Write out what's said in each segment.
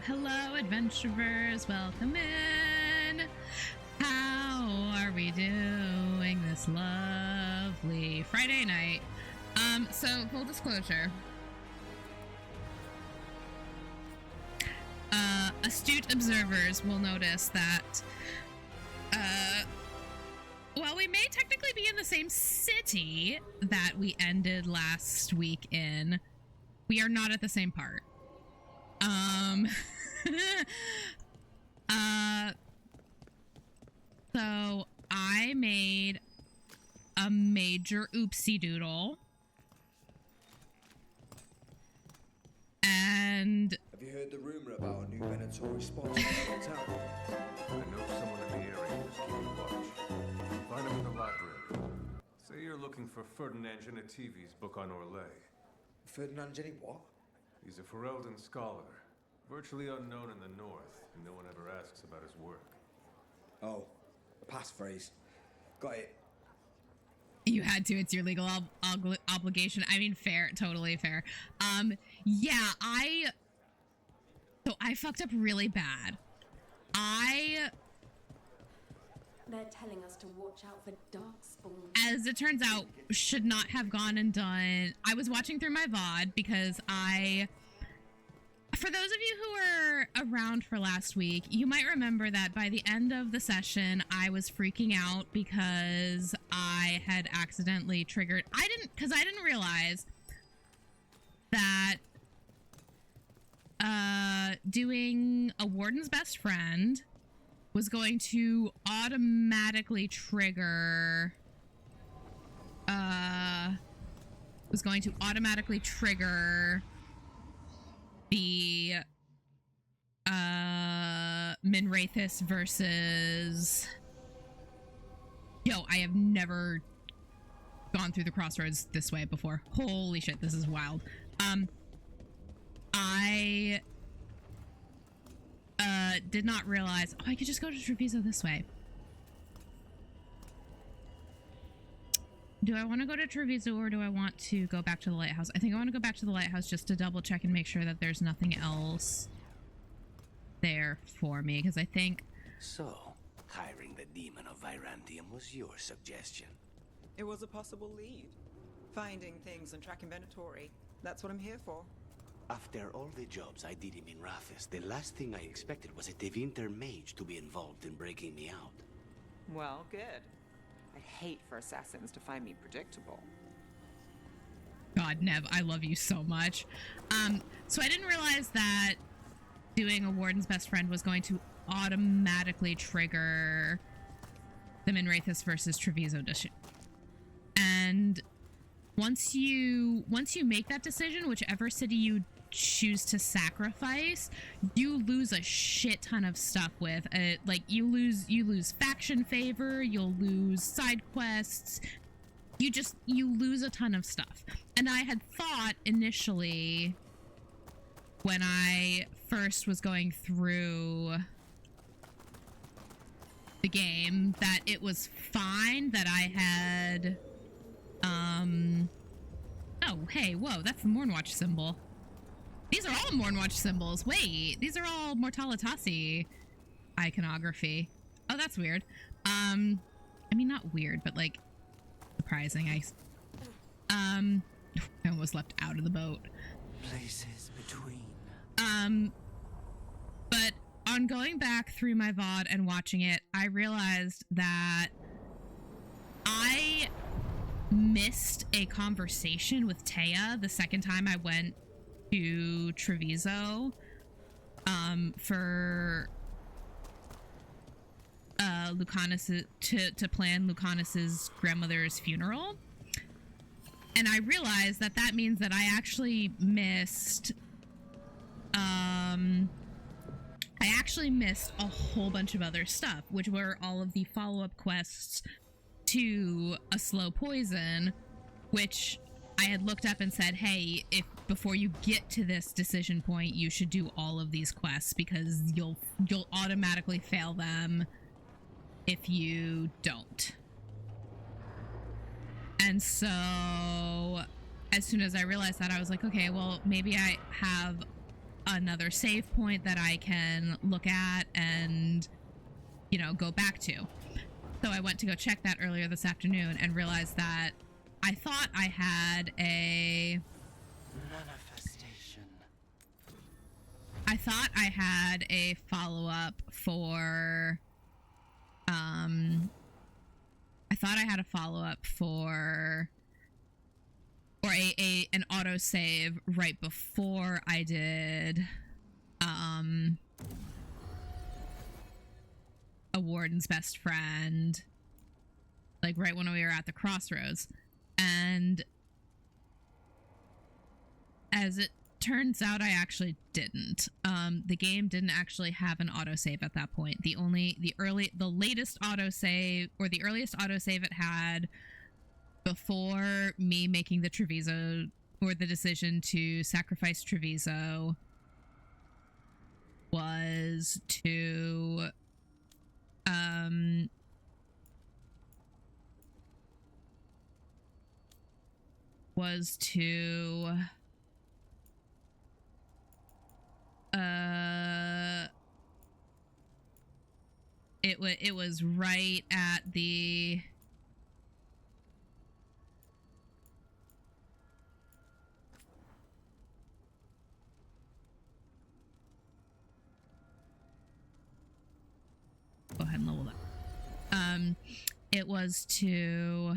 Hello, adventurers. Welcome in. How are we doing this lovely Friday night? So full disclosure. Astute observers will notice that, while we may technically be in the same city that we ended last week in, we are not at the same part. So I made a major oopsie doodle. And have you heard the rumor about a new Venatori spot in the town? I know someone in the area who's keeping watch. Find him in the library. Say you're looking for Ferdinand Genetivi's book on Orlais. Ferdinand Geneti what? He's a Ferelden scholar, virtually unknown in the north, and no one ever asks about his work. Oh, a passphrase. Got it. You had to. It's your legal obligation. I mean, fair. Totally fair. Yeah, I fucked up really bad. They're telling us to watch out for darkspawn. As it turns out, should not have gone and done. I was watching through my VOD because for those of you who were around for last week, you might remember that by the end of the session, I was freaking out because I had accidentally triggered. I didn't realize that doing a Warden's best friend was going to automatically trigger the Minrathous versus... Yo, I have never gone through the crossroads this way before. Holy shit, this is wild. I did not realize... Oh, I could just go to Treviso this way. Do I want to go to Treviso or do I want to go back to the lighthouse? I think I want to go back to the lighthouse just to double check and make sure that there's nothing else there for me, because I think... So, hiring the demon of Virantium was your suggestion. It was a possible lead. Finding things and tracking Venatori. That's what I'm here for. After all the jobs I did in Minrathous, the last thing I expected was a Tevinter mage to be involved in breaking me out. Well, good. I'd hate for assassins to find me predictable. God, Neve, I love you so much. So I didn't realize that doing a Warden's best friend was going to automatically trigger the Minrathous versus Treviso decision. And once you make that decision, whichever city you choose to sacrifice, you lose a shit ton of stuff with it. Like you lose faction favor, you'll lose side quests, you lose a ton of stuff. And I had thought initially when I first was going through the game that it was fine that I had oh hey, whoa, that's the Mornwatch symbol. These are all Mornwatch symbols. Wait, these are all Mortalitasi iconography. Oh, that's weird. I mean, not weird, but like surprising. I almost left out of the boat. Places between. But on going back through my VOD and watching it, I realized that I missed a conversation with Taya the second time I went to Treviso for Lucanis to plan Lucanis's grandmother's funeral. And I realized that means that I actually missed a whole bunch of other stuff, which were all of the follow-up quests to a slow poison, which I had looked up and said, hey, if before you get to this decision point, you should do all of these quests because you'll automatically fail them if you don't. And so as soon as I realized that, I was like, okay, well, maybe I have another save point that I can look at and, you know, go back to. So I went to go check that earlier this afternoon and realized that I thought I had a... Manifestation. I thought I had a follow-up for... I thought I had a follow-up for... Or an autosave right before I did... a Warden's best friend, like right when we were at the crossroads. And as it turns out, I actually didn't. The game didn't actually have an autosave at that point. The latest autosave, or the earliest autosave it had before me making the Treviso, or the decision to sacrifice Treviso, was to it was right at the go ahead and level that. It was to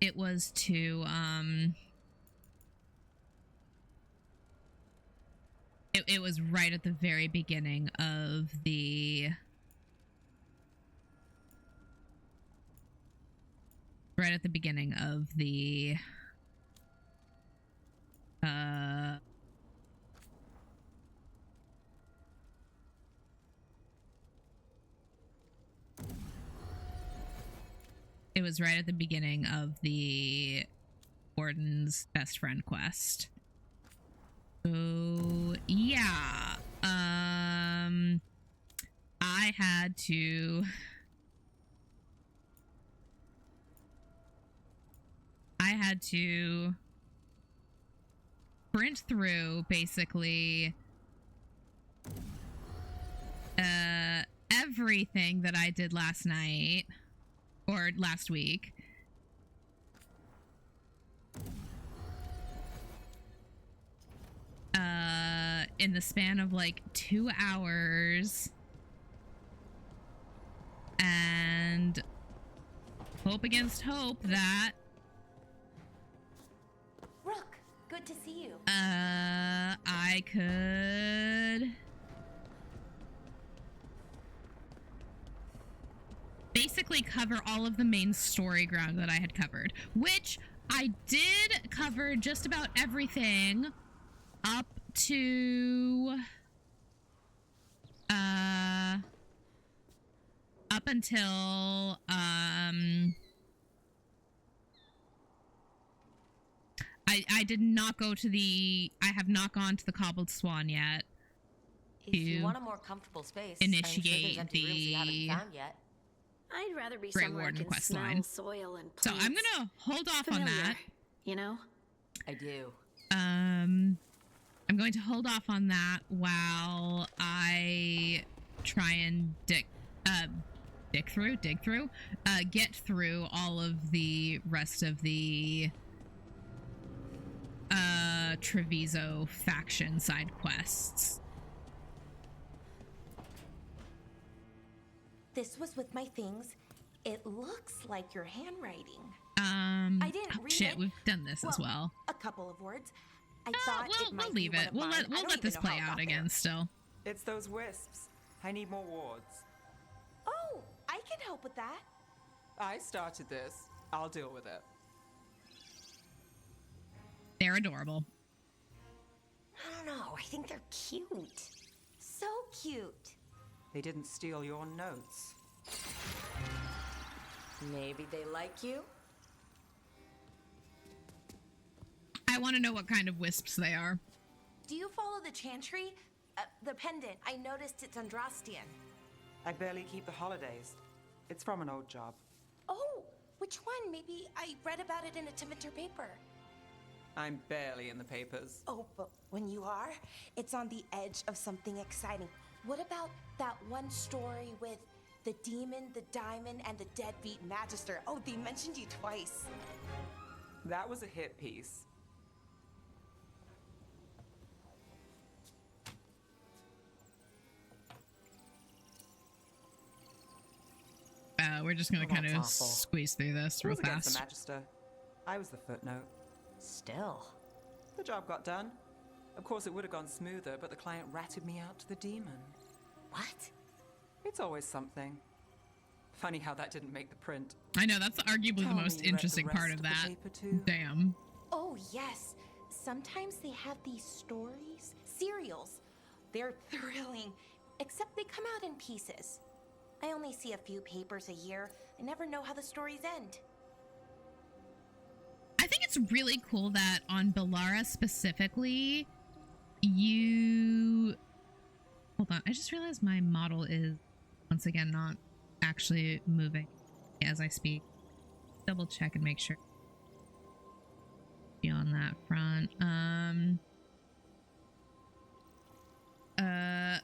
it was to it was right at the very beginning of the it was right at the beginning of the Warden's best friend quest. So yeah, I had to sprint through basically everything that I did last night or last week. In the span of like 2 hours, and hope against hope that Rook, good to see you. I could basically cover all of the main story ground that I had covered, which I did cover just about everything up to up until I did not go to I have not gone to the Cobbled Swan yet. If you want a more comfortable space, initiate I'm sure there's empty rooms you haven't found yet. I'd rather be Great somewhere I Warden can quest smell line. soil and So plants. I'm gonna hold off on Familiar, that. you know? I do. I'm going to hold off on that while I try and get through all of the rest of the Treviso faction side quests. This was with my things. It looks like your handwriting. I didn't read shit, it. we've done this as well. A couple of words. I thought it We'll might leave be it. one of mine. We'll I don't let this even know play how it out got again there. still. It's those wisps. I need more wards. Oh, I can help with that. I started this. I'll deal with it. They're adorable. I don't know. I think they're cute. So cute. They didn't steal your notes. Maybe they like you? I want to know what kind of wisps they are. Do you follow the chantry? The pendant. I noticed it's Andrastian. I barely keep the holidays. It's from an old job. Oh, which one? Maybe I read about it in a Timiter paper. I'm barely in the papers. Oh, but when you are, it's on the edge of something exciting. What about that one story with the demon, the diamond, and the deadbeat magister? Oh, they mentioned you twice. That was a hit piece. We're just gonna Oh, kind that's of awful. squeeze through this real Rules against fast. the magister. I was the footnote. Still. The job got done. Of course, it would have gone smoother, but the client ratted me out to the demon. What? It's always something. Funny how that didn't make the print. I know, that's arguably the Tell most me you read the interesting part rest of of the that. paper too? Damn. Oh, yes. Sometimes they have these stories, serials. They're thrilling, except they come out in pieces. I only see a few papers a year. I never know how the stories end. I think it's really cool that on Bellara specifically, you... Hold on, I just realized my model is, once again, not actually moving as I speak. Double check and make sure. On that front. I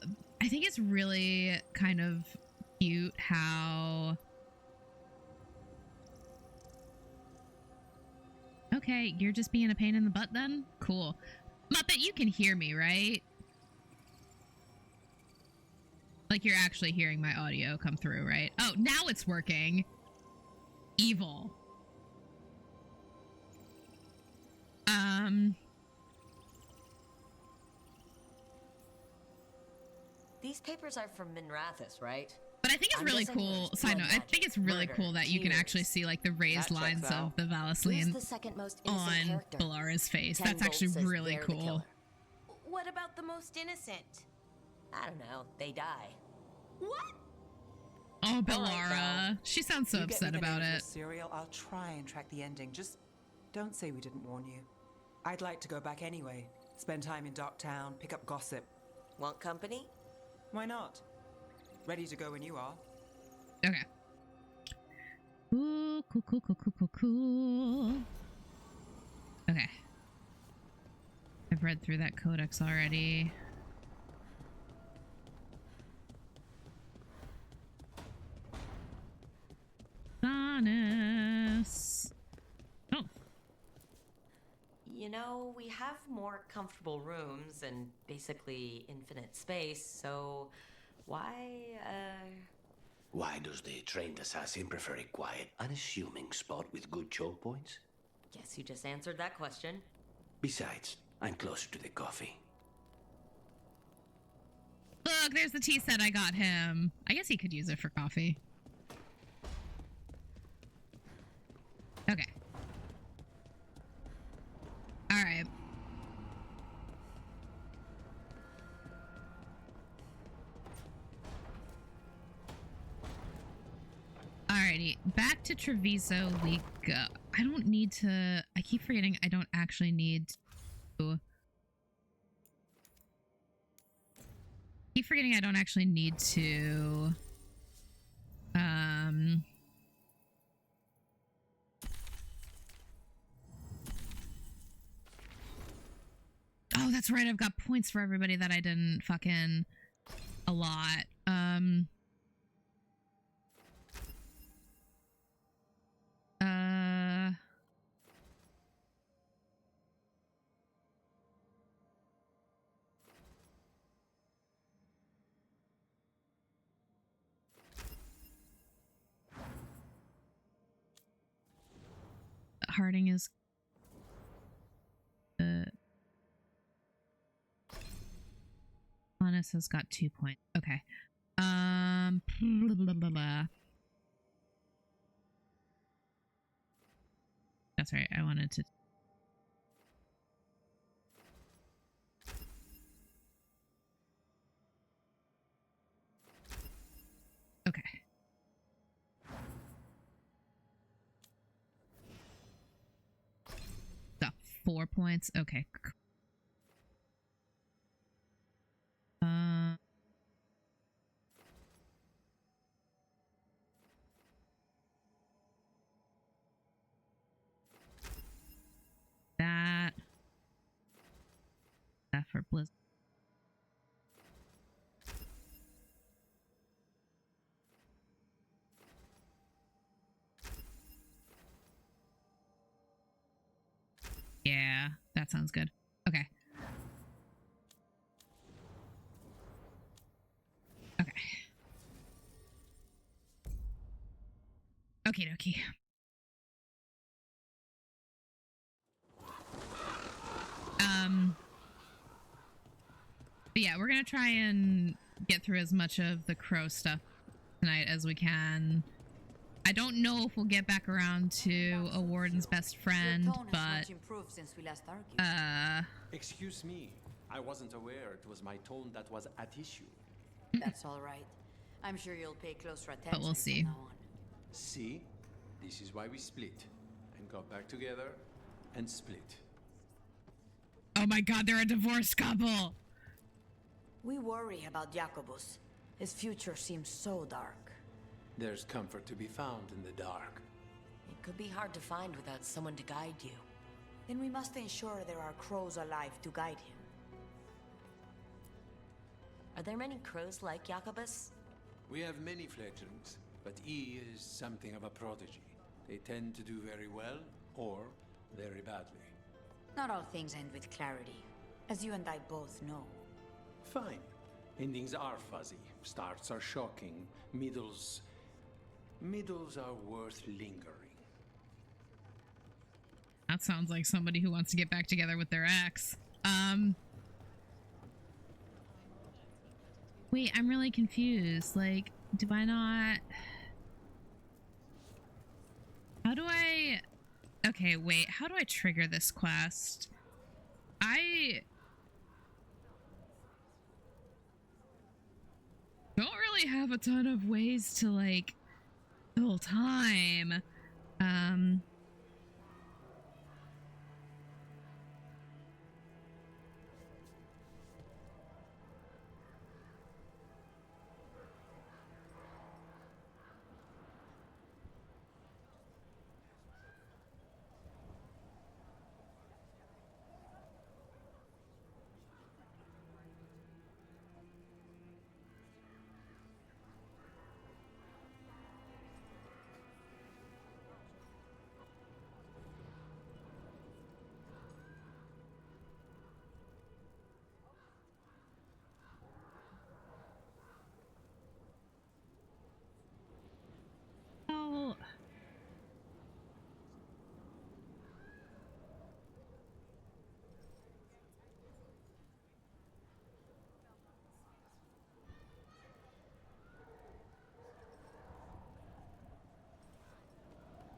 think it's really kind of cute how... Okay, you're just being a pain in the butt then? Cool. Muppet, you can hear me, right? Like you're actually hearing my audio come through, right? Oh, now it's working. Evil. These papers are from Minrathous, right? But I think it's I'm really guessing cool. there's Side blood note, I think it's really magic, cool that you can murder, actually see like the raised That checks lines out. of the Who's Valeslian the second most innocent on character? Bellara's face. 10 That's actually Gold says really they're the cool. killer. What about the most innocent? I don't know. They die. What? Oh, All right, Bellara. She sounds so You get me upset the about name of it. the serial, I'll try and track the ending. Just don't say we didn't warn you. I'd like to go back anyway. Spend time in Docktown, pick up gossip. Want company? Why not? Ready to go when you are. Okay. Cool, cool, cool, cool, cool, cool, cool. Okay. I've read through that codex already. Lucanis. Oh. You know, we have more comfortable rooms and basically infinite space, so why Does the trained assassin prefer a quiet, unassuming spot with good choke points? guess you just answered that question. Besides, I'm closer to the coffee. Look, there's the tea set I got him. I guess he could use it for coffee. Okay. All right. Alrighty, back to Treviso we go. I don't need to... I keep forgetting I don't actually need to... keep forgetting I don't actually need to... Oh, that's right, I've got points for everybody that I didn't fucking... a lot. Harding is Honest has got 2 points. Okay. Blah, blah, blah, blah. That's right. I wanted to. Okay. Got 4 points. Okay. for Blizzard. Yeah, that sounds good. Okay. Okay. Okie dokie. But yeah, we're gonna try and get through as much of the crow stuff tonight as we can. I don't know if we'll get back around to a warden's best friend, Your tone has but much improved since we last argued. Excuse me. I wasn't aware it was my tone that was at issue. That's all right. I'm sure you'll pay closer attention But we'll see. from now on. See? This is why we split. And got back together and split. oh my god, they're a divorced couple. We worry about Jacobus. His future seems so dark. There's comfort to be found in the dark. It could be hard to find without someone to guide you. Then we must ensure there are crows alive to guide him. Are there many crows like Jacobus? We have many fledglings, but he is something of a prodigy. They tend to do very well, or very badly. Not all things end with clarity, as you and I both know. Fine. Endings are fuzzy. Starts are shocking. Middles are worth lingering. That sounds like somebody who wants to get back together with their ex. Wait, I'm really confused. Like, do I not... How do I... Okay, wait. How do I trigger this quest? I don't really have a ton of ways to, like, fill time. Oh.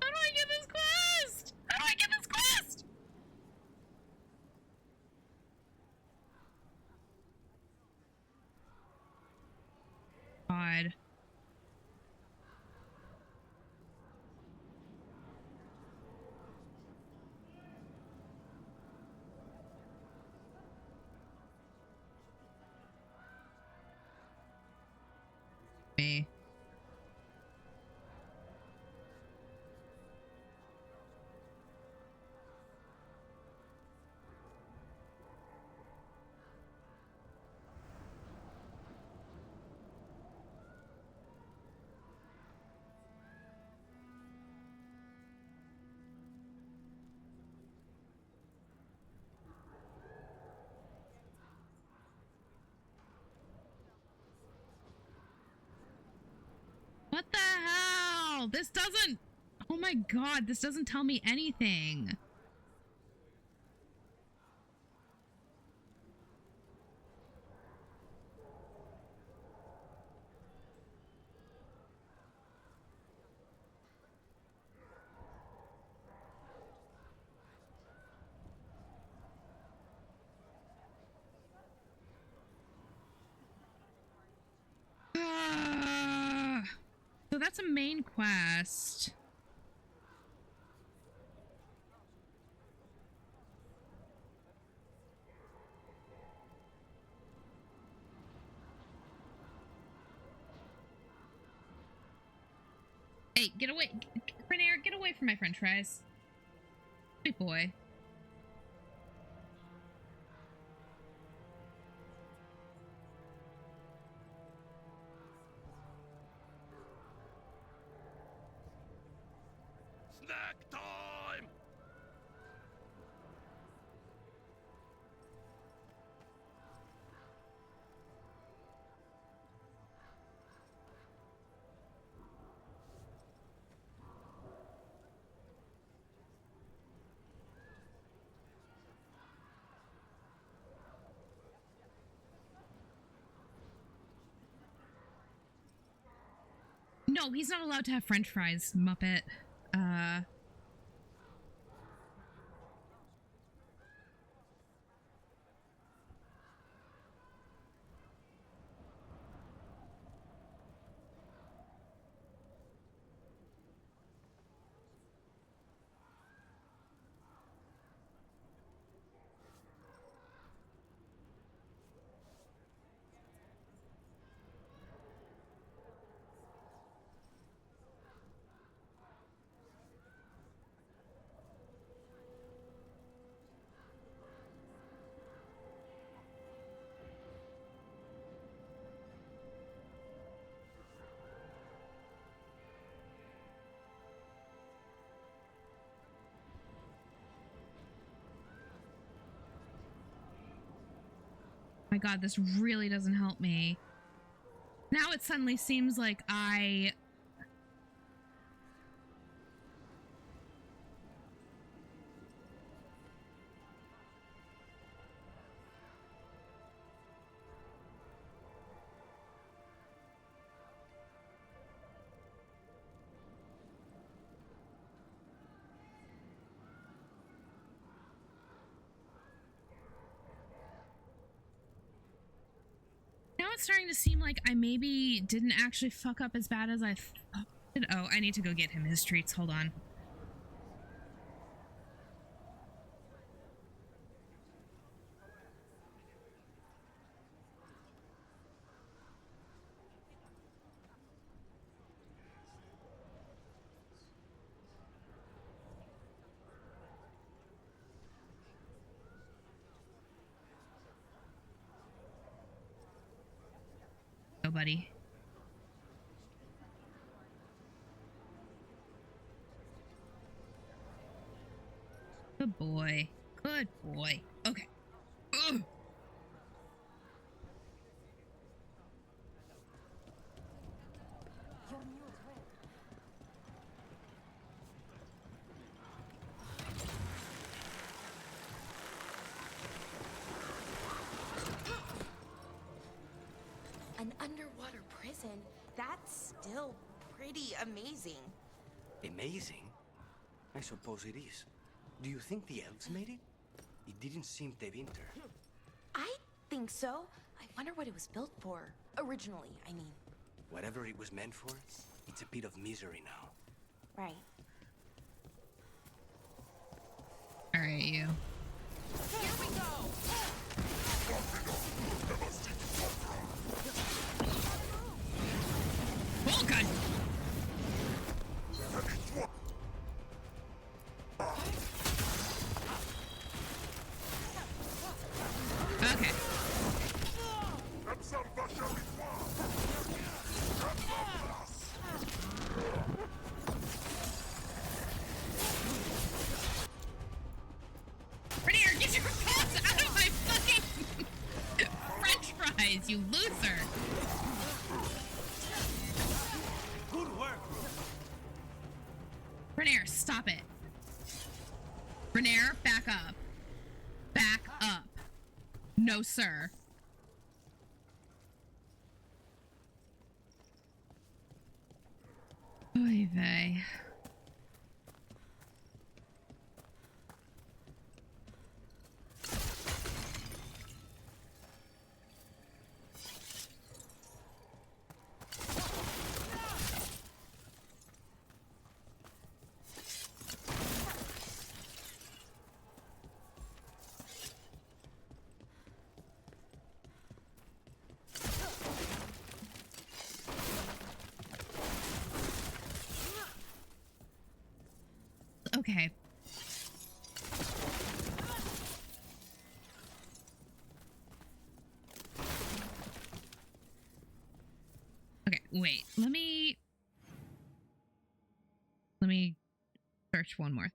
How do I get this quest? How do I get this quest? God. Me. What the hell? This doesn't... Oh my god, this doesn't tell me anything. So that's a main quest. Hey, get away. Grenier, get away from my french fries. Good boy. No, he's not allowed to have French fries, Muppet. My god, this really doesn't help me. Now it suddenly seems like I... Now it's starting to seem like I maybe didn't actually fuck up as bad as I thought. Oh, I need to go get him his treats. Hold on. Go, buddy. Good boy. Good boy. Okay. Ugh. An underwater prison? That's still pretty amazing. Amazing? I suppose it is. Do you think the elves made it? It didn't seem Tevinter. I think so. I wonder what it was built for. Originally, I mean. Whatever it was meant for, it's a pit of misery now. Right. All right, you. Here we go! Oh, God. Okay. Rainier, get your paws out of my fucking French fries, you loser! Good work, Rainier, stop it. Rainier, back up. Back up. No, sir. Oy vey. Okay. Okay, wait. Let me search one more.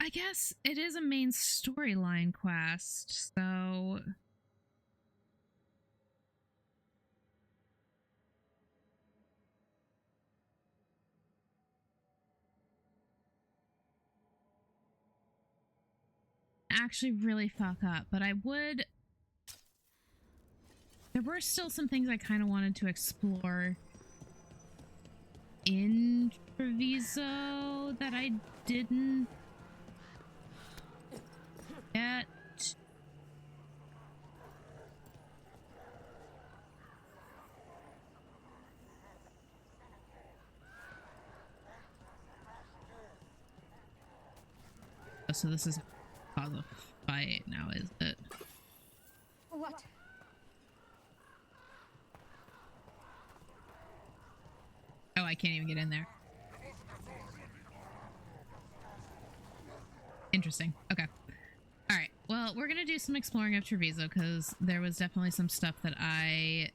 I guess it is a main storyline quest, so actually really fuck up, but I would. There were still some things I kind of wanted to explore in Treviso that I didn't get. Oh, so this is cause a fight now, is it? What? Oh, I can't even get in there. Interesting. Okay. All right. Well, we're going to do some exploring of Treviso because there was definitely some stuff that I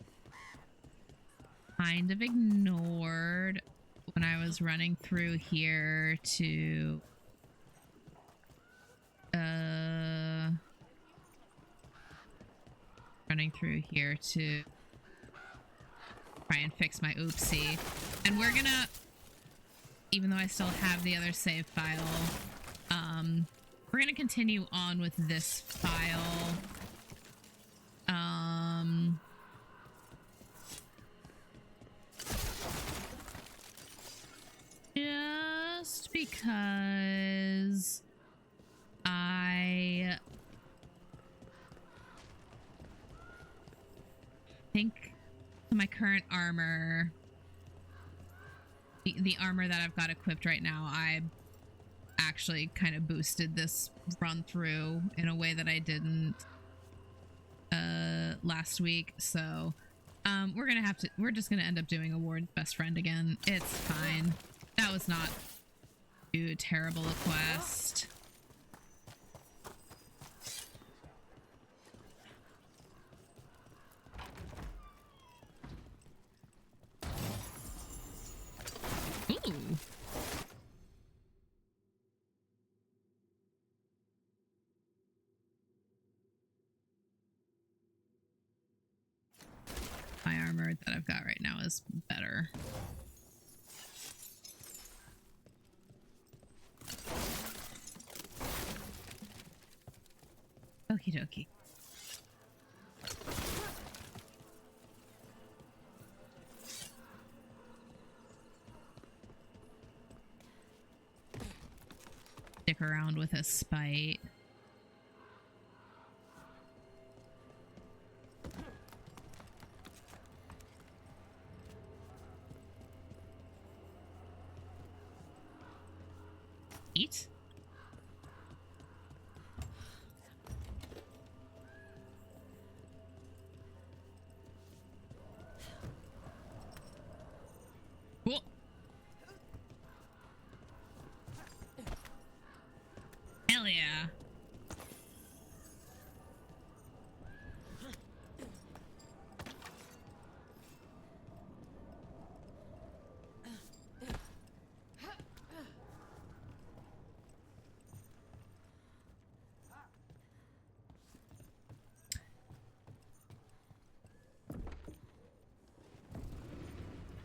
kind of ignored when I was running through here to try and fix my oopsie. And we're gonna, even though I still have the other save file, we're gonna continue on with this file. Just because I think my current armor, the armor that I've got equipped right now, I actually kind of boosted this run through in a way that I didn't last week. So we're just gonna end up doing a Warden's best friend again. It's fine. That was not too terrible a quest. Ooh. My armor that I've got right now is better. Okie dokie. Stick around with a spite. Eat? Cool. Hell yeah.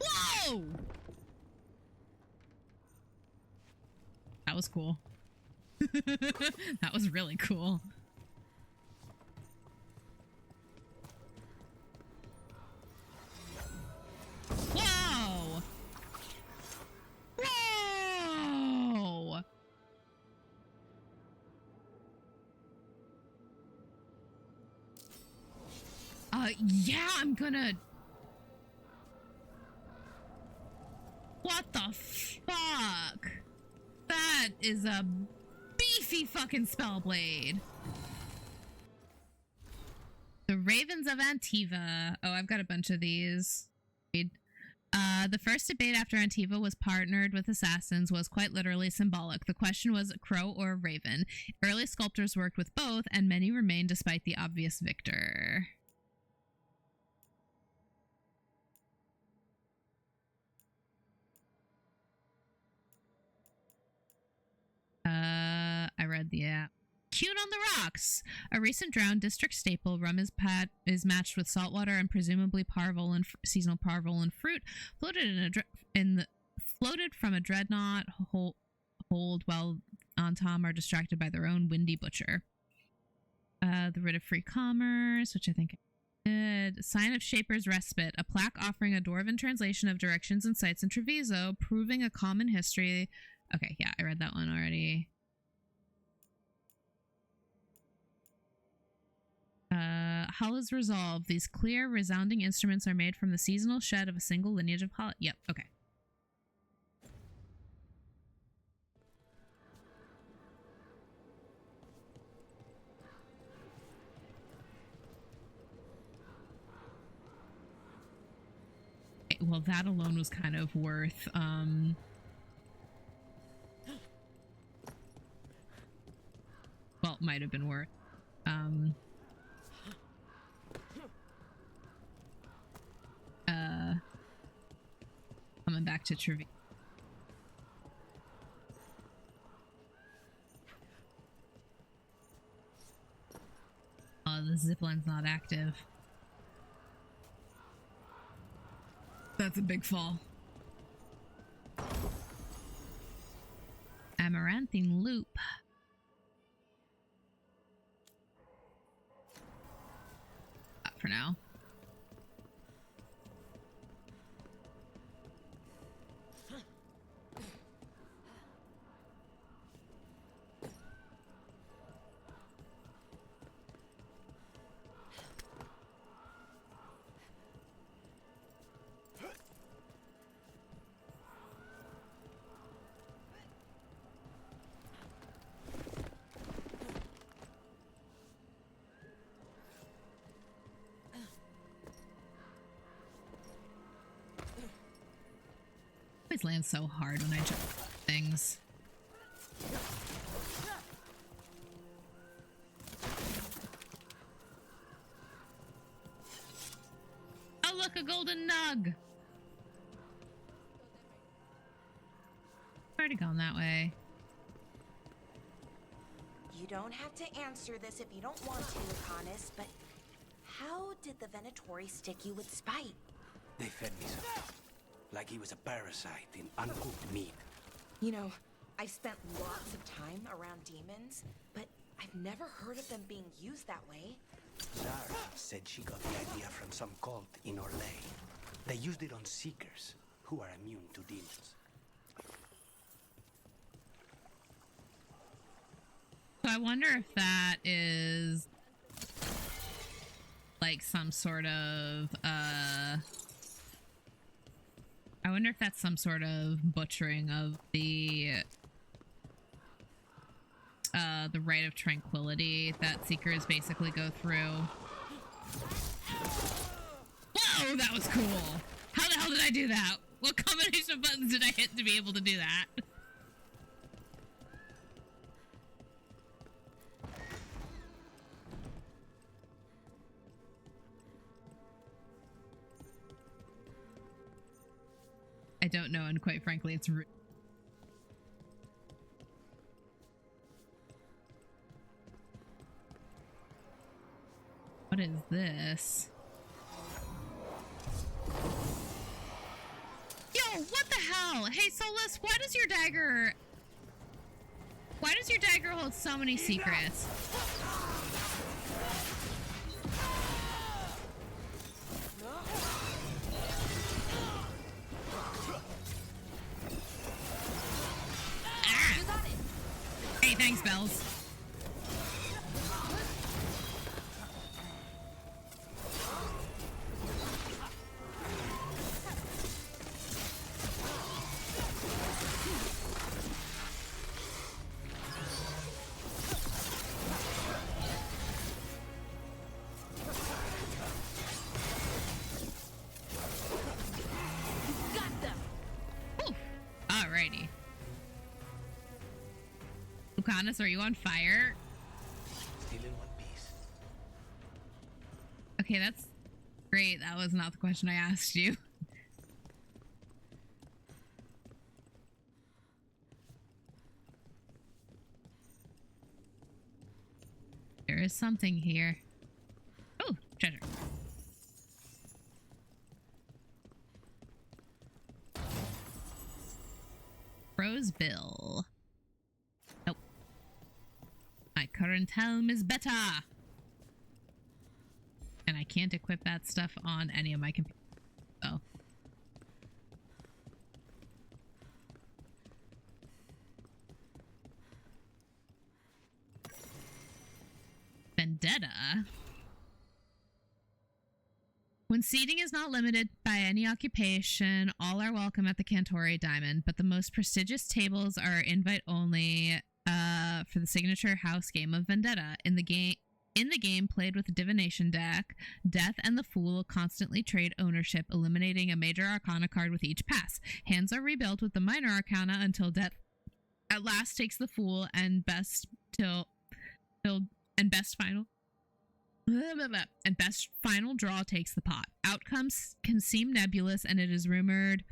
Whoa! That was cool. That was really cool. Whoa! Whoa! Yeah, I'm gonna... What the fuck? That is a beefy fucking spellblade. The Ravens of Antiva. Oh, I've got a bunch of these. The first debate after Antiva was partnered with assassins was quite literally symbolic. The question was a crow or a raven. Early sculptors worked with both, and many remained despite the obvious victor. Yeah. Cute on the rocks. A recent drowned district staple. Rum is matched with saltwater and presumably parvol and seasonal parvol and fruit. Floated from a dreadnought hold while Antom are distracted by their own windy butcher. The writ of free commerce, which I think I did. Sign of Shaper's Respite. A plaque offering a dwarven translation of directions and sites in Treviso, proving a common history. Okay, yeah, I read that one already. Hala's Resolve. These clear, resounding instruments are made from the seasonal shed of a single lineage of Hala. Yep, okay. Well, that alone was kind of worth, well, might have been worth, coming back to Treviso. Oh, the zipline's not active. That's a big fall. Amaranthine loop. For now. Always land so hard when I jump things. Oh look, a golden nug! Already gone that way. You don't have to answer this if you don't want to, Lucanis, but how did the Venatori stick you with spite? They fed me something. Like he was a parasite in uncooked meat. You know, I've spent lots of time around demons, but I've never heard of them being used that way. Zara said she got the idea from some cult in Orlais. They used it on seekers who are immune to demons. So I wonder if that is like some sort of I wonder if that's some sort of butchering of the rite of tranquility that seekers basically go through. Whoa, that was cool. How the hell did I do that? What combination of buttons did I hit to be able to do that? I don't know, and quite frankly, it's what is this? Yo, what the hell? Hey, Solus, why does your dagger hold so many secrets? Hey, thanks, Bells. Got them. Whew. Alrighty. Lucanis, are you on fire? Still in one piece. Okay, that's great. That was not the question I asked you. is something here. Oh, treasure. Crow's Bill. Nope. My current helm is better. And I can't equip that stuff on any of my computers. Oh. Vendetta. When seating is not limited by any occupation, all are welcome at the Cantori Diamond, but the most prestigious tables are invite only for the signature house game of Vendetta. In the game played with a divination deck, Death and the Fool constantly trade ownership, eliminating a major arcana card with each pass. Hands are rebuilt with the minor arcana until Death at last takes the Fool and best final draw takes the pot. Outcomes can seem nebulous, and it is rumored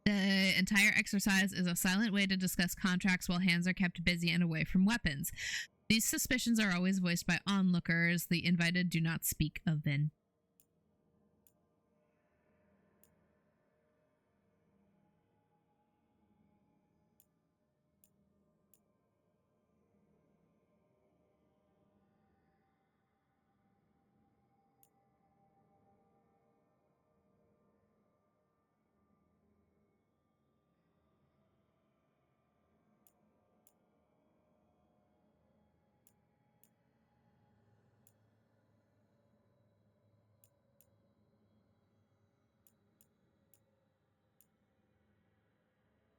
the entire exercise is a silent way to discuss contracts while hands are kept busy and away from weapons. These suspicions are always voiced by onlookers. The invited do not speak of them.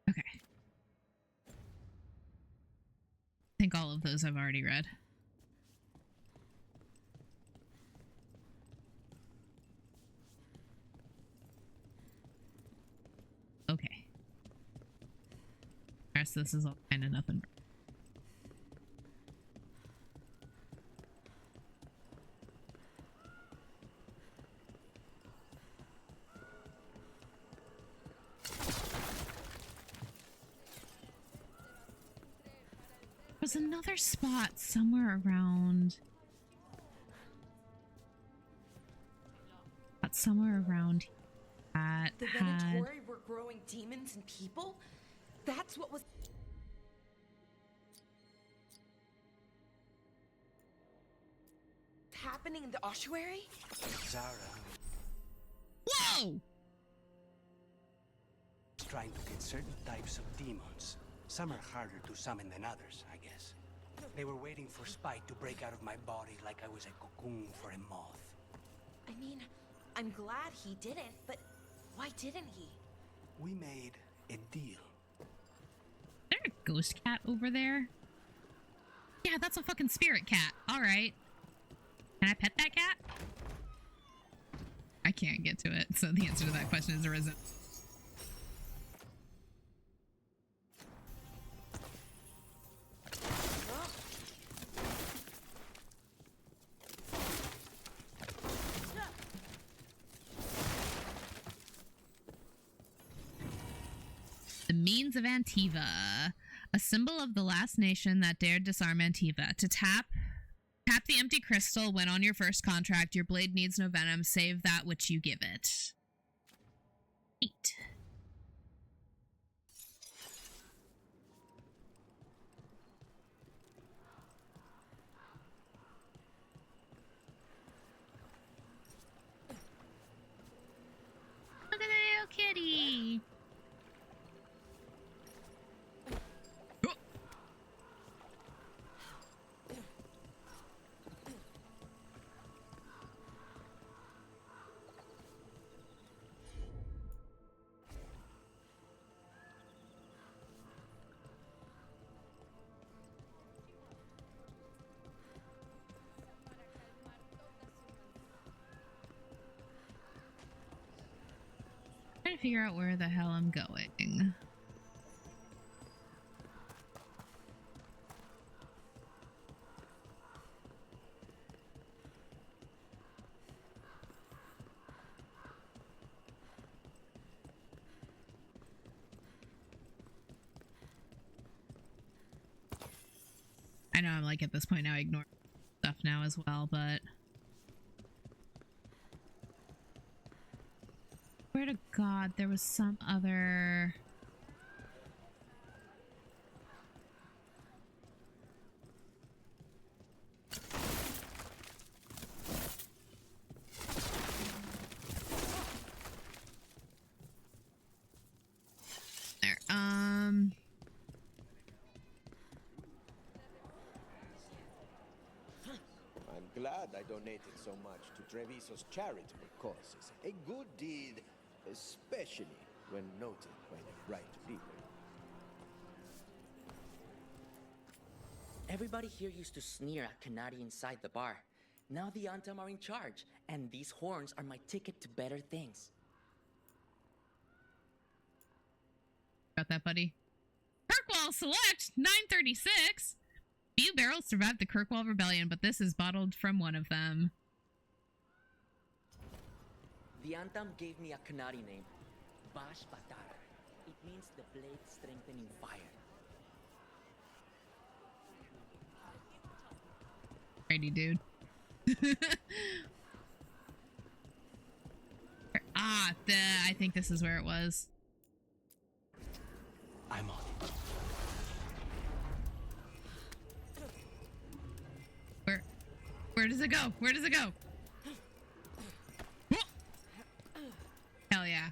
Okay. I think all of those I've already read. Okay. The rest of this is all kind of nothing. There's another spot somewhere around. That The had... Venatori were growing demons and people? That's what was happening in the ossuary? Zara Whoa! is trying to get certain types of demons. Some are harder to summon than others, I guess. They were waiting for Spike to break out of my body like I was a cocoon for a moth. I mean, I'm glad he didn't, but why didn't he? We made a deal. Is there a ghost cat over there? Yeah, that's a fucking spirit cat. Alright. Can I pet that cat? I can't get to it, so the answer to that question is arisen. The Means of Antiva, a symbol of the last nation that dared disarm Antiva. To tap the empty crystal when on your first contract. Your blade needs no venom, save that which you give it. 8. Look at the little kitty. Trying to figure out where the hell I'm going. I know I'm like at this point now, ignore. now as well, but... Swear to God, there was some other... There, I'm glad I donated so much to Treviso's charitable causes. A good deed, especially when noted by the right people. Everybody here used to sneer at Canary inside the bar. Now the Antam are in charge, and these horns are my ticket to better things. Got that, buddy. Kirkwall select 936. Few barrels survived the Kirkwall Rebellion, but this is bottled from one of them. The Antam gave me a Canary name, Bash Batar. It means the blade strengthening fire. Righty, dude. I think this is where it was. I'm on it. Where does it go? Where does it go? Hell yeah.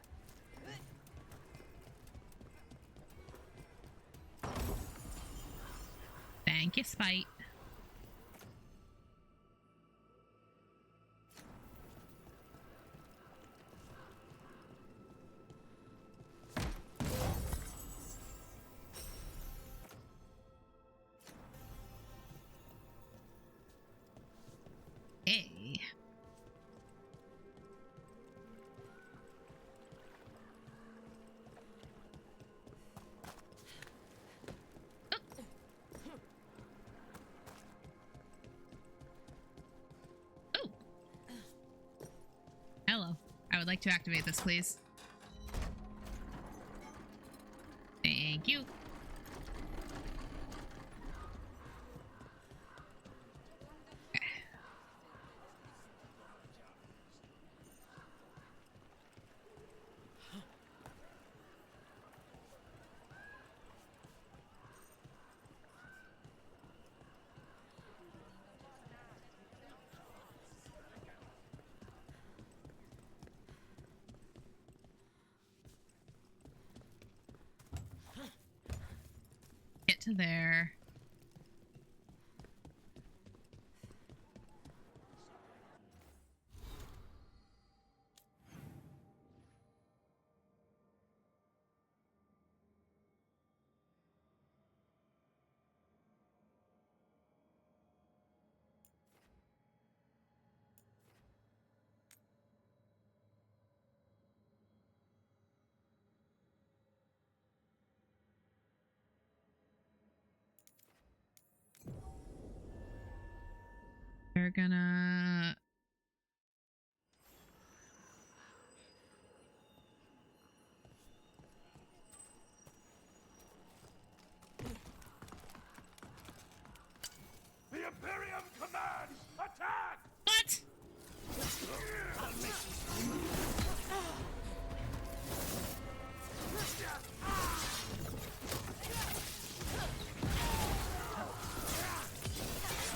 Thank you, Spite. Hey. Oh. Hello. I would like to activate this, please. Thank you. Get to there. They're gonna... The Imperium commands! Attack! What?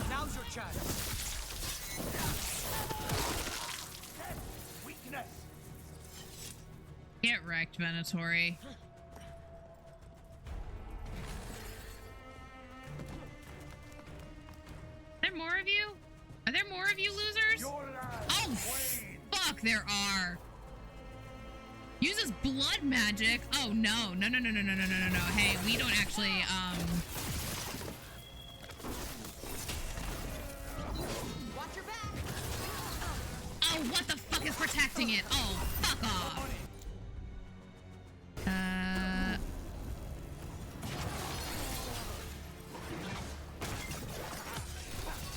Now's your chance. Weakness! Get wrecked, Venatori. Are there more of you? Are there more of you losers? Oh, fuck, there are. Uses blood magic. Oh, no. No, no, no, no, no, no, no, no, no. Hey, we don't actually, Watch your back. Oh, what the fuck is protecting it? Oh, fuck off.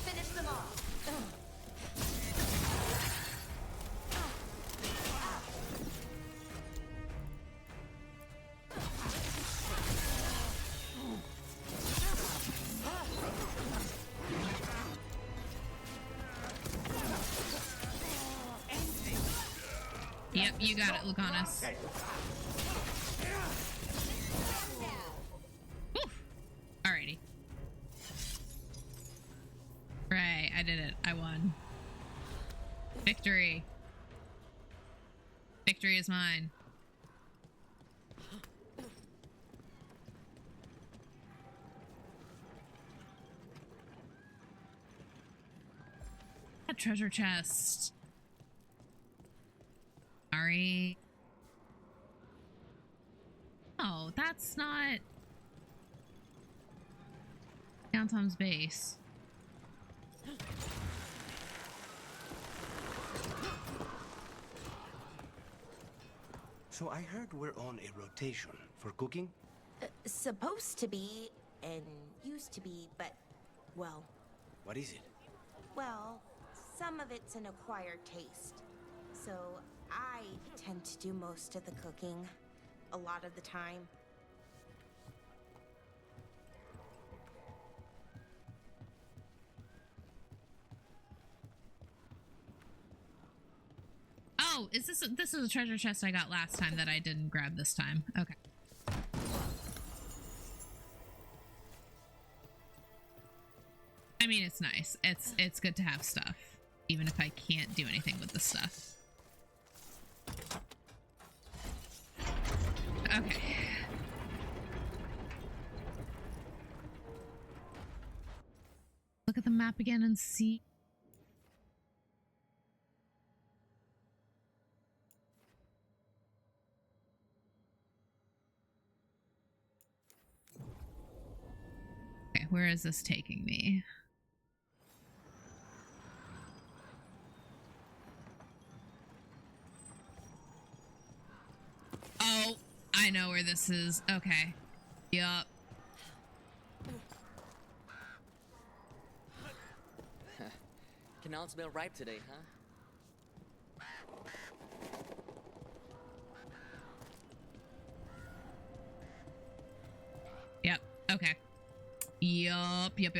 Finish them off. you got it, Lucanis. Whew. Alrighty. Right, I did it. I won. Victory. Victory is mine. A treasure chest. Sorry. Oh, that's not Downtom's base. So I heard we're on a rotation for cooking? Supposed to be, and used to be, but, well... What is it? Well, some of it's an acquired taste. So I tend to do most of the cooking, a lot of the time. Oh, is this is a treasure chest I got last time that I didn't grab this time. Okay. I mean, it's nice. It's good to have stuff, even if I can't do anything with the stuff. Okay. Look at the map again and see. Okay, where is this taking me? Oh, I know where this is. Okay. Yup. Can all smell ripe today, huh? Yep. Okay. Yup. Yep.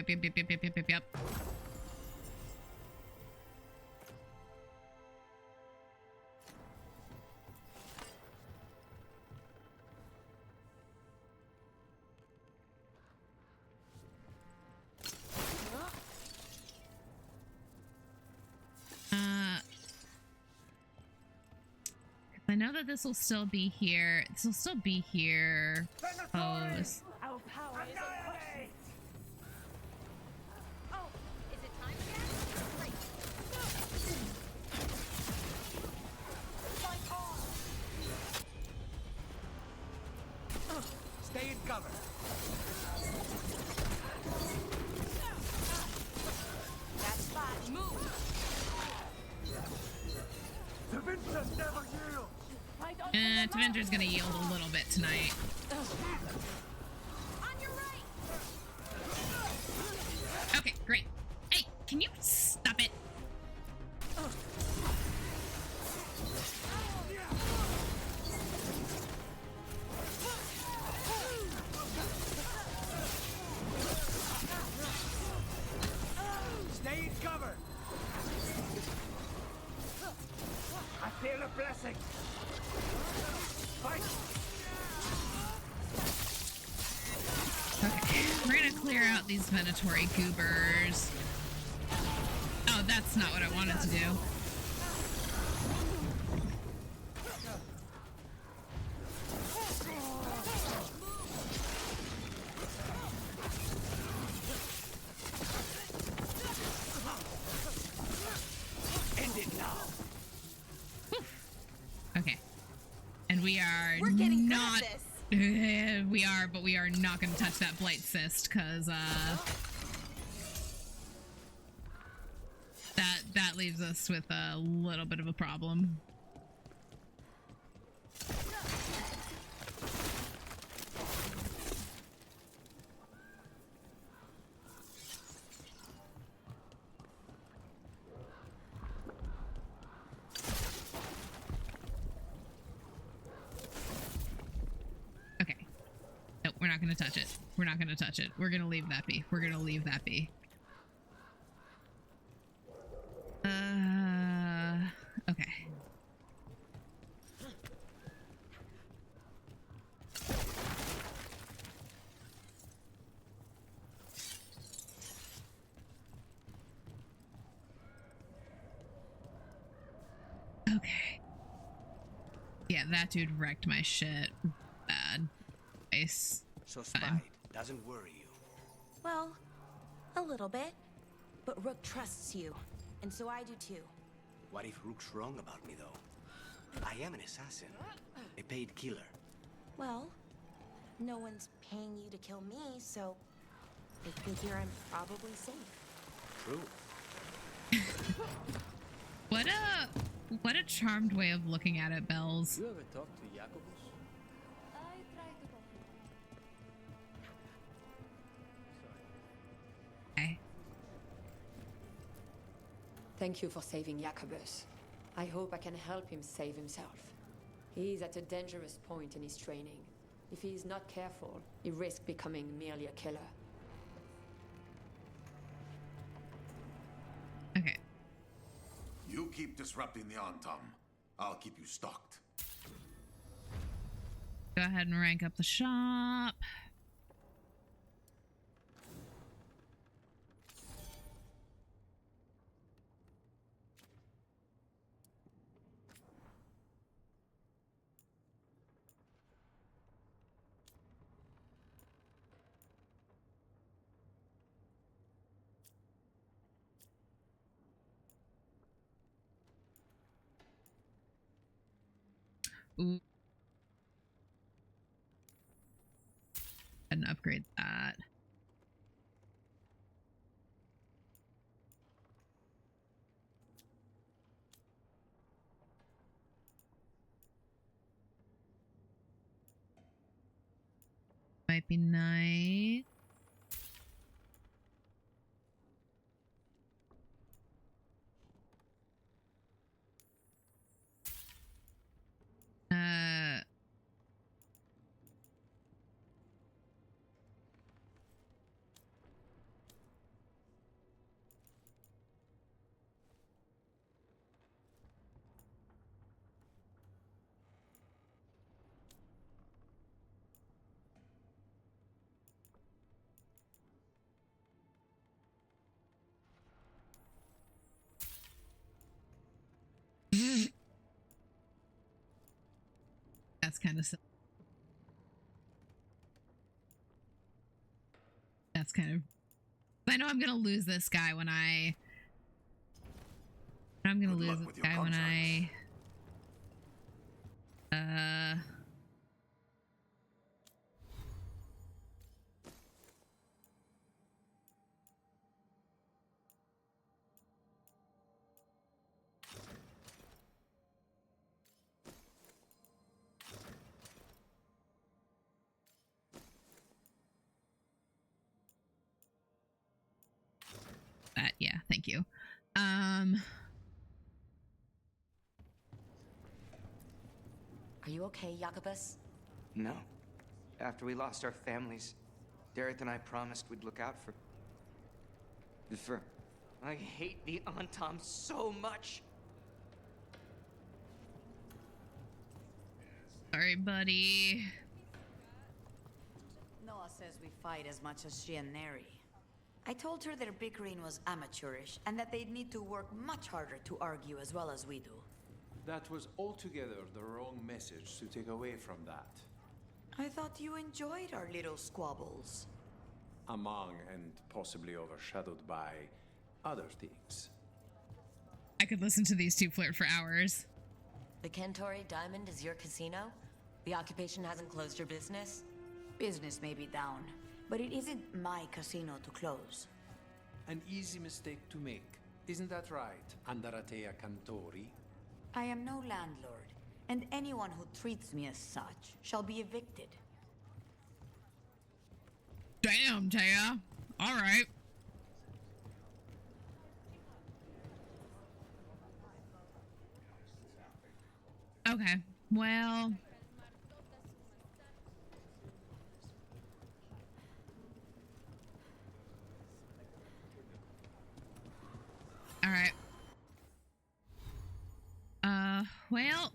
I know that this will still be here. This will still be here. Pose. Our power is in question. Oh, is it time again? Great. Stay in cover. That's fine. Move. Treviso never yield. Tevinter's gonna yield a little bit tonight. On your right. Okay, great. Hey, can you stop it? Stay in cover. I feel a blessing. Fight. Okay, we're gonna clear out these Venatori goobers. Oh, that's not what I wanted to do. End it now. Okay. And we are We're getting not... good at this. We are, but we are not going to touch that blight cyst, because, that leaves us with a little bit of a problem. Okay. Nope, we're not going to touch it. We're not going to touch it. We're going to leave that be. We're going to leave that be. Okay. that dude wrecked my shit bad. Nice. So Spite doesn't worry you. Well, a little bit. But Rook trusts you, and so I do too. What if Rook's wrong about me, though? I am an assassin. A paid killer. Well, no one's paying you to kill me, so I figure I'm probably safe. True. What a charmed way of looking at it, Bells. You ever talk to Jacobus? I try to go. Okay. Thank you for saving Jacobus. I hope I can help him save himself. He is at a dangerous point in his training. If he is not careful, he risks becoming merely a killer. Okay. You keep disrupting the Antam. I'll keep you stocked. Go ahead and rank up the shop. Ooh. And upgrade that. Might be nice. That's kind of silly. That's kind of... I know I'm gonna lose this guy when I... I'm gonna lose this guy when I... yeah, thank you. Are you okay, Jacobus? No. After we lost our families, Dareth and I promised we'd look out for... I hate the Antam so much! Sorry, buddy. Noah says we fight as much as she and Neri. I told her their bickering was amateurish, and that they'd need to work much harder to argue as well as we do. That was altogether the wrong message to take away from that. I thought you enjoyed our little squabbles. Among and possibly overshadowed by other things. I could listen to these two flirt for hours. The Kentori Diamond is your casino? The occupation hasn't closed your business? Business may be down, but it isn't my casino to close. An easy mistake to make. Isn't that right, Andaratea Cantori? I am no landlord, and anyone who treats me as such shall be evicted. Damn, Taya. All right. Okay, well... All right. Well...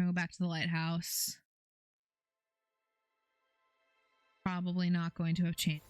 go back to the lighthouse. Probably not going to have changed.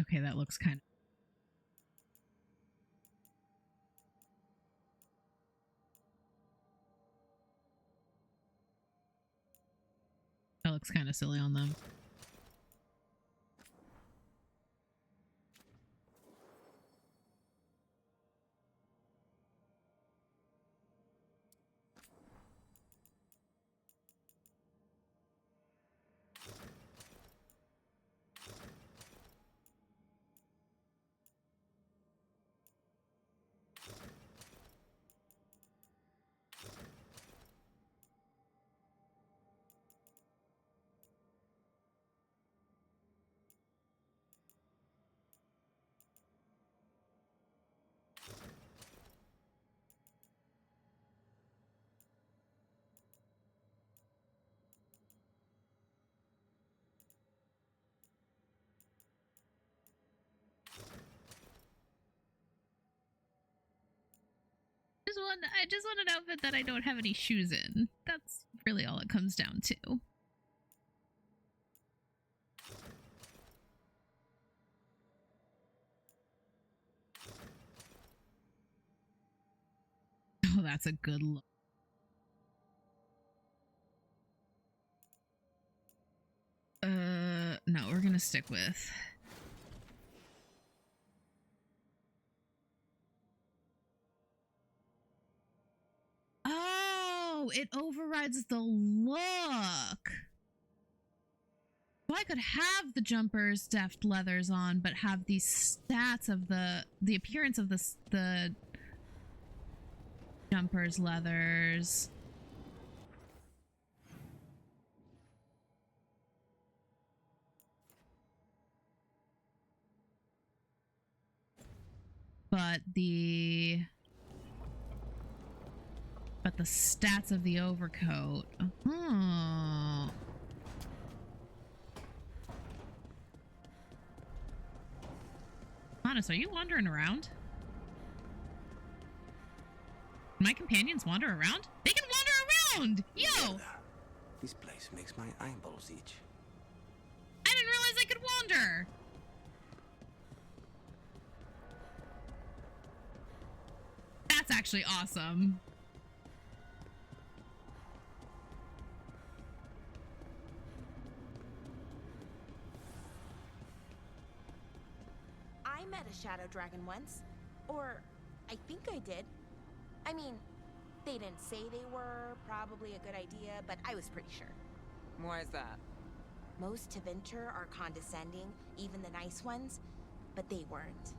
Okay, that looks kind of... That looks kind of silly on them. I just want an outfit that I don't have any shoes in. That's really all it comes down to. Oh, that's a good look. No, we're gonna stick with... Oh, it overrides the look. So I could have the jumper's deft leathers on, but have the stats of the appearance of the jumper's leathers. But the stats of the overcoat. Oh. Honest, are you wandering around? My companions wander around? They can wander around! Yo! This place makes my eyeballs itch. I didn't realize I could wander! That's actually awesome. I met a shadow dragon once. Or, I think I did. I mean, they didn't say they were probably a good idea, but I was pretty sure. Why is that? Most Tevinter are condescending, even the nice ones, but they weren't.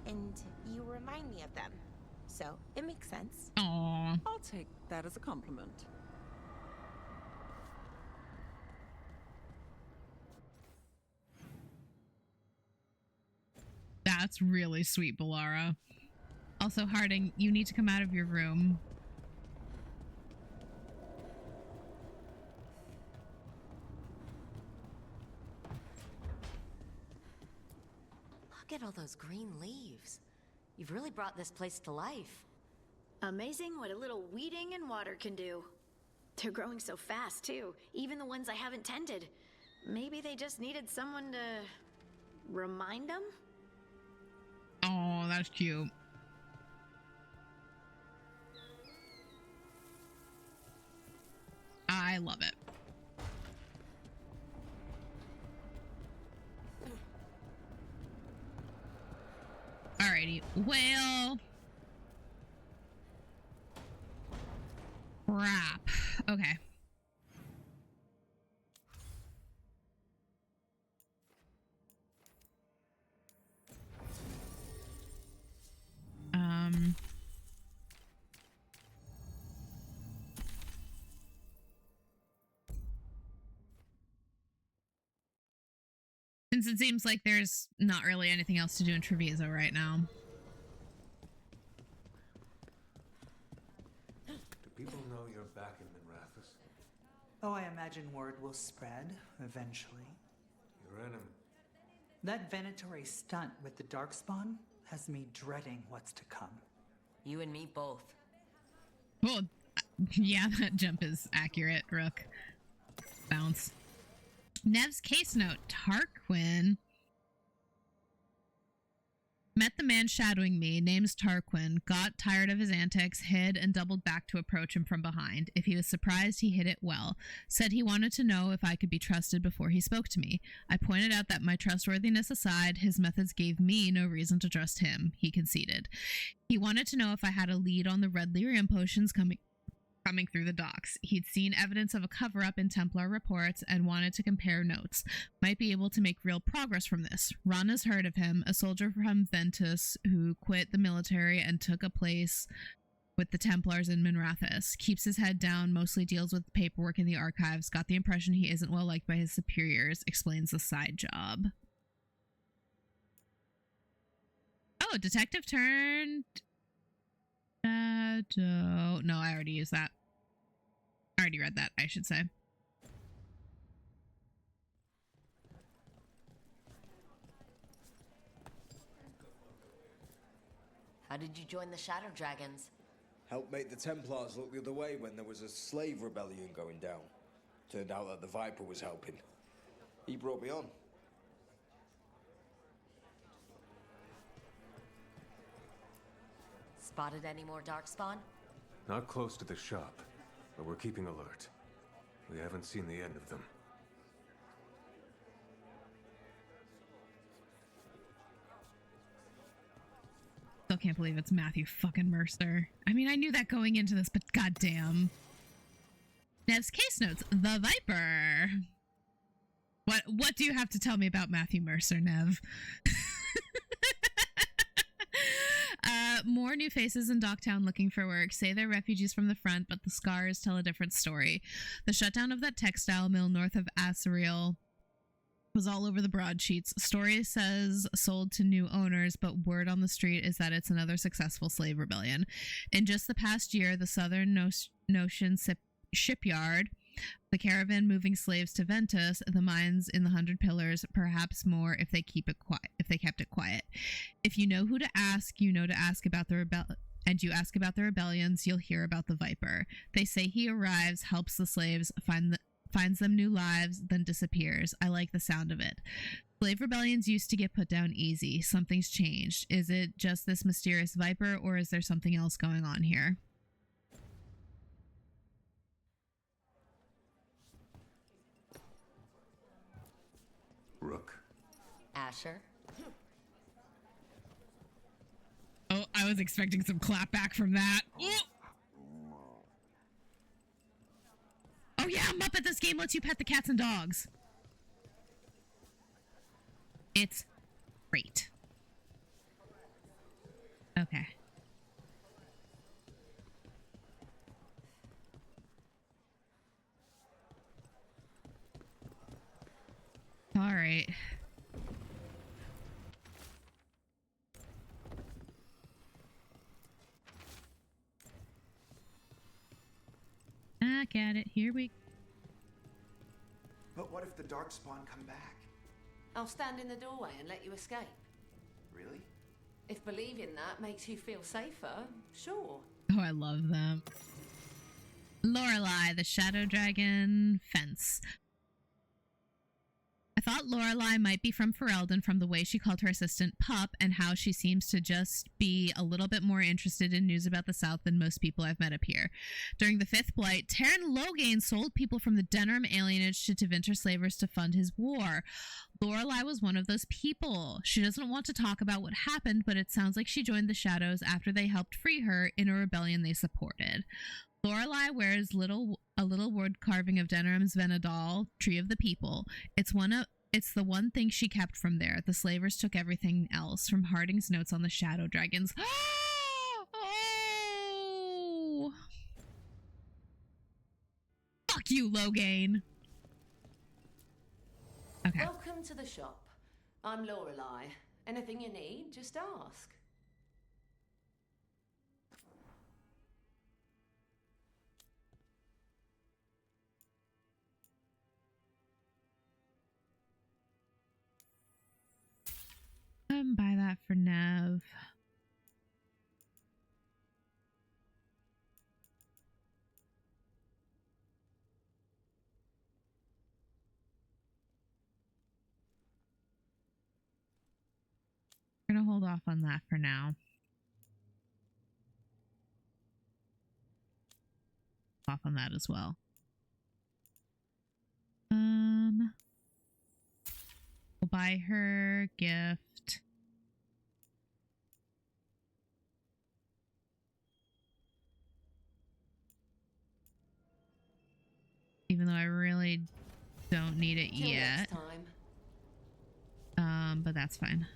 And you remind me of them. So, it makes sense. Aww. I'll take that as a compliment. That's really sweet, Bellara. Also, Harding, you need to come out of your room. Look at all those green leaves. You've really brought this place to life. Amazing what a little weeding and water can do. They're growing so fast, too. Even the ones I haven't tended. Maybe they just needed someone to... remind them? Oh, that's cute. I love it. Alrighty, well, crap. Okay. Since it seems like there's not really anything else to do in Treviso right now. Do people know you're back in Minrathous? Oh, I imagine word will spread eventually. Your enemy. That Venatori stunt with the Darkspawn has me dreading what's to come. You and me both. Well, yeah, that jump is accurate, Rook. Bounce. Neve's case note, Tarquin. Met the man shadowing me, name's Tarquin, got tired of his antics, hid, and doubled back to approach him from behind. If he was surprised, he hid it well. Said he wanted to know if I could be trusted before he spoke to me. I pointed out that my trustworthiness aside, his methods gave me no reason to trust him. He conceded. He wanted to know if I had a lead on the red lyrium potions coming through the docks. He'd seen evidence of a cover-up in Templar reports and wanted to compare notes. Might be able to make real progress from this. Ron has heard of him, a soldier from Ventus who quit the military and took a place with the Templars in Minrathous. Keeps his head down, mostly deals with paperwork in the archives. Got the impression he isn't well liked by his superiors. Explains the side job. Oh, detective turned... No, I already used that. I already read that, I should say. How did you join the Shadow Dragons? Helped make the Templars look the other way when there was a slave rebellion going down. Turned out that the Viper was helping. He brought me on. Spotted any more Darkspawn? Not close to the shop, but we're keeping alert. We haven't seen the end of them. Still can't believe it's Matthew fucking Mercer. I mean, I knew that going into this, but goddamn. Nev's case notes, the Viper. What do you have to tell me about Matthew Mercer, Nev? More new faces in Docktown looking for work. Say they're refugees from the front, but the scars tell a different story. The shutdown of that textile mill north of Asriel was all over the broadsheets. Story says sold to new owners, but word on the street is that it's another successful slave rebellion. In just the past year, the Southern Notion shipyard, the caravan moving slaves to Ventus, the mines in the 100 Pillars, perhaps more if they kept it quiet. If you know who to ask, you know to ask about the you ask about the rebellions, you'll hear about the Viper. They say he arrives, helps the slaves, finds them new lives, then disappears. I like the sound of it. Slave rebellions used to get put down easy. Something's changed. Is it just this mysterious Viper, or is there something else going on here? Rook. Asher. Oh, I was expecting some clapback from that. Oh yeah, Muppet, this game lets you pet the cats and dogs. It's great. Okay. All right. I got it. Here we go. But what if the Darkspawn come back? I'll stand in the doorway and let you escape. Really? If believing that makes you feel safer, sure. Oh, I love them. Lorelei, the Shadow Dragon fence. I thought Lorelei might be from Ferelden from the way she called her assistant Pup and how she seems to just be a little bit more interested in news about the South than most people I've met up here. During the Fifth Blight, Taryn Logain sold people from the Denerim alienage to Tevinter slavers to fund his war. Lorelei was one of those people. She doesn't want to talk about what happened, but it sounds like she joined the Shadows after they helped free her in a rebellion they supported. Lorelei wears a little wood carving of Denerim's Venadal, Tree of the People. It's the one thing she kept from there. The slavers took everything else, from Harding's notes on the shadow dragons. Oh! Fuck you, Logain. Okay. Welcome to the shop. I'm Lorelei. Anything you need, just ask. Buy that for Neve. We're gonna hold off on that for now. Off on that as well. We'll buy her gift. Even though I really don't need it Till yet. next time. But that's fine.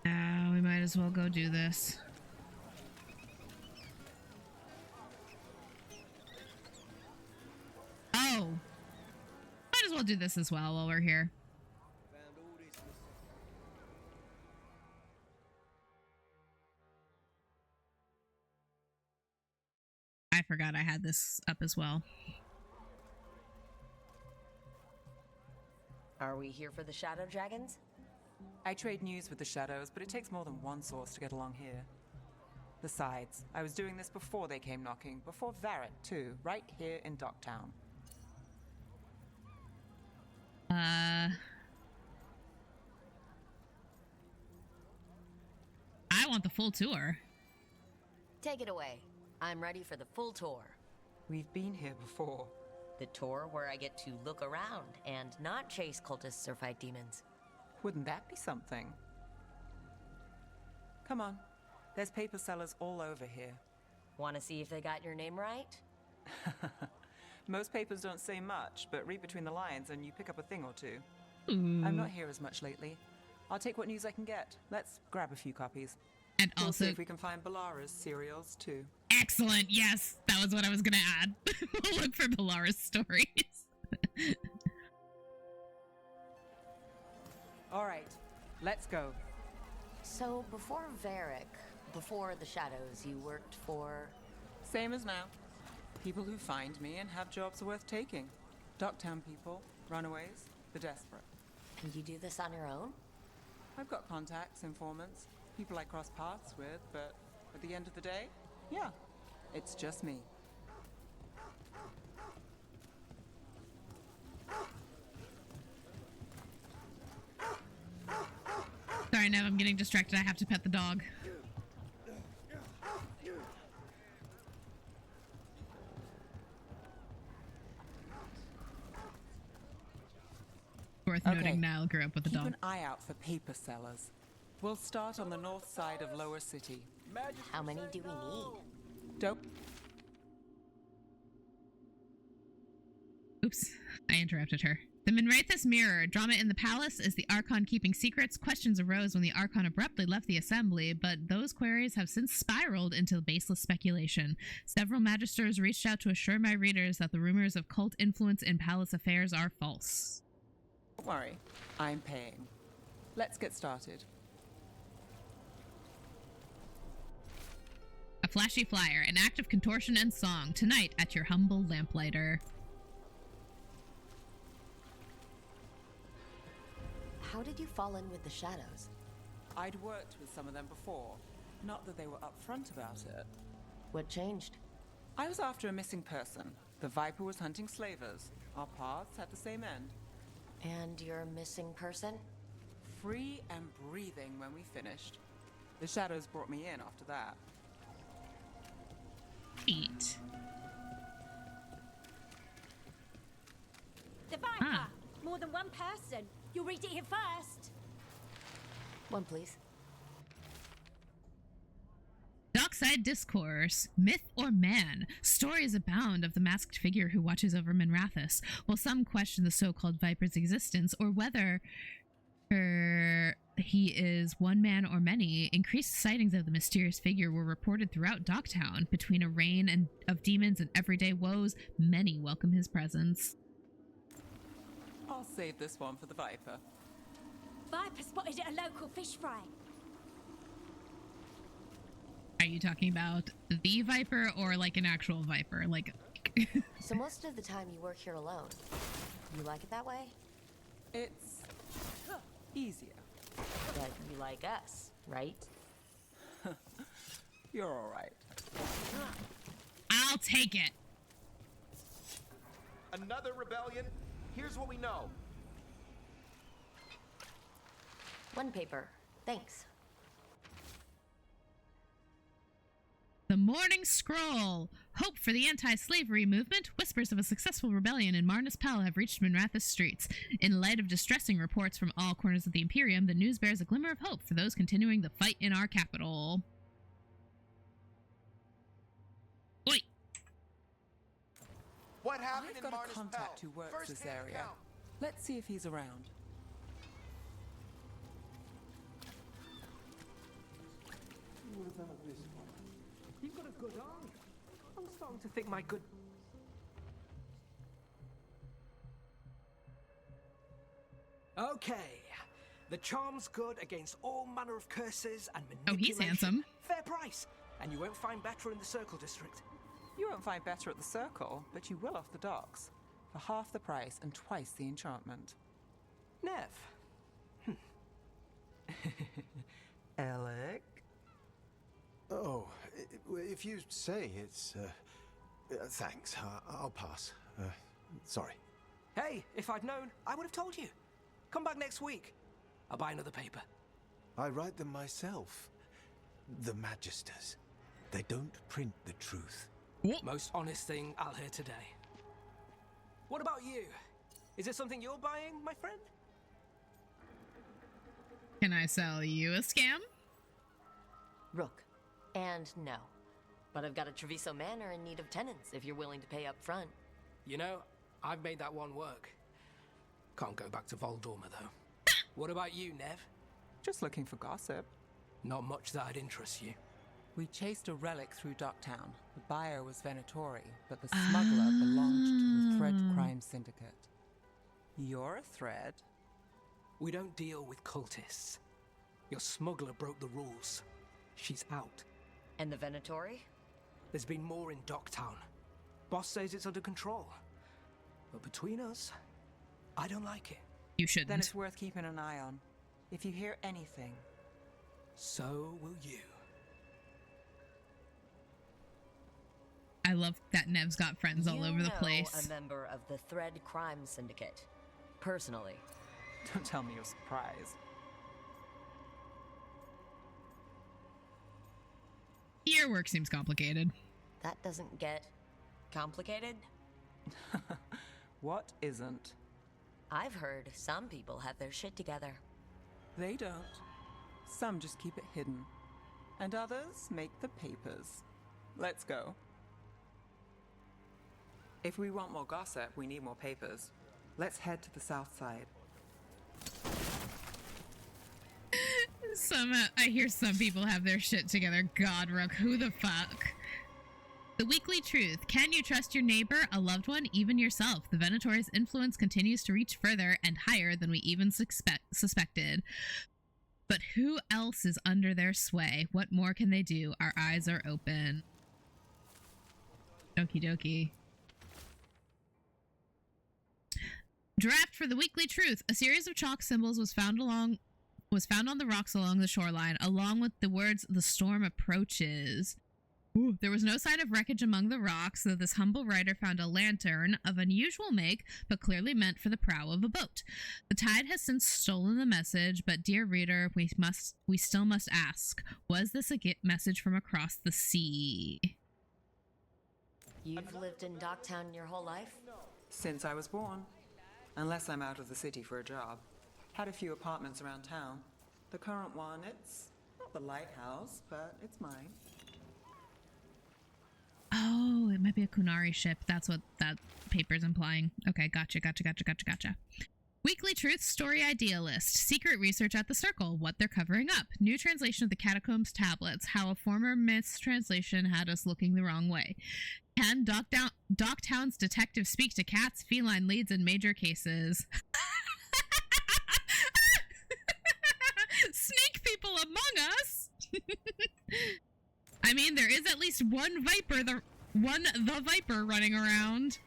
We might as well go do this. Oh! Might as well do this as well while we're here. I forgot I had this up as well. Are we here for the Shadow Dragons? I trade news with the Shadows, but it takes more than one source to get along here. Besides, I was doing this before they came knocking, before Varret too, right here in Docktown. I want the full tour. Take it away. I'm ready for the full tour. We've been here before. The tour where I get to look around and not chase cultists or fight demons. Wouldn't that be something? Come on. There's paper sellers all over here. Want to see if they got your name right? Most papers don't say much, but read between the lines and you pick up a thing or two. I'm not here as much lately. I'll take what news I can get. Let's grab a few copies. And We'll also, see if we can find Bellara's serials too. excellent. Yes, that was what I was gonna add. We'll look for Bellara's stories. All right, let's go. So before Varric, before the Shadows, you worked for... Same as now. People who find me and have jobs worth taking. Docktown people, runaways, the desperate. And you do this on your own? I've got contacts, informants, people I cross paths with, but at the end of the day, yeah, it's just me. Sorry, Neve, I'm getting distracted. I have to pet the dog. Worth noting, Nile grew up with a dog. Keep an eye out for paper sellers. We'll start on the north side of Lower City. How many do we need? Dope. Oops, I interrupted her. The Minrathous mirror. Drama in the palace. Is the Archon keeping secrets? Questions arose when the Archon abruptly left the assembly, but those queries have since spiraled into baseless speculation. Several magisters reached out to assure my readers that the rumors of cult influence in palace affairs are false. Don't worry, I'm paying. Let's get started. A flashy flyer, an act of contortion and song, tonight at your humble lamplighter. How did you fall in with the shadows? I'd worked with some of them before. Not that they were upfront about it. What changed? I was after a missing person. The Viper was hunting slavers. Our paths had the same end. And your missing person? Free and breathing when we finished. The shadows brought me in after that. Eat. The Viper! More than one person. You'll read it here first. One, please. Dockside Discourse. Myth or man? Stories abound of the masked figure who watches over Minrathous, while some question the so-called Viper's existence or whether he is one man or many. Increased sightings of the mysterious figure were reported throughout Docktown. Between a rain of demons and everyday woes, many welcome his presence. I'll save this one for the Viper. Viper spotted at a local fish fry. Are you talking about the Viper or like an actual Viper? Like. So most of the time you work here alone. You like it that way? It's easier. But you like us, right? You're all right. I'll take it. Another rebellion? Here's what we know. One paper. Thanks. The Morning Scroll. Hope for the anti-slavery movement. Whispers of a successful rebellion in Marnus Pell have reached Minrathous streets. In light of distressing reports from all corners of the Imperium, the news bears a glimmer of hope for those continuing the fight in our capital. Oi! What happened I've in got a Marnus contact Pell? who works this First-hand area. account. Let's see if he's around. What about this one? You've got a good eye. I'm starting to think my good... Okay. The charm's good against all manner of curses and Oh, manipulation. he's handsome. Fair price. And you won't find better in the Circle District. You won't find better at the Circle, but you will off the docks. For half the price and twice the enchantment. Neve. Alec? Oh, if you say it's, thanks. I'll pass. Sorry. Hey, if I'd known, I would have told you. Come back next week. I'll buy another paper. I write them myself. The Magisters. They don't print the truth. Most honest thing I'll hear today. What about you? Is it something you're buying, my friend? Can I sell you a scam? Rook. And no. But I've got a Treviso manor in need of tenants if you're willing to pay up front. You know, I've made that one work. Can't go back to Voldorma, though. What about you, Neve? Just looking for gossip. Not much that'd interest you. We chased a relic through Docktown. The buyer was Venatori, but the smuggler belonged to the Thread Crime Syndicate. You're a Thread? We don't deal with cultists. Your smuggler broke the rules. She's out. And the Venatori? There's been more in Docktown. Boss says it's under control. But between us, I don't like it. You shouldn't. Then it's worth keeping an eye on. If you hear anything. So will you. I love that Nev's got friends all over the place. A member of the Thread Crime Syndicate. Personally. Don't tell me you're surprised. Your work seems complicated. That doesn't get complicated? What isn't? I've heard some people have their shit together. They don't. Some just keep it hidden. And others make the papers. Let's go. If we want more gossip, we need more papers. Let's head to the south side. I hear some people have their shit together. God, Rook, who the fuck? The Weekly Truth. Can you trust your neighbor, a loved one, even yourself? The Venatori's influence continues to reach further and higher than we even suspected. But who else is under their sway? What more can they do? Our eyes are open. Okie dokie. Draft for the Weekly Truth. A series of chalk symbols was found on the rocks along the shoreline, along with the words, "The storm approaches." Ooh. There was no sign of wreckage among the rocks, though this humble writer found a lantern of unusual make, but clearly meant for the prow of a boat. The tide has since stolen the message, but dear reader, we still must ask, was this a message from across the sea? You've lived in Docktown your whole life? Since I was born. Unless I'm out of the city for a job. Had a few apartments around town. The current one, it's not the lighthouse, but it's mine. Oh, it might be a Kunari ship. That's what that paper's implying. Okay, gotcha. Weekly Truth Story Idealist. Secret research at the Circle. What they're covering up. New translation of the Catacombs tablets. How a former mistranslation had us looking the wrong way. Can Docktown's detectives speak to cats, feline leads, in major cases? Snake people among us? I mean, there is at least one Viper, the Viper running around.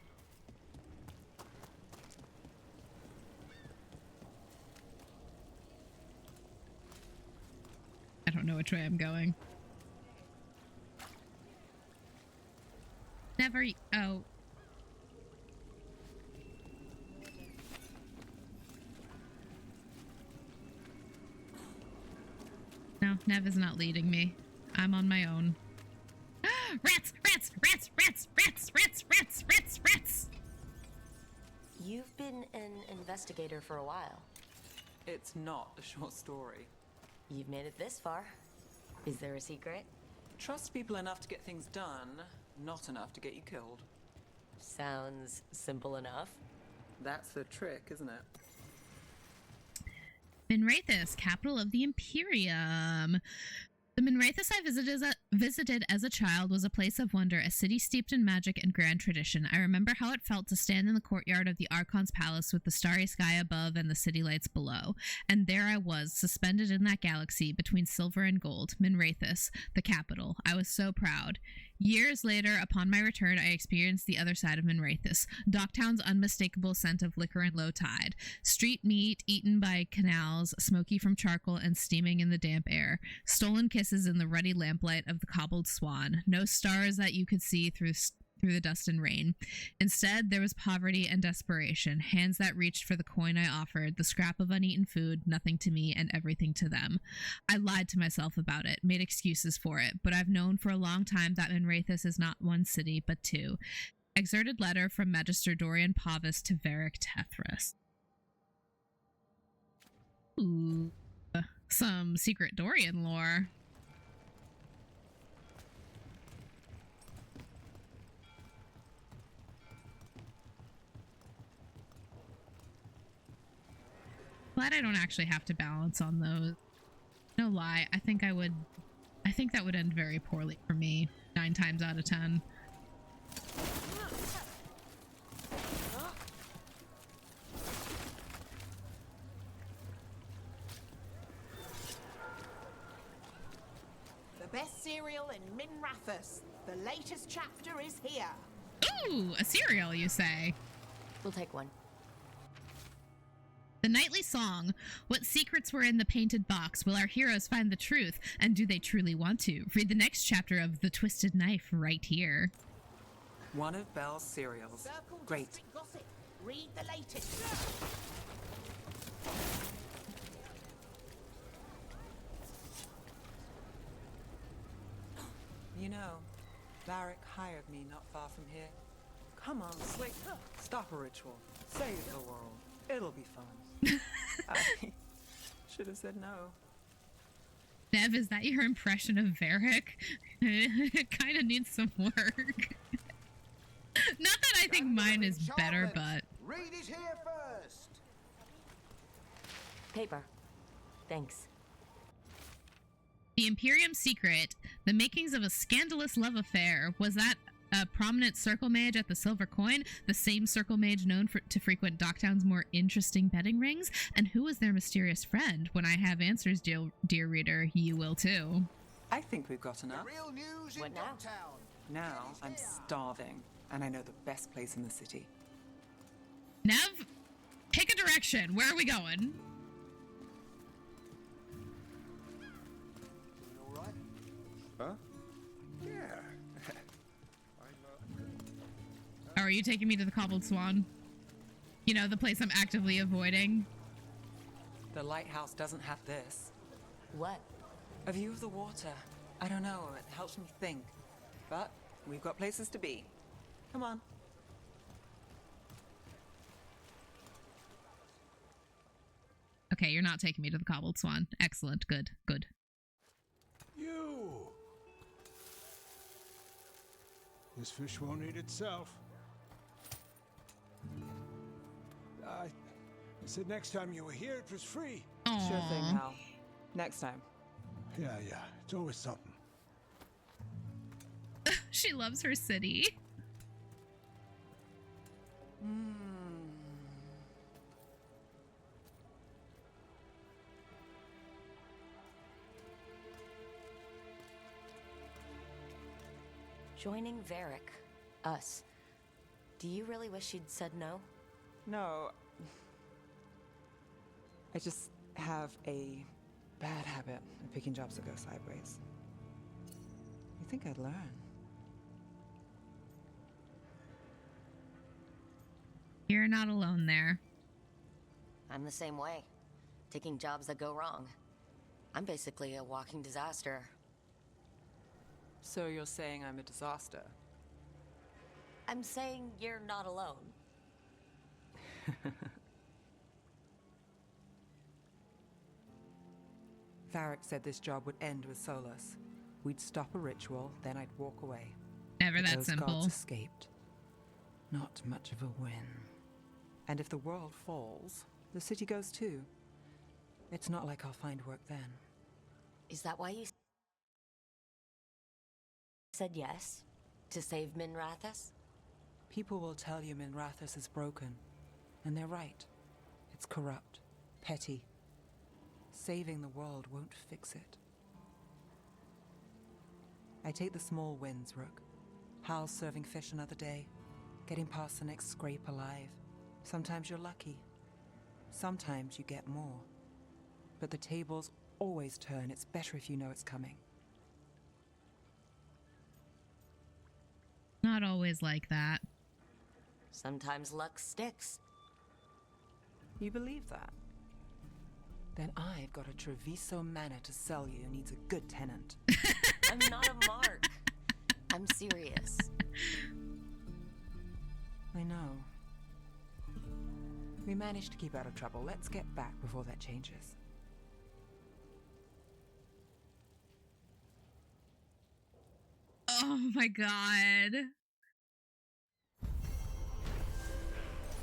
I don't know which way I'm going. Never. Oh. No, Neve is not leading me. I'm on my own. Rats! Rats! Rats! Rats! Rats! Rats! Rats! Rats! Rats! You've been an investigator for a while. It's not a short story. You've made it this far. Is there a secret? Trust people enough to get things done, not enough to get you killed. Sounds simple enough. That's the trick, isn't it? Minrathous, capital of the Imperium. The Minrathous I visited as a child was a place of wonder, a city steeped in magic and grand tradition. I remember how it felt to stand in the courtyard of the Archon's palace with the starry sky above and the city lights below. And there I was, suspended in that galaxy between silver and gold, Minrathous, the capital. I was so proud. Years later, upon my return, I experienced the other side of Minrathous, Docktown's unmistakable scent of liquor and low tide, street meat eaten by canals, smoky from charcoal and steaming in the damp air, stolen kisses in the ruddy lamplight of the cobbled swan, no stars that you could see through the dust and rain. Instead, there was poverty and desperation, hands that reached for the coin I offered, the scrap of uneaten food, nothing to me and everything to them. I lied to myself about it, made excuses for it, but I've known for a long time that Minrathous is not one city, but two. Exerted letter from Magister Dorian Pavis to Varric Tethras. Ooh, some secret Dorian lore. Glad I don't actually have to balance on those. No lie, I think that would end very poorly for me 9 times out of 10. The best cereal in Minrathous. The latest chapter is here. Ooh, a cereal, you say? We'll take one. The nightly song. What secrets were in the painted box? Will our heroes find the truth? And do they truly want to? Read the next chapter of The Twisted Knife right here. One of Belle's cereals. Great. Gossip. Read the latest. You know, Varric hired me not far from here. Come on, Slick. Stop a ritual. Save the world. It'll be fun. I should have said no. Neve, is that your impression of Varric? It kind of needs some work. Not that I think mine is better, but... Read it here first. Paper. Thanks. The Imperium secret. The makings of a scandalous love affair. Was that a prominent circle mage at the Silver Coin? The same circle mage known to frequent Docktown's more interesting betting rings? And who was their mysterious friend? When I have answers, dear reader, you will too. I think we've got enough. Real news What in now? Docktown. Now I'm starving, and I know the best place in the city. Neve, direction. Where are we going? Huh? Yeah. Oh, are you taking me to the Cobbled Swan? You know, the place I'm actively avoiding. The lighthouse doesn't have this. What? A view of the water. I don't know, it helps me think. But we've got places to be. Come on. Okay, you're not taking me to the Cobbled Swan. Excellent. Good. Good. You! This fish won't eat itself. I said next time you were here, it was free. Aww. Sure thing, Hal. Next time. Yeah, it's always something. She loves her city. Joining Varric. Us. Do you really wish you'd said no? No. I just have a bad habit of picking jobs that go sideways. You think I'd learn? You're not alone there. I'm the same way. Taking jobs that go wrong. I'm basically a walking disaster. So you're saying I'm a disaster? I'm saying you're not alone. Varric said this job would end with Solus. We'd stop a ritual, then I'd walk away. Never But that those simple. gods escaped. Not much of a win. And if the world falls, the city goes too. It's not like I'll find work then. Is that why you said yes? To save Minrathous? People will tell you Minrathous is broken. And they're right. It's corrupt. Petty. Saving the world won't fix it. I take the small wins, Rook. Hal's serving fish another day. Getting past the next scrape alive. Sometimes you're lucky. Sometimes you get more. But the tables always turn. It's better if you know it's coming. Not always like that. Sometimes luck sticks. You believe that? Then I've got a Treviso manor to sell you who needs a good tenant. I'm not a mark. I'm serious. I know. We managed to keep out of trouble. Let's get back before that changes. Oh my god.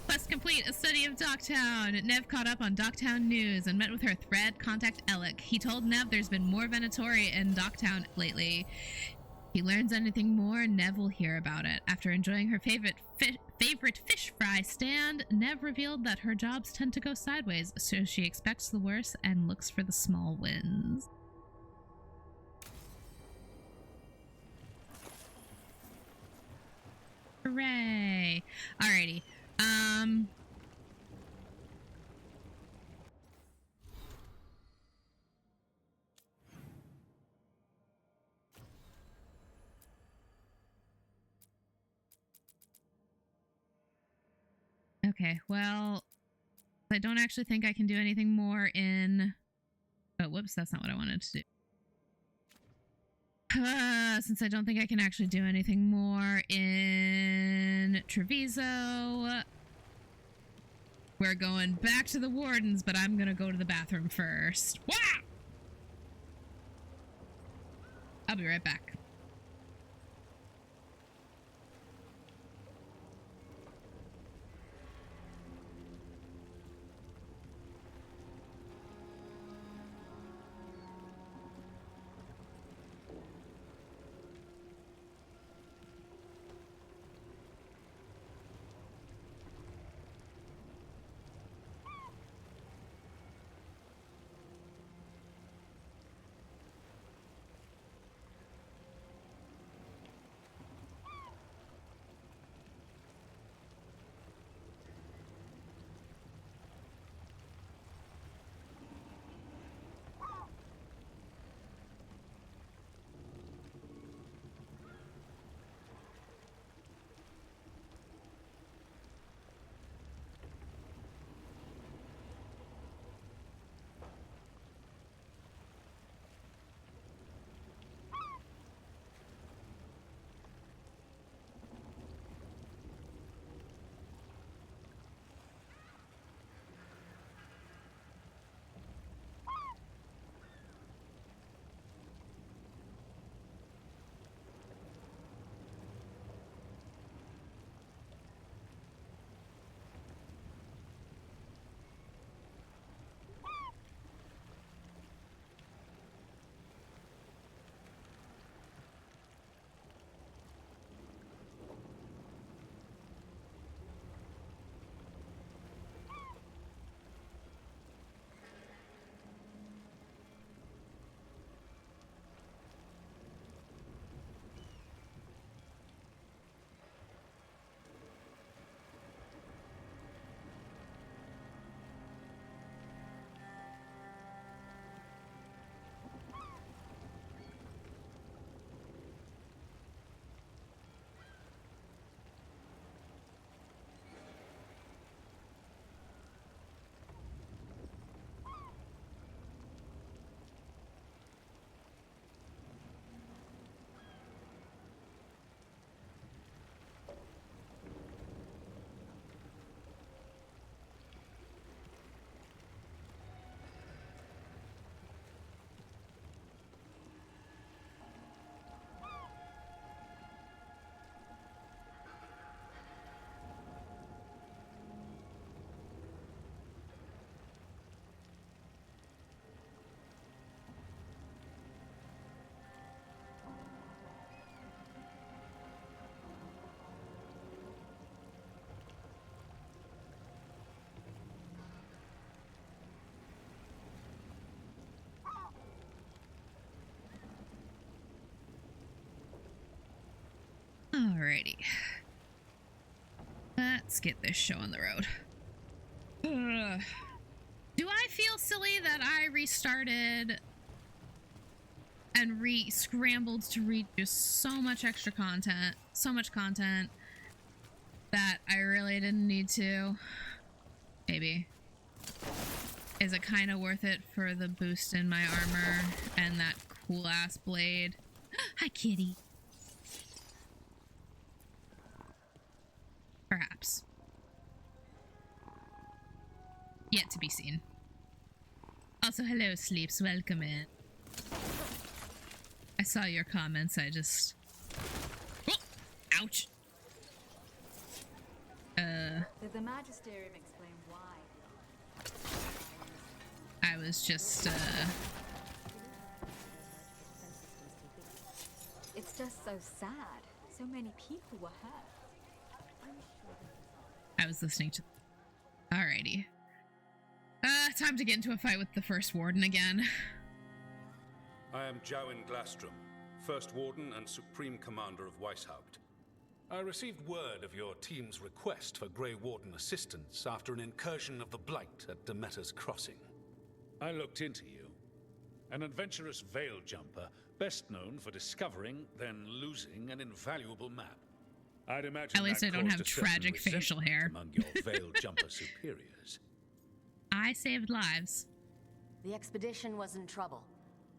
Quest complete, a study of Docktown. Neve caught up on Docktown news and met with her thread contact Alec. He told Neve there's been more Venatori in Docktown lately. If he learns anything more, Neve will hear about it. After enjoying her favorite fish fry stand, Neve revealed that her jobs tend to go sideways, so she expects the worst and looks for the small wins. Hooray! Alrighty. Okay, well, I don't actually think I can do anything more in... Oh, whoops, that's not what I wanted to do. Since I don't think I can actually do anything more in Treviso, we're going back to the Wardens, but I'm gonna go to the bathroom first. Wow! I'll be right back. Alrighty. Let's get this show on the road. Do I feel silly that I restarted and scrambled to read just so much extra content, so much content that I really didn't need to? Maybe. Is it kind of worth it for the boost in my armor and that cool ass blade? Hi, kitty. Perhaps. Yet to be seen. Also, hello, Sleeps. Welcome in. I saw your comments. I just... Oh, ouch. Did the Magisterium explain why? I was just, It's just so sad. So many people were hurt. I was listening to... Alrighty. Time to get into a fight with the first Warden again. I am Jowin Glastrom, First Warden and Supreme Commander of Weishaupt. I received word of your team's request for Grey Warden assistance after an incursion of the Blight at Demeter's Crossing. I looked into you. An adventurous veil jumper, best known for discovering, then losing an invaluable map. I'd imagine at least that I don't caused have a certain tragic facial hair. among your veil jumper superiors. I saved lives. The expedition was in trouble.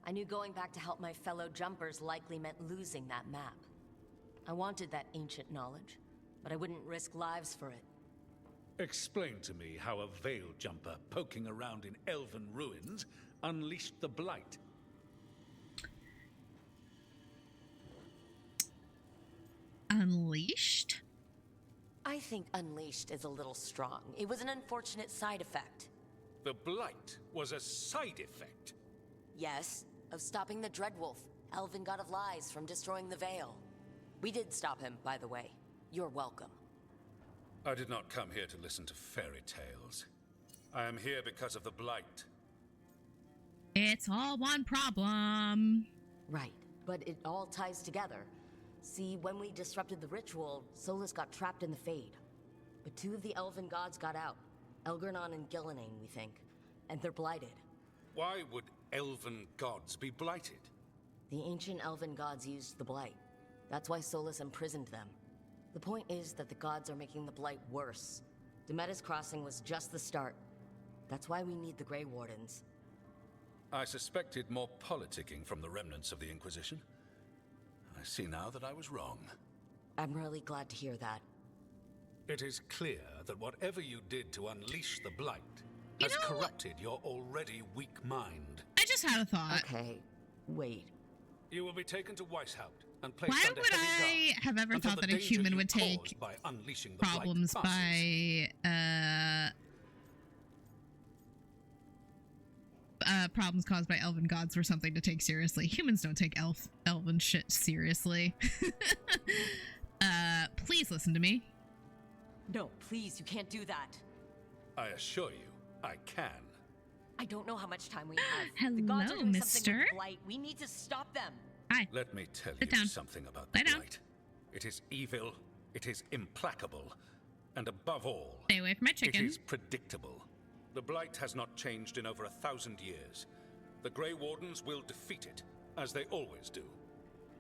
I knew going back to help my fellow jumpers likely meant losing that map. I wanted that ancient knowledge, but I wouldn't risk lives for it. Explain to me how a veil jumper poking around in elven ruins unleashed the Blight. Unleashed? I think unleashed is a little strong. It was an unfortunate side effect. The Blight was a side effect. Yes, of stopping the Dreadwolf, elven god of lies, from destroying the Veil. We did stop him, by the way. You're welcome. I did not come here to listen to fairy tales. I am here because of the Blight. It's all one problem. Right, but it all ties together. See, when we disrupted the ritual, Solus got trapped in the Fade. But two of the elven gods got out. Elgernon and Gillenane, we think. And they're blighted. Why would elven gods be blighted? The ancient elven gods used the Blight. That's why Solus imprisoned them. The point is that the gods are making the Blight worse. Demeter's Crossing was just the start. That's why we need the Grey Wardens. I suspected more politicking from the remnants of the Inquisition. I see now that I was wrong. I'm really glad to hear that. It is clear that whatever you did to unleash the Blight has corrupted your already weak mind. I just had a thought. Okay, wait. You will be taken to Weishaupt and placed Why under would heavy I guard have ever until thought the that a danger human you would take caused by unleashing the problems Blight passes? by problems caused by elven gods were something to take seriously? Humans don't take elven shit seriously. Please listen to me. No, please, you can't do that. I assure you, I can. I don't know how much time we have. Hello, the gods are doing mister. something with the Blight. We need to stop them. Hi. Let me tell Sit you down. something about the Blight. It is evil, it is implacable, and above all, Stay away from my chicken. it is predictable. The Blight has not changed in over 1,000 years. The Grey Wardens will defeat it, as they always do.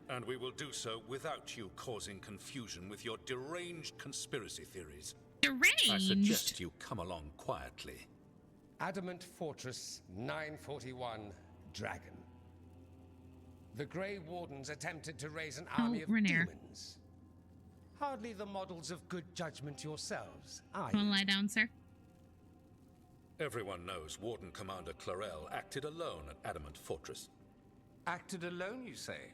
And we will do so without you causing confusion with your deranged conspiracy theories. Deranged? I suggest you come along quietly. Adamant Fortress 941 Dragon. The Grey Wardens attempted to raise an army of Renair. demons. Hardly the models of good judgment yourselves, are Wanna you? lie down, sir? Everyone knows Warden Commander Clarel acted alone at Adamant Fortress. Acted alone, you say?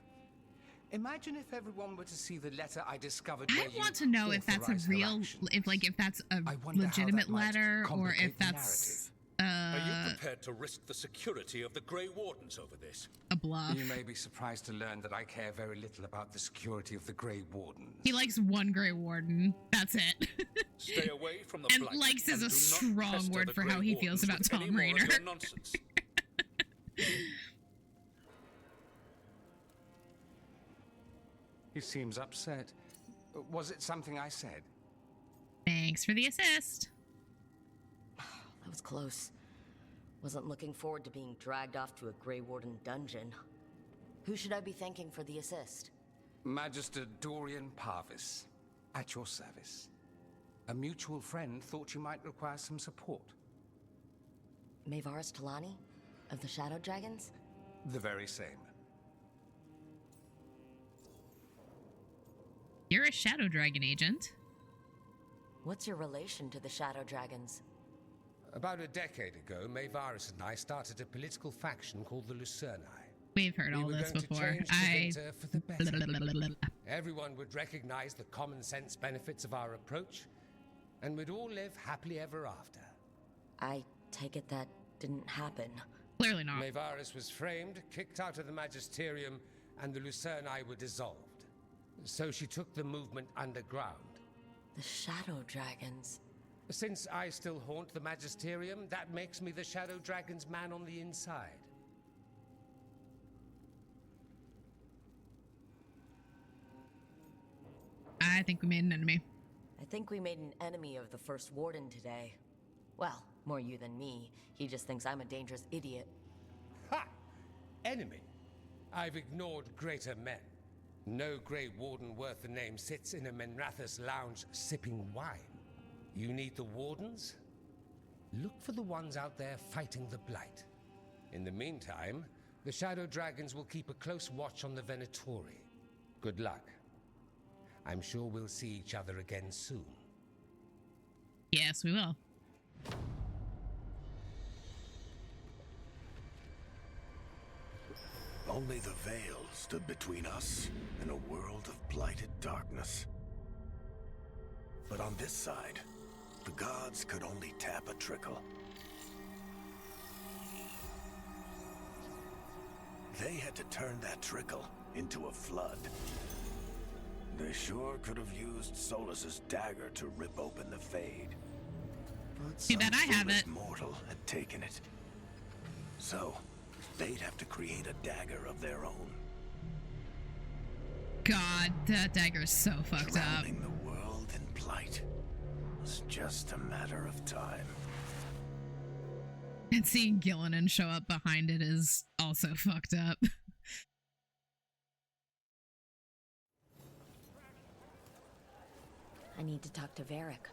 Imagine if everyone were to see the letter I discovered. I want to know if that's a real, if that's a legitimate letter, or if that's Are you prepared to risk the security of the Grey Wardens over this? a bluff. You may be surprised to learn that I care very little about the security of the Grey Wardens. He likes one Grey Warden. That's it. Stay away from the And Blight, likes is and a do not strong pester word the for Grey how he feels Wardens about with any Tom more of Rainer. your nonsense. He seems upset. Was it something I said? Thanks for the assist. That was close. Wasn't looking forward to being dragged off to a Grey Warden dungeon. Who should I be thanking for the assist? Magister Dorian Parvis, at your service. A mutual friend thought you might require some support. Maevaris Talani? Of the Shadow Dragons? The very same. You're a Shadow Dragon agent. What's your relation to the Shadow Dragons? About a decade ago, Maevaris and I started a political faction called the Lucanis. We've heard all this before. For the better. Everyone would recognize the common sense benefits of our approach, and we'd all live happily ever after. I take it that didn't happen. Clearly not. Maevaris was framed, kicked out of the Magisterium, and the Lucanis were dissolved. So she took the movement underground. The Shadow Dragons. Since I still haunt the Magisterium, that makes me the Shadow Dragon's man on the inside. I think we made an enemy. I think we made an enemy of the First Warden today. Well, more you than me. He just thinks I'm a dangerous idiot. Ha! Enemy? I've ignored greater men. No Grey Warden worth the name sits in a Minrathous lounge sipping wine. You need the Wardens? Look for the ones out there fighting the Blight. In the meantime, the Shadow Dragons will keep a close watch on the Venatori. Good luck. I'm sure we'll see each other again soon. Yes, we will. Only the veil stood between us and a world of blighted darkness. But on this side, the gods could only tap a trickle. They had to turn that trickle into a flood. They sure could have used Solus's dagger to rip open the Fade. But too bad I have it. Mortal had taken it. So, they'd have to create a dagger of their own. God, that dagger is so fucked up. Drowning the world in blight was just a matter of time. And seeing Gillinan show up behind it is also fucked up. I need to talk to Varric.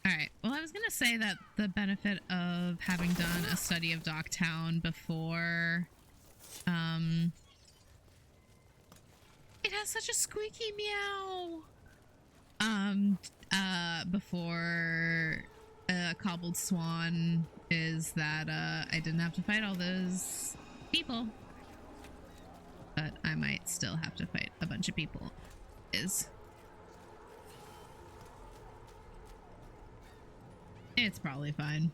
Alright, well I was gonna say that the benefit of having done a study of Docktown before, it has such a squeaky meow! Before Cobbled Swan is that, I didn't have to fight all those people. But I might still have to fight a bunch of people. It's probably fine.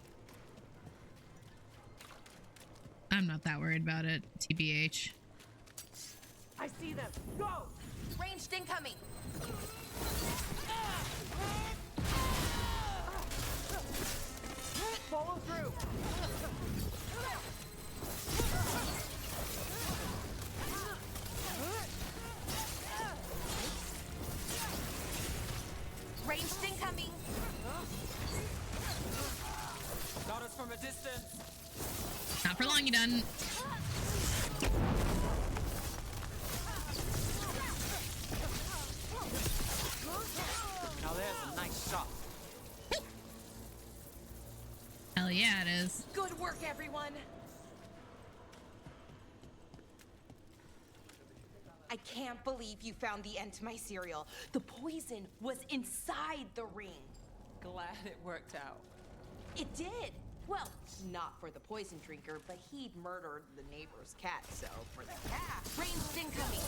I'm not that worried about it, TBH. I see them. Go! Ranged incoming. Follow through. Ranged incoming. Got us from a distance. Not for long, you done. Now there's a nice shot. Hell yeah, it is. Good work, everyone. I can't believe you found the end to my cereal. The poison was inside the ring. Glad it worked out. It did. Well, not for the poison drinker, but he'd murdered the neighbor's cat, so for the cat. Ranged incoming.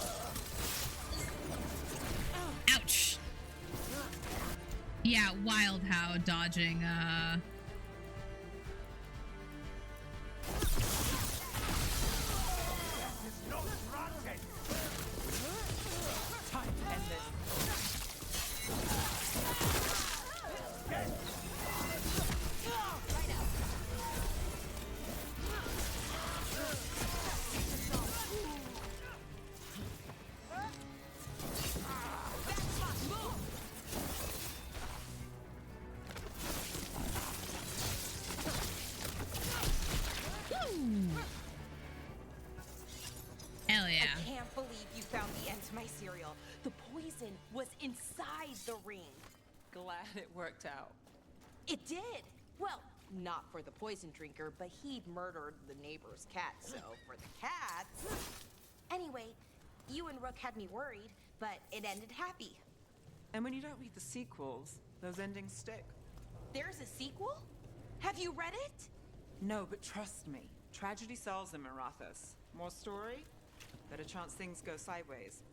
Ouch. Yeah, wild how dodging, Time to end this. Hell yeah. I can't believe you found the end to my cereal. The poison was inside the ring. Glad it worked out. It did. Well, not for the poison drinker, but he murdered the neighbor's cat, so for the cats. Anyway, you and Rook had me worried, but it ended happy. And when you don't read the sequels, those endings stick. There's a sequel? Have you read it? No, but trust me. Tragedy sells in Minrathous. More story? Better chance things go sideways.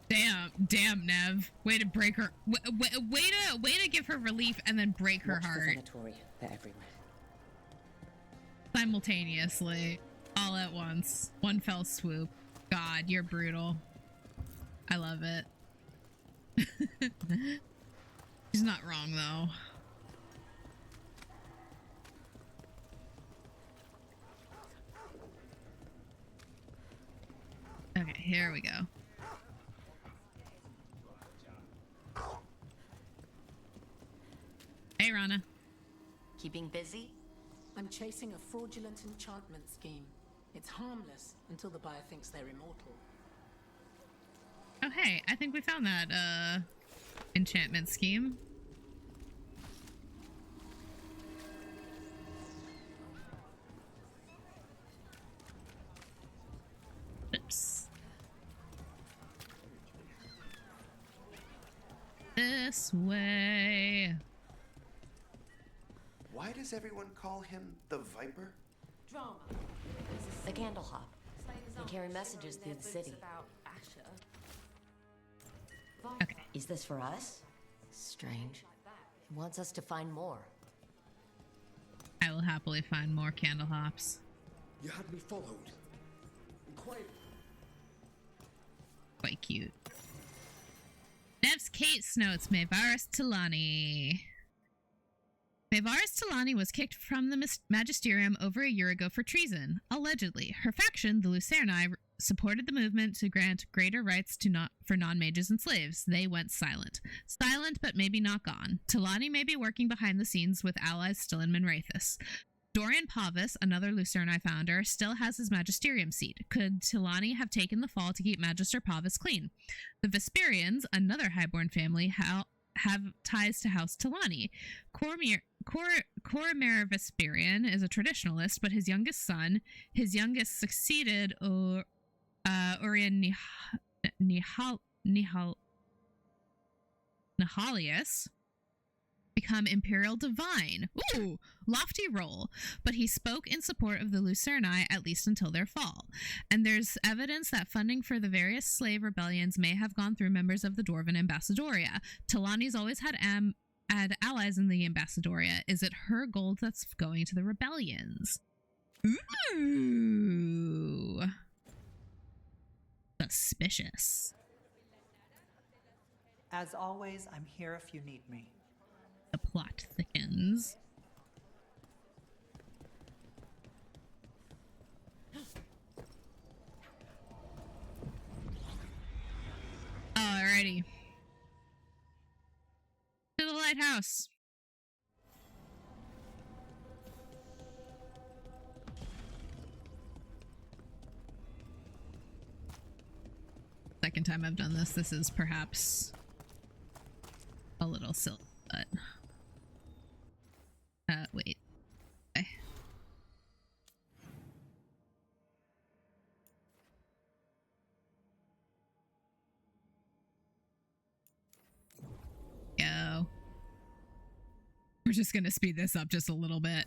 Damn, Neve. Way to break her. Way to give her relief and then break her heart. Venatori, they're everywhere. Simultaneously, all at once, one fell swoop. God, you're brutal. I love it. She's not wrong though. Okay, here we go. Hey, Rana. Keeping busy? I'm chasing a fraudulent enchantment scheme. It's harmless until the buyer thinks they're immortal. Oh, hey, I think we found that, enchantment scheme. Oops. This way. Why does everyone call him the Viper? Drama. The candle hop. They carry messages through the city. Okay. Is this for us? Strange. It wants us to find more. I will happily find more candle hops. You had me followed. Quite cute. Nev's case notes Maevaris Tilani. Maevaris Tilani was kicked from the magisterium over a year ago for treason. Allegedly, her faction, the Lucerni, supported the movement to grant greater rights for non-mages and slaves. They went silent. Silent, but maybe not gone. Tilani may be working behind the scenes with allies still in Minrathous. Dorian Pavis, another Lucerni founder, still has his magisterium seat. Could Tilani have taken the fall to keep Magister Pavis clean? The Vesperians, another highborn family, have ties to House Tilani. Cormir Vesperian is a traditionalist, but his youngest succeeded Urian Nihalius, become Imperial Divine. Ooh, lofty role. But he spoke in support of the Lucerni, at least until their fall. And there's evidence that funding for the various slave rebellions may have gone through members of the Dwarven Ambassadoria. Tilani's always had allies in the Ambassadoria. Is it her gold that's going to the rebellions? Ooh. Suspicious. As always, I'm here if you need me. The plot thickens. Alrighty. To the lighthouse. Second time I've done this. This is perhaps a little silly, but wait. Okay. Go. We're just gonna speed this up just a little bit.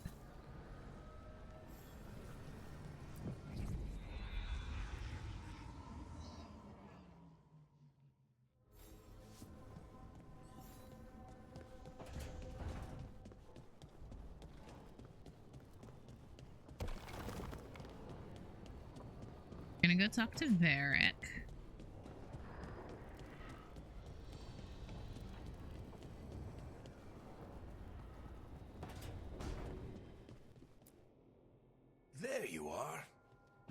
Gonna go talk to Varric. There you are.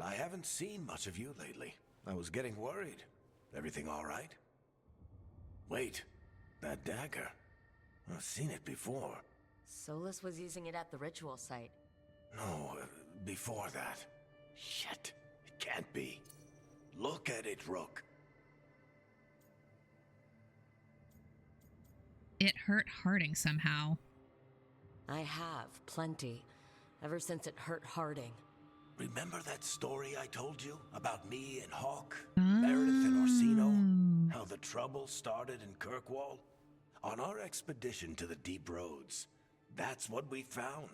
I haven't seen much of you lately. I was getting worried. Everything all right? Wait, that dagger. I've seen it before. Solus was using it at the ritual site. No, before that. Shit, it can't be. Look at it, Rook. It hurt Harding somehow. I have, plenty. Ever since it hurt Harding. Remember that story I told you about me and Hawk, Meredith and Orsino? How the trouble started in Kirkwall? On our expedition to the Deep Roads, that's what we found.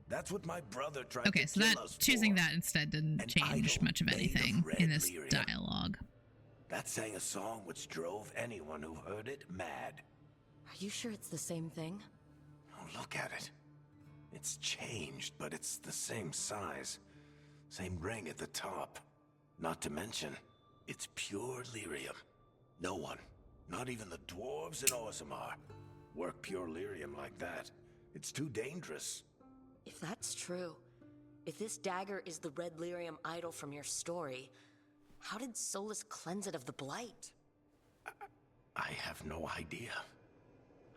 That's what my brother tried to kill us for. Choosing that instead didn't change much of anything in this dialogue. That sang a song which drove anyone who heard it mad. Are you sure it's the same thing? Oh, look at it. It's changed, but it's the same size. Same ring at the top. Not to mention, it's pure lyrium. No one, not even the dwarves in Orzammar, work pure lyrium like that. It's too dangerous. If that's true, if this dagger is the red lyrium idol from your story, how did Solus cleanse it of the blight? I have no idea.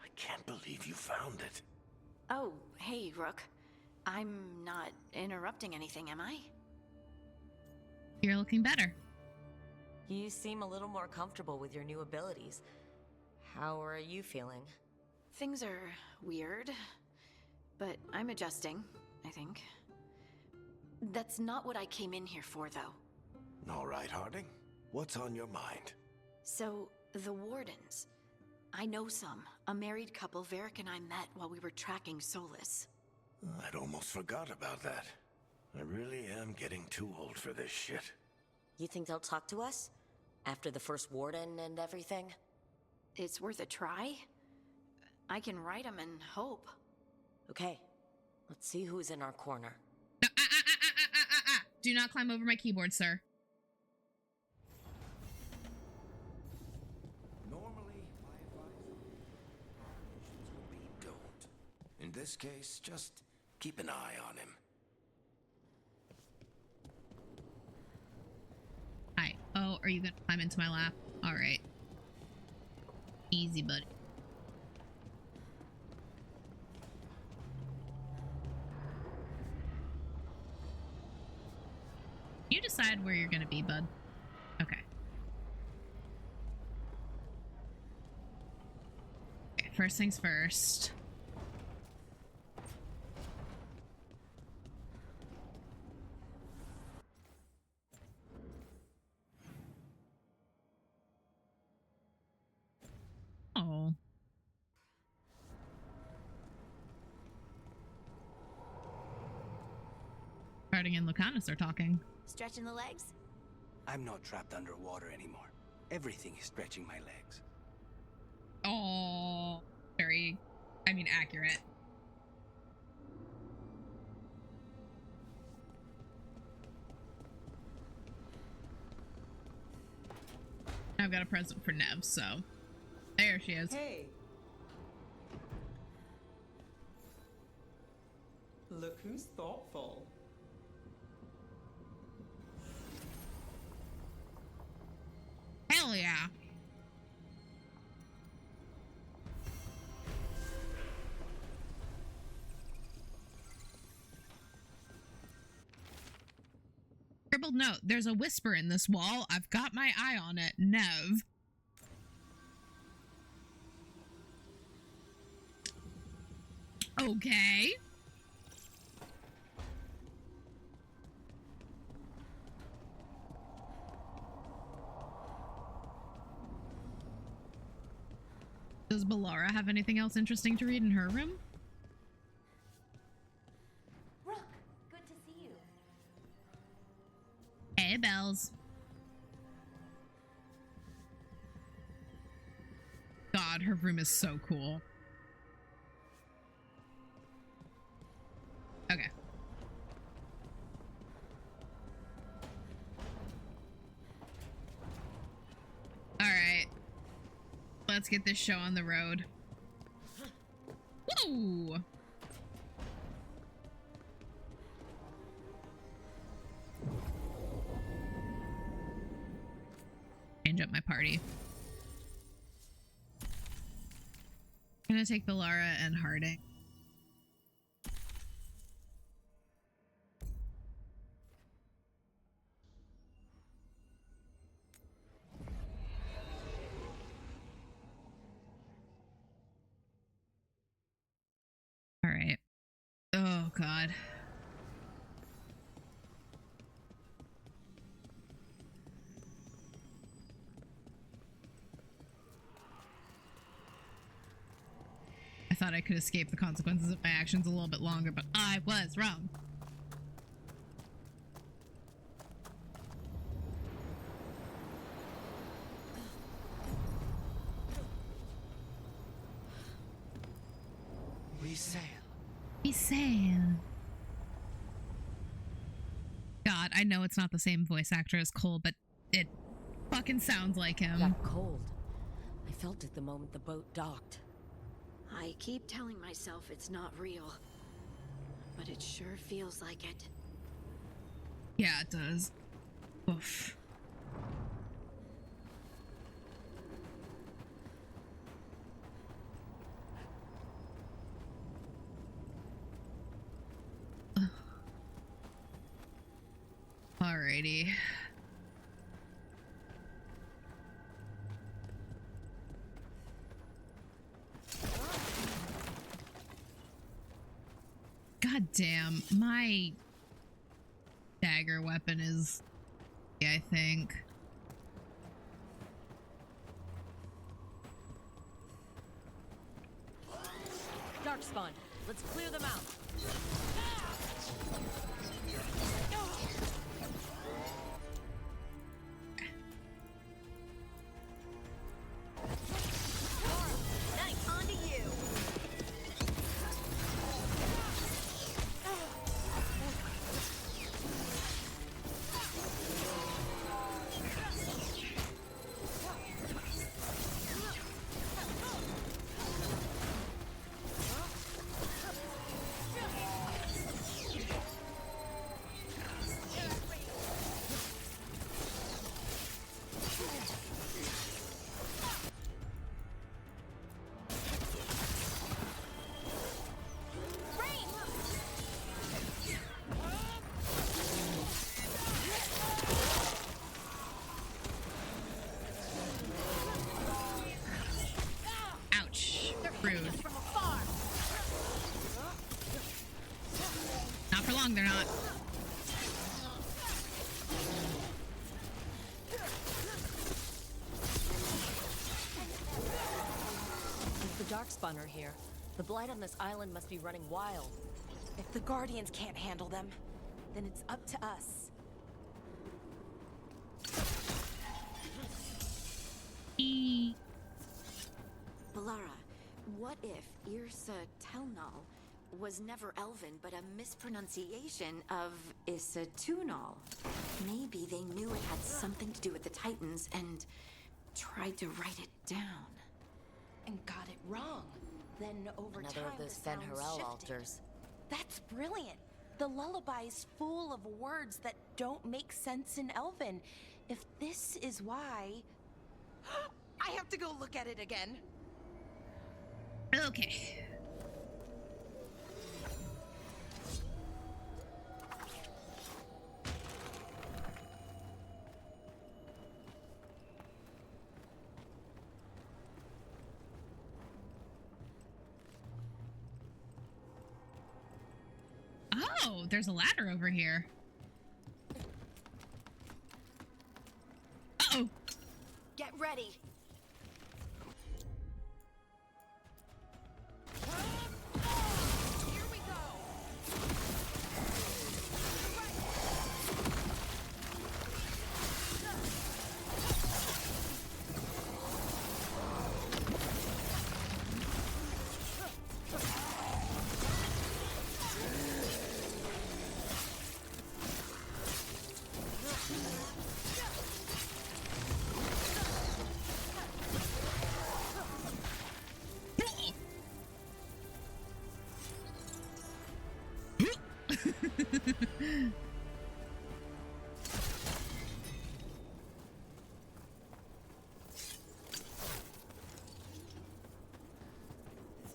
I can't believe you found it. Oh, hey, Rook. I'm not interrupting anything, am I? You're looking better. You seem a little more comfortable with your new abilities. How are you feeling? Things are weird, but I'm adjusting, I think. That's not what I came in here for, though. All right, Harding. What's on your mind? So, the Wardens. I know some. A married couple Varric and I met while we were tracking Solus. I'd almost forgot about that. I really am getting too old for this shit. You think they'll talk to us? After the first Warden and everything? It's worth a try. I can write them and hope. Okay. Let's see who's in our corner. Do not climb over my keyboard, sir. Normally, my advice would be don't. In this case, just keep an eye on him. Hi. Oh, are you gonna climb into my lap? All right. Easy, buddy. You decide where you're gonna be, bud. Okay. Okay, first things first. Oh. Harding and Lucanis are talking. Stretching the legs? I'm not trapped underwater anymore. Everything is stretching my legs. Oh, accurate. I've got a present for Neve, so there she is. Hey. Look who's thoughtful. Hell yeah. Scribbled note, there's a whisper in this wall. I've got my eye on it. Neve. Okay. Does Bellara have anything else interesting to read in her room? Rook, good to see you. Hey, Bells. God, her room is so cool. Okay. All right. Let's get this show on the road. Woo! Change up my party. I'm gonna take Bellara and Harding. God. I thought I could escape the consequences of my actions a little bit longer, but I was wrong. We sail. We sail. God, I know it's not the same voice actor as Cole, but it fucking sounds like him. Got cold. I felt it the moment the boat docked. I keep telling myself it's not real, but it sure feels like it. Yeah, it does. Oof. Alrighty. God damn, my dagger weapon is, I think. Darkspawn, let's clear them out. Nice, on to you. Not for long, they're not. If the Darkspawn are here, the blight on this island must be running wild. If the Guardians can't handle them, then it's up to us. Bellara, what if Irsa Telnal was never Elven, but a mispronunciation of Isatunal? Maybe they knew it had something to do with the Titans and tried to write it down. And got it wrong. Then over Another time, of those the sounds Fen'Harel shifted. altars. That's brilliant. The lullaby's full of words that don't make sense in Elven. If this is why... I have to go look at it again. Okay. Oh, there's a ladder over here. Uh-oh. Get ready. Here we go.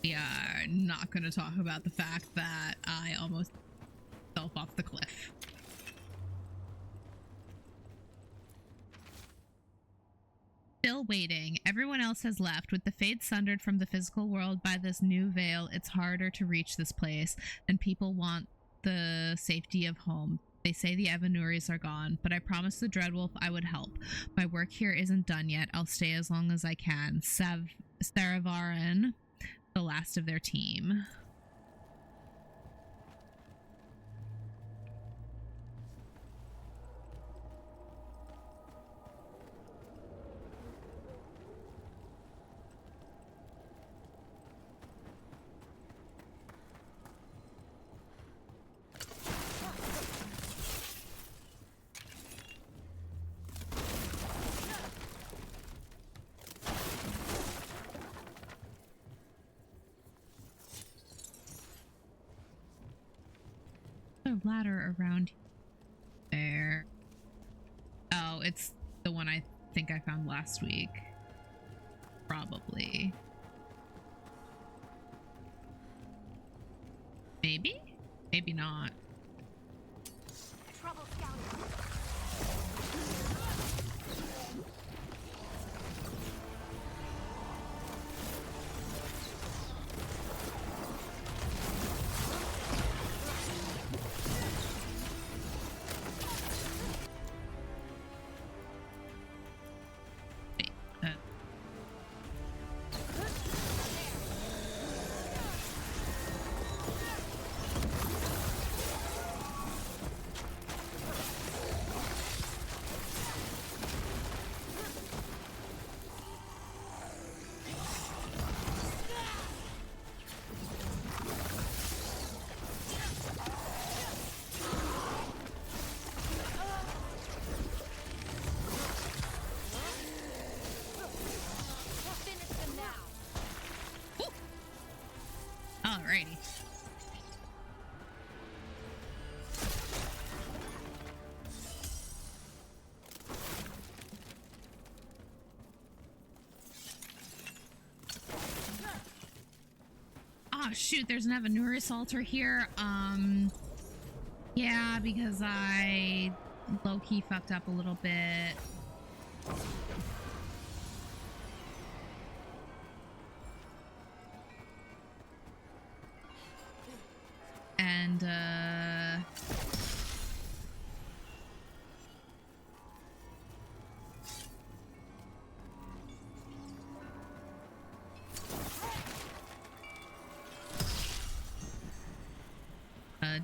We are not going to talk about the fact that I almost fell off the cliff. Still waiting. Everyone else has left. With the fade sundered from the physical world by this new veil, it's harder to reach this place, and people want the safety of home. They say the Evanuris are gone, but I promised the Dreadwolf I would help. My work here isn't done yet. I'll stay as long as I can. Saravaran, the last of their team. Ladder around there. Oh, it's the one I think I found last week. Probably. Maybe? Maybe not. Trouble scouting. Alrighty. Oh shoot, there's an Evanuris altar here. Yeah, because I low-key fucked up a little bit. And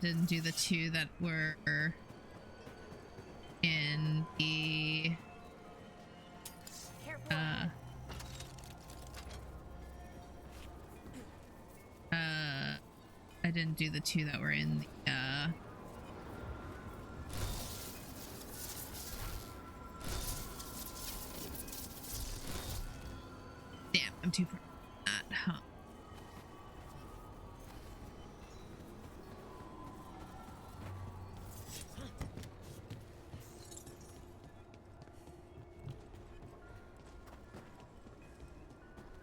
didn't do the two that were in the I didn't do the two that were in the damn, I'm too far. Huh.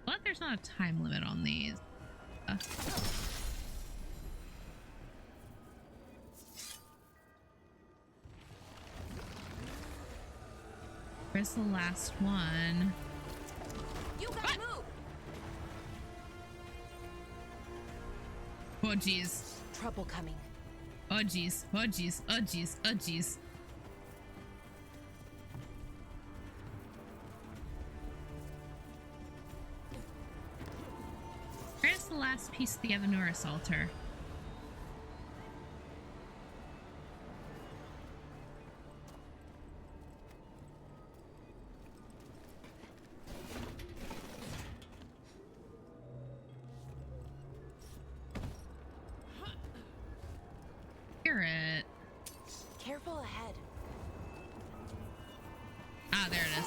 But there's not a time limit on these. Where's the last one? You gotta move. Oh jeez. Trouble coming. Oh jeez. Oh jeez. Oh jeez. Oh jeez. Where's the last piece of the Evanuris altar? It. Careful ahead. Ah, there it is.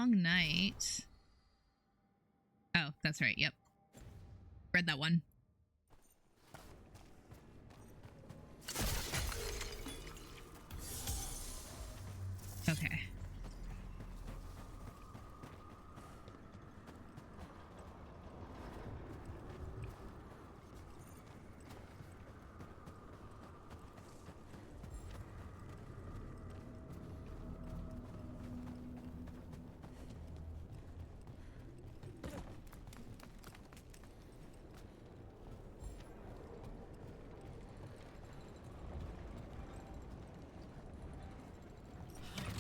Long Night. Oh, that's right. Yep. Read that one. Okay.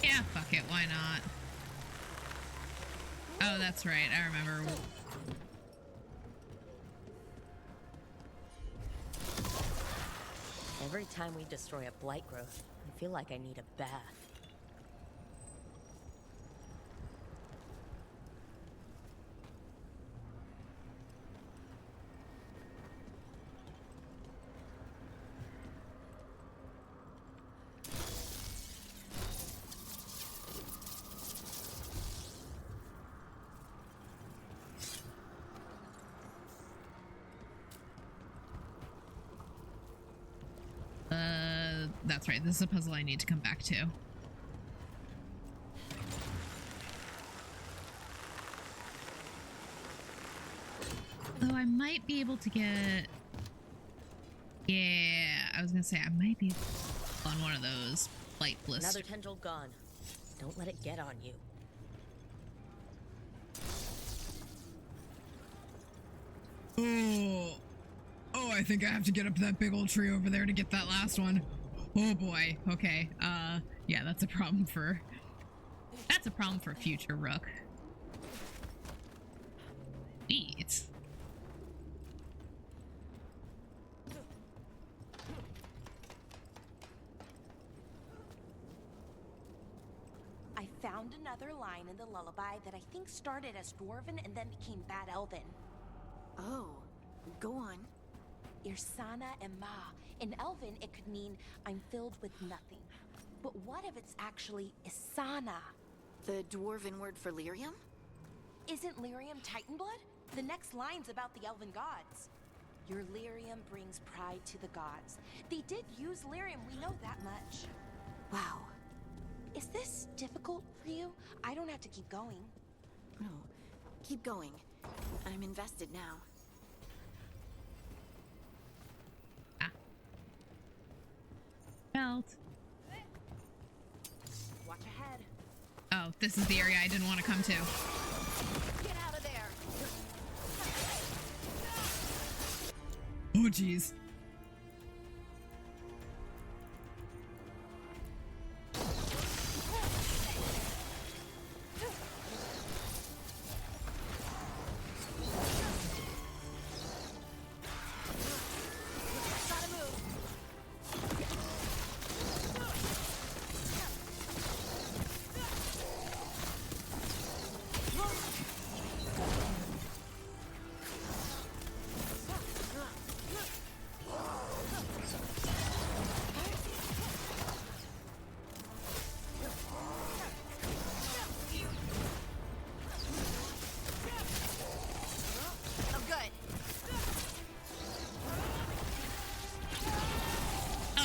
Yeah, fuck it, why not? Oh, that's right, I remember. Every time we destroy a blight growth, I feel like I need a bath. That's right. This is a puzzle I need to come back to. Though I might be able to get... Yeah, I was gonna say I might be on one of those light blisters. Another tendril gone. Don't let it get on you. Oh, I think I have to get up that big old tree over there to get that last one. Oh boy. Okay. Yeah, that's a problem for future Rook. Sweet. I found another line in the lullaby that I think started as Dwarven and then became Bad Elven. Oh, go on. Irsana and Ma. In Elven, it could mean I'm filled with nothing. But what if it's actually Isana? The dwarven word for lyrium? Isn't lyrium Titan blood? The next line's about the elven gods. Your lyrium brings pride to the gods. They did use lyrium, we know that much. Wow. Is this difficult for you? I don't have to keep going. No, keep going. I'm invested now. Belt. Watch ahead. Oh, this is the area I didn't want to come to. Get out of there. Oh, jeez.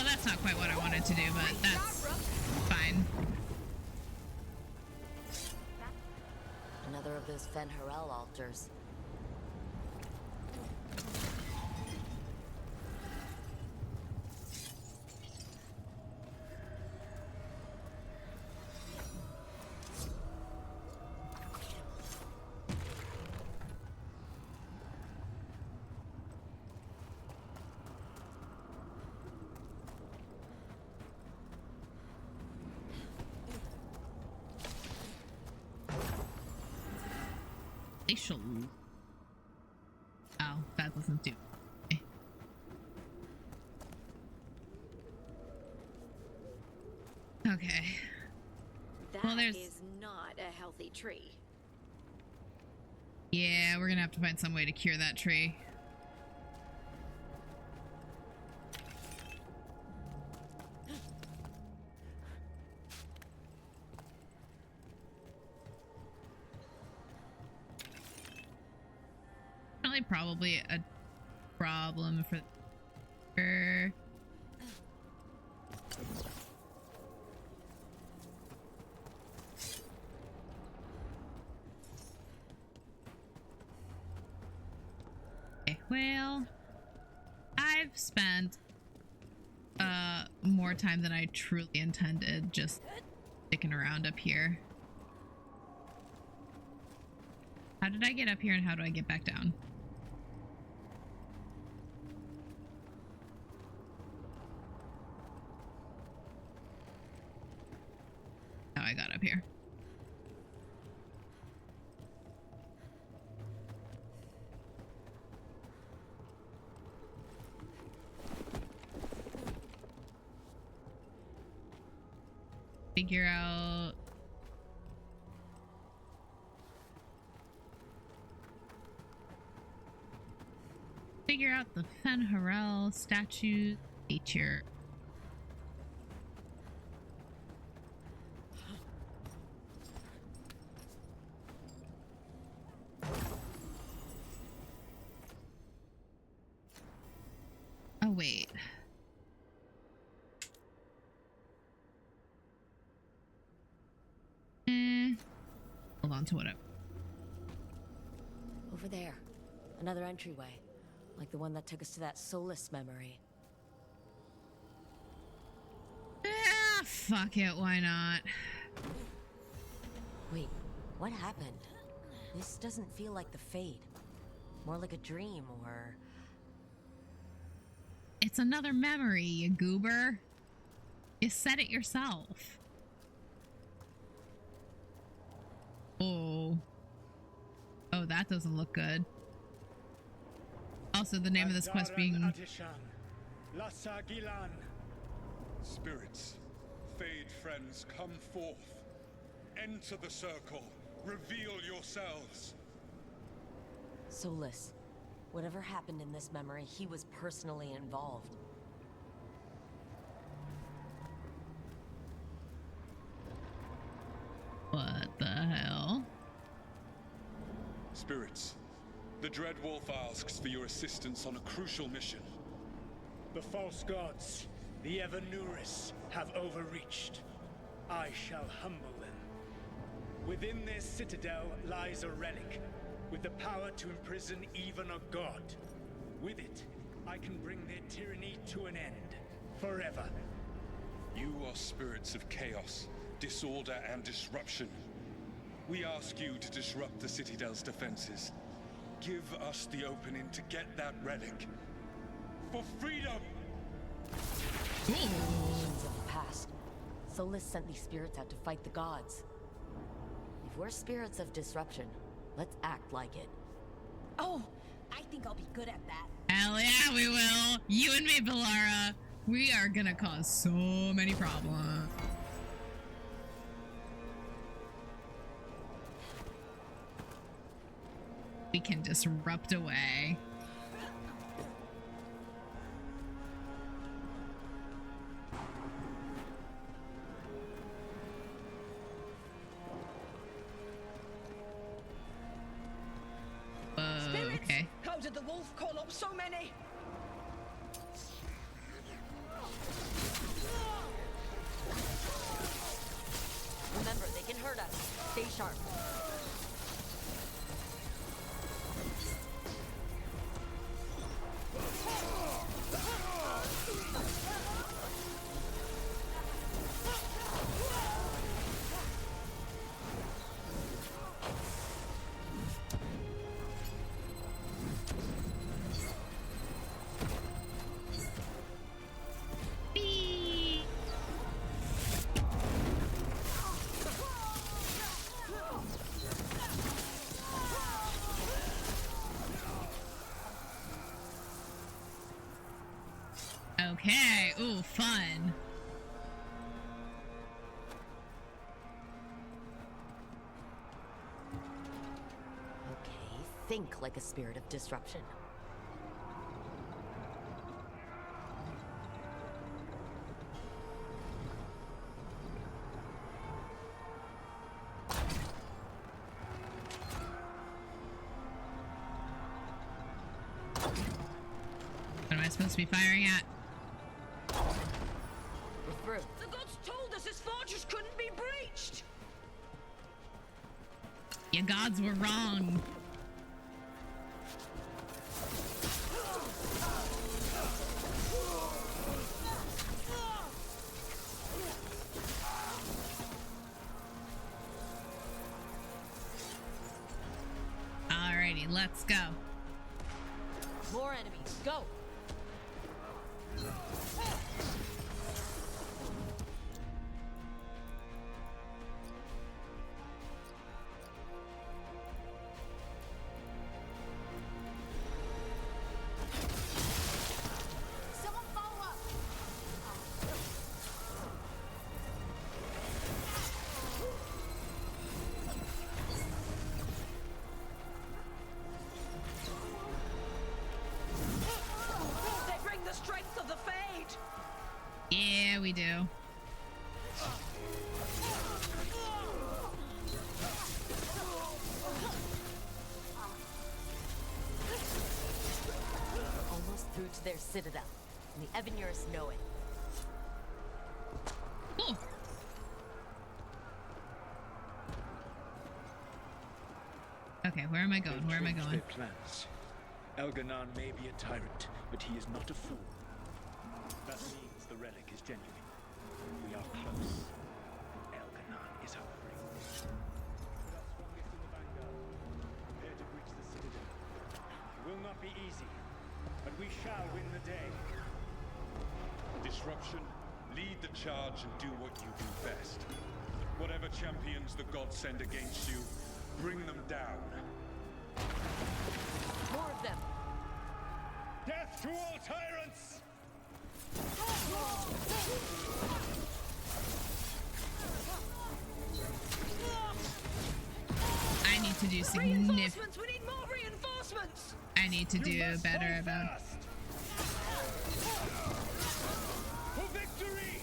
That's not quite what I wanted to do, but that's fine. Another of those Fen'Harel altars. Oh, that doesn't do. Okay. That is not a healthy tree. Yeah, we're gonna have to find some way to cure that tree. probably a problem for her. Okay, well, I've spent more time than I truly intended just sticking around up here. How did I get up here and how do I get back down? How I got up here. Figure out the Fenharel statue feature. Oh wait. Hold on to whatever. Over there. Another entryway. Like the one that took us to that Solus memory. Ah, fuck it, why not? Wait, what happened? This doesn't feel like the Fade. More like a dream, or... It's another memory, you goober. You said it yourself. Oh. Oh, that doesn't look good. Also, the name of this quest being... Spirits, Fade friends, come forth. Enter the circle. Reveal yourselves. Solus. Whatever happened in this memory, he was personally involved. What the hell? Spirits, the Dread Wolf asks for your assistance on a crucial mission. The false gods, the Evanuris, have overreached. I shall humble them. Within their citadel lies a relic, with the power to imprison even a god. With it, I can bring their tyranny to an end, forever. You are spirits of chaos, disorder, and disruption. We ask you to disrupt the Citadel's defenses. Give us the opening to get that relic. For freedom! Visions of the past. Solus sent these spirits out to fight the gods. If we're spirits of disruption, let's act like it. Oh, I think I'll be good at that. Hell yeah, we will. You and me, Bellara. We are gonna cause so many problems. We can disrupt away. Okay. How did the wolf call up so many? Remember, they can hurt us. Stay sharp. Okay, ooh, fun. Okay, think like a spirit of disruption. supposed to be firing at? We're through. The gods told us this fortress couldn't be breached! Your gods were wrong. Alrighty, let's go. More enemies. Go. Someone follow up! They bring the strength of the Fade! Yeah, we do. Almost through to their citadel, and the Evanurus know it. Cool. Okay, where am I going? Where am I going? Their plans. Elganon may be a tyrant, but he is not a fool. That means the relic is genuine. We are close. Elganon is hungry. We are strongest in the Vanguard. Prepare to breach the citadel. It will not be easy, but we shall win the day. Disruption, lead the charge and do what you do best. Whatever champions the gods send against you, bring them down. More of them. Death to all tyrants! I need to do significant. Reinforcements! We need more reinforcements! I need to do better about. For victory!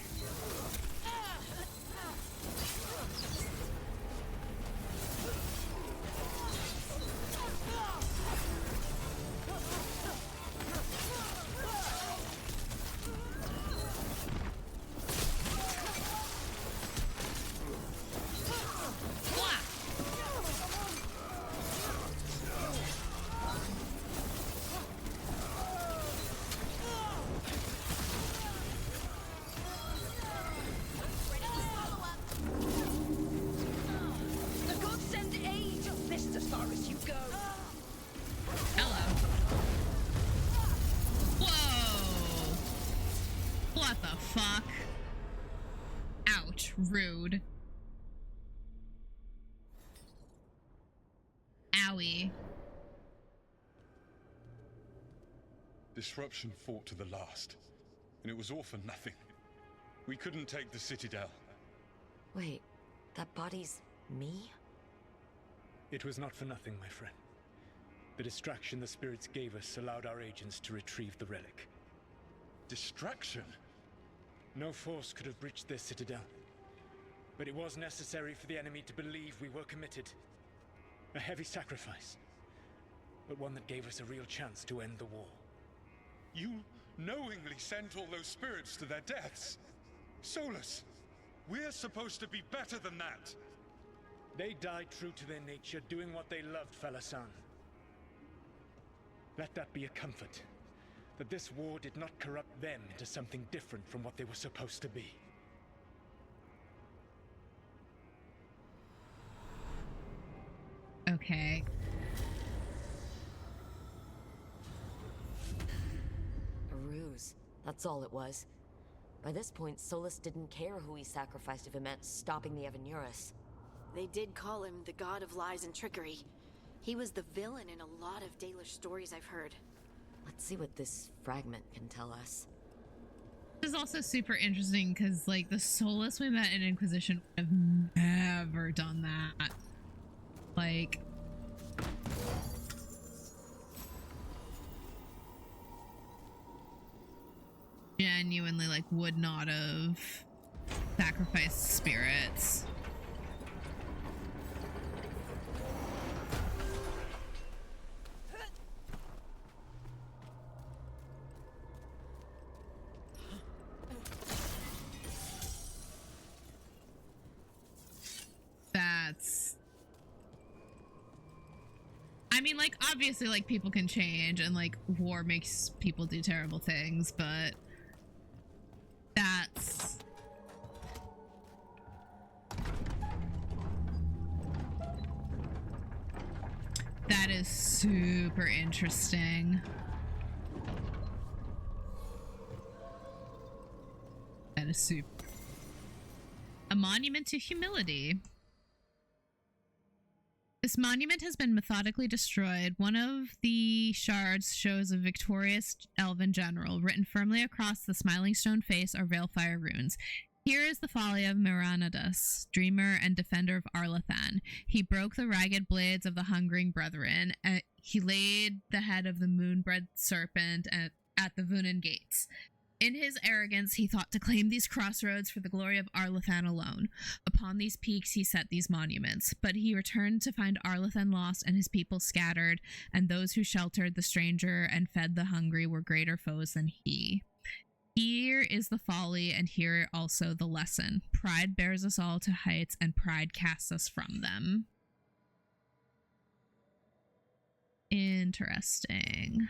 The gods send aid! Just as far as you go! Hello. Whoa. What the fuck? Ouch. Rude. Owie. Disruption fought to the last, and it was all for nothing. We couldn't take the Citadel. Wait, that body's me? It was not for nothing, my friend. The distraction the spirits gave us allowed our agents to retrieve the relic. Distraction? No force could have breached this citadel. But it was necessary for the enemy to believe we were committed. A heavy sacrifice, but one that gave us a real chance to end the war. You knowingly sent all those spirits to their deaths. Solus, we're supposed to be better than that. They died true to their nature, doing what they loved, Falasan. Let that be a comfort, that this war did not corrupt them into something different from what they were supposed to be. Okay. A ruse. That's all it was. By this point, Solus didn't care who he sacrificed if it meant stopping the Evanurus. They did call him the god of lies and trickery. He was the villain in a lot of Dalish stories I've heard. Let's see what this fragment can tell us. This is also super interesting because, like, the Solus we met in Inquisition would have never done that. Like... genuinely, like, would not have sacrificed spirits. I mean, like, obviously, like, people can change and, like, war makes people do terrible things, but that's... That is super interesting. That is super... A monument to humility. This monument has been methodically destroyed. One of the shards shows a victorious elven general. Written firmly across the smiling stone face are Veilfire runes. Here is the folly of Minrathous, dreamer and defender of Arlathan. He broke the ragged blades of the hungering brethren. He laid the head of the moon-bred serpent at the Vunan gates. In his arrogance, he thought to claim these crossroads for the glory of Arlathan alone. Upon these peaks he set these monuments, but he returned to find Arlathan lost and his people scattered, and those who sheltered the stranger and fed the hungry were greater foes than he. Here is the folly, and here also the lesson. Pride bears us all to heights, and pride casts us from them. Interesting.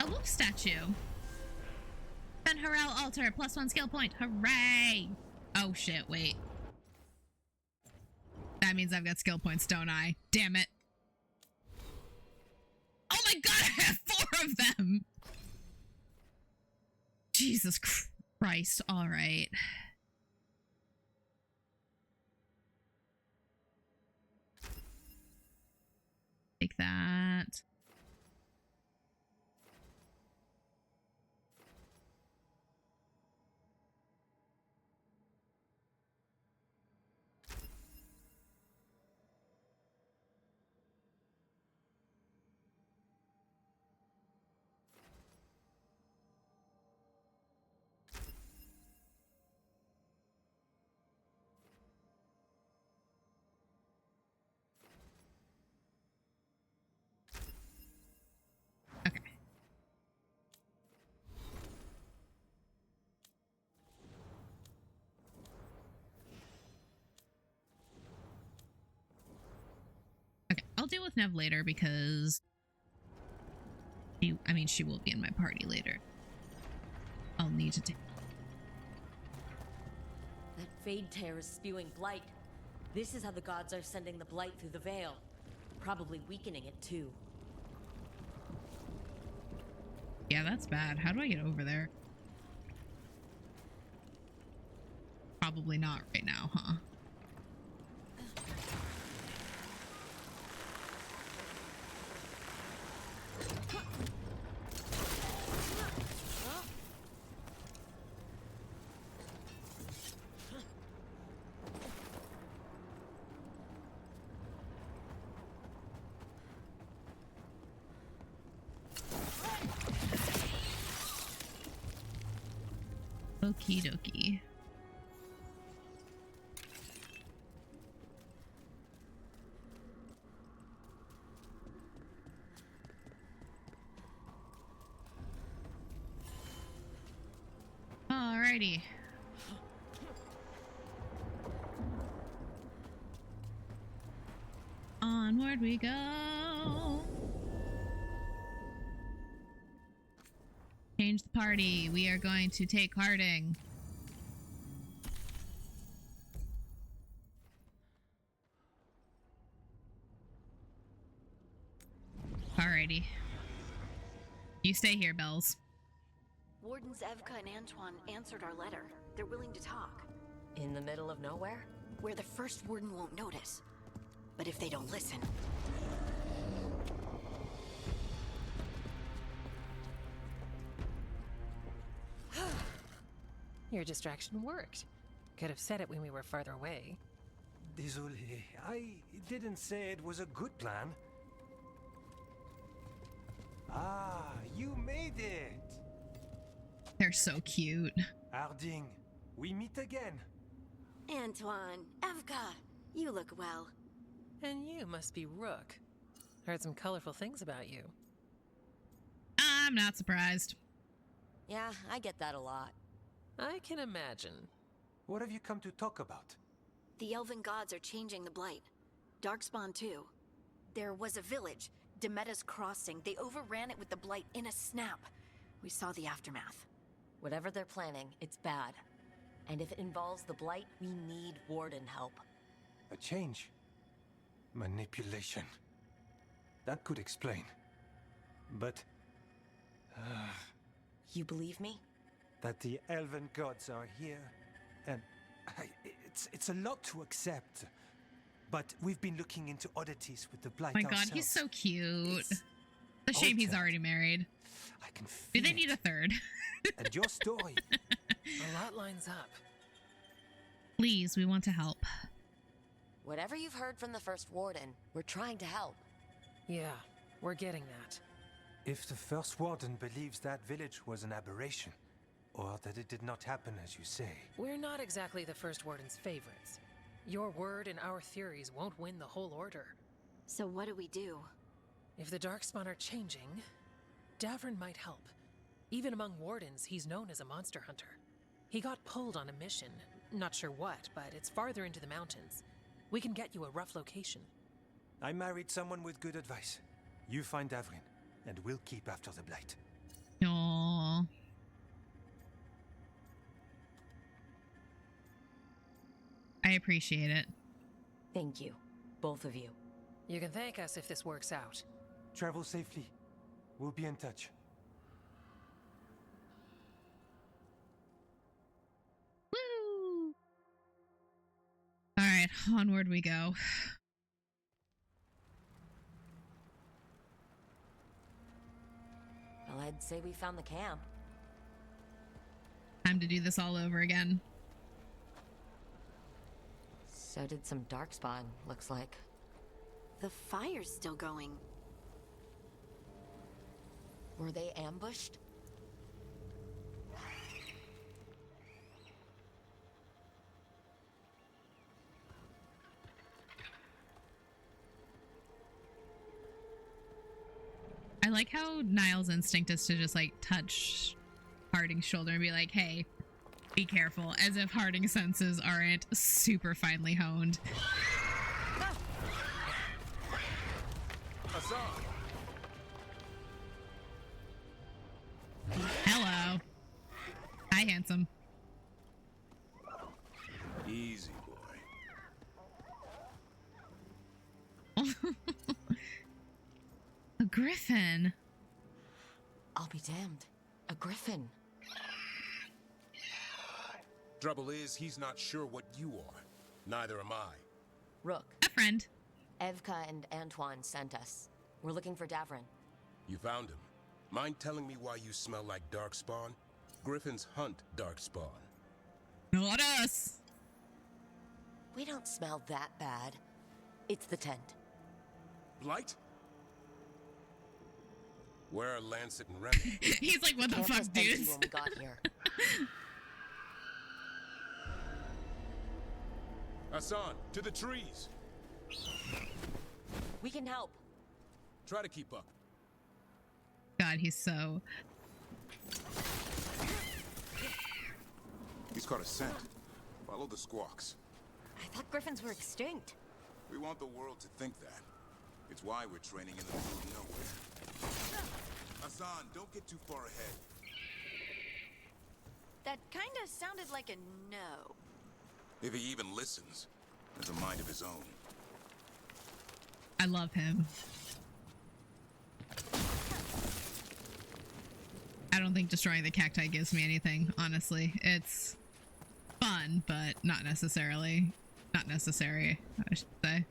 A wolf statue. Ben Harel altar, +1 skill point. Hooray! Oh shit, wait. That means I've got skill points, don't I? Damn it. Oh my god, I have 4 of them! Jesus Christ, alright. Take that. I'll deal with Neve later because she will be in my party later. I'll need to take... That Fade Tear is spewing blight. This is how the gods are sending the blight through the veil. Probably weakening it too. Yeah, that's bad. How do I get over there? Probably not right now, huh? Okie dokie. Alrighty. Onward we go. Change the party. We are going to take Harding. Alrighty. You stay here, Bells. Wardens Evka and Antoine answered our letter. They're willing to talk. In the middle of nowhere? Where the first warden won't notice. But if they don't listen... Your distraction worked. Could have said it when we were farther away. Désolé, I didn't say it was a good plan. Ah, you made it! They're so cute. Harding, we meet again. Antoine, Evka, you look well. And you must be Rook. Heard some colorful things about you. I'm not surprised. Yeah, I get that a lot. I can imagine. What have you come to talk about? The Elven gods are changing the Blight. Darkspawn too. There was a village, Demeda's Crossing. They overran it with the Blight in a snap. We saw the aftermath. Whatever they're planning, it's bad. And if it involves the Blight, we need Warden help. A change. Manipulation. That could explain. But... You believe me? that the elven gods are here, and it's a lot to accept. But we've been looking into oddities with the Blight My God, ourselves. he's so cute. It's a shame he's already married. I can Do they need a third? And your story. A lot lines up. Please, we want to help. Whatever you've heard from the first Warden, we're trying to help. Yeah, we're getting that. If the first Warden believes that village was an aberration, or that it did not happen as you say... We're not exactly the first Warden's favorites. Your word and our theories won't win the whole order. So what do we do? If the Darkspawn are changing, Davrin might help. Even among Wardens, he's known as a monster hunter. He got pulled on a mission. Not sure what, but it's farther into the mountains. We can get you a rough location. I married someone with good advice. You find Davrin, and we'll keep after the Blight. Aww. I appreciate it. Thank you, both of you. You can thank us if this works out. Travel safely. We'll be in touch. Woo! Alright, onward we go. Well, I'd say we found the camp. Time to do this all over again. So did some Darkspawn, looks like. The fire's still going. Were they ambushed? I like how Nile's instinct is to just like touch Harding's shoulder and be like, hey, be careful, as if Harding's senses aren't super finely honed. Hello. Hi, handsome. Easy, boy. A griffin. I'll be damned. A griffin. Trouble is, he's not sure what you are. Neither am I. Rook. A friend. Evka and Antoine sent us. We're looking for Davrin. You found him. Mind telling me why you smell like Darkspawn? Griffins hunt Darkspawn. Not us. We don't smell that bad. It's the tent. Blight? Where are Lancet and Remy? He's like, what the Camp fuck, was empty dudes? when we got here. Hassan, to the trees! We can help. Try to keep up. God, he's so... He's caught a scent. Follow the squawks. I thought griffins were extinct. We want the world to think that. It's why we're training in the middle of nowhere. Hassan, don't get too far ahead. That kinda sounded like a no. If he even listens, has a mind of his own. I love him. I don't think destroying the cacti gives me anything, honestly. It's fun, but not necessarily. Not necessary, I should say.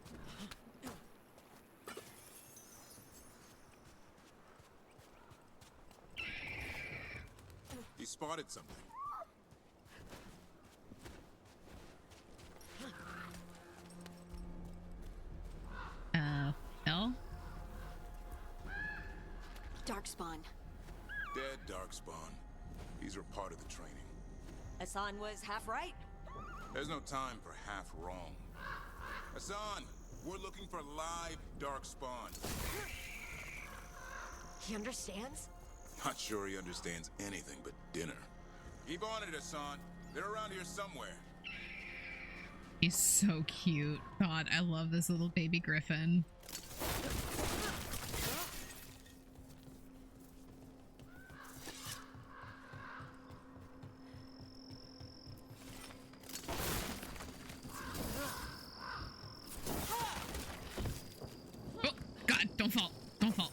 He spotted something. Bill? Darkspawn. Dead Darkspawn. These are part of the training. Hassan was half right. There's no time for half wrong. Hassan, we're looking for live Darkspawn. He understands? Not sure he understands anything but dinner. Keep on it, Hassan. They're around here somewhere. He's so cute. God, I love this little baby griffin. Oh, God, don't fall. Don't fall.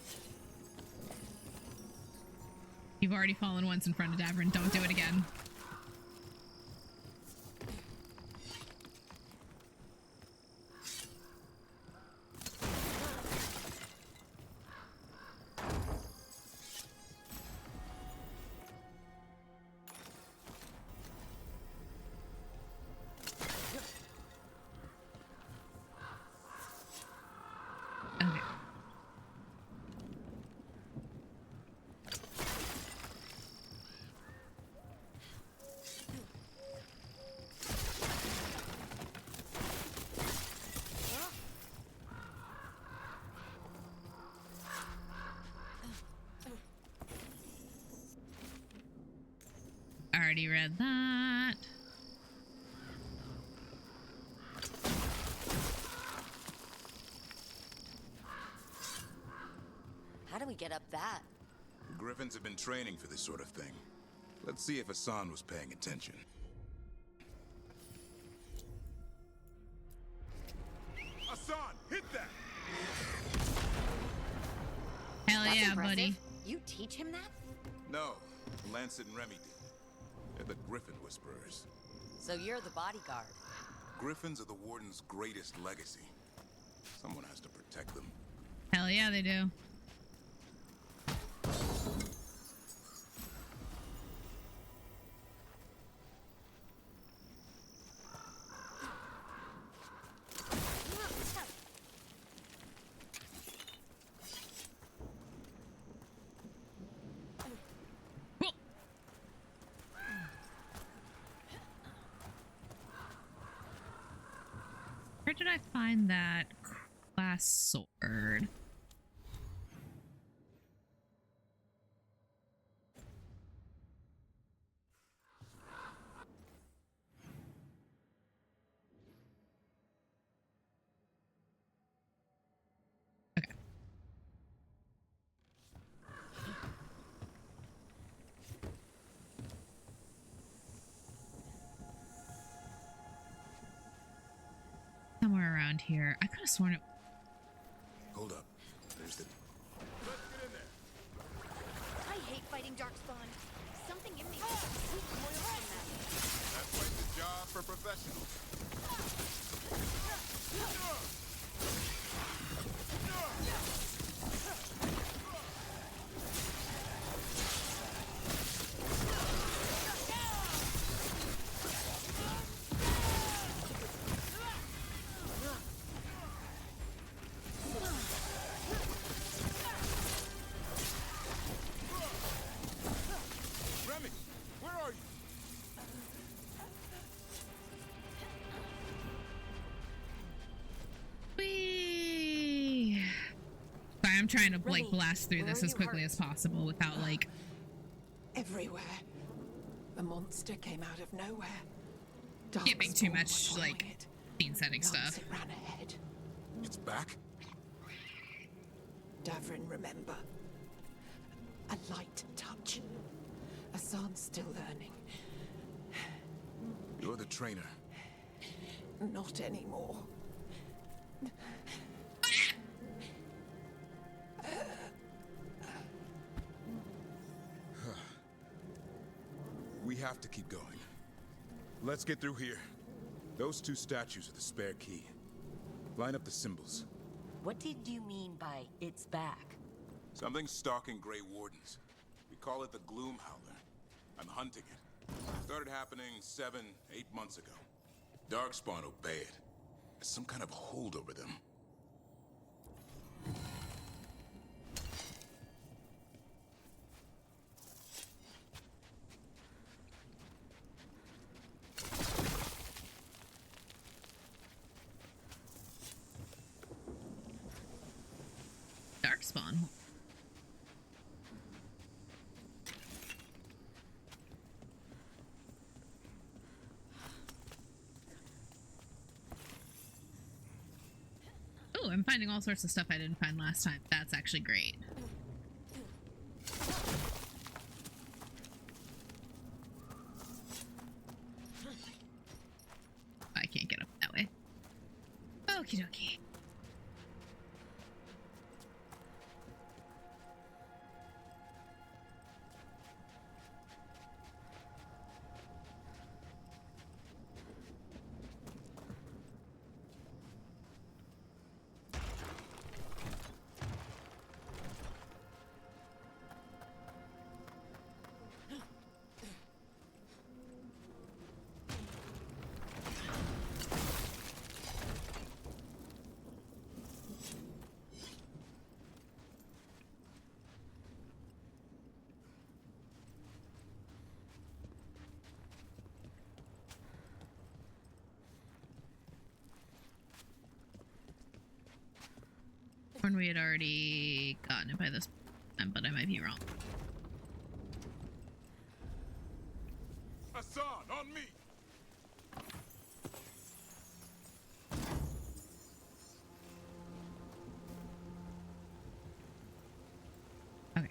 You've already fallen once in front of Davrin. Don't do it again. Already read that. How do we get up that? The Griffins have been training for this sort of thing. Let's see if Hassan was paying attention. Hassan, hit that! Hell That's yeah, impressive. buddy. You teach him that? No, Lancet and Remy did. They're the Griffin Whisperers. So you're the bodyguard. Griffins are the Warden's greatest legacy. Someone has to protect them. Hell yeah, they do. Where did I find that class sword? Okay. Somewhere around here. I could have sworn it. Hold up. There's the... Let's get in there. I hate fighting Darkspawn. Something in me recoils from that. That's like the job for professionals. Remy, where are you? Whee! Sorry, I'm trying to like blast through this as quickly as possible without like. Everywhere. A monster came out of nowhere. Skipping too Darkspawn much were like following it. scene setting Once stuff. it ran ahead. It's back? Davrin, remember. A light touch. Hassan's still learning. You're the trainer. Not anymore. We have to keep going. Let's get through here. Those two statues are the spare key. Line up the symbols. What did you mean by it's back? Something's stalking Grey Wardens. We call it the Gloom Howler. I'm hunting it. Started happening 7, 8 months ago. Darkspawn obey it. There's some kind of hold over them. Darkspawn. I'm finding all sorts of stuff I didn't find last time. That's actually great. I can't get up that way. Okie dokie. When we had already gotten it by this time, but I might be wrong. Hassan, on me! Okay.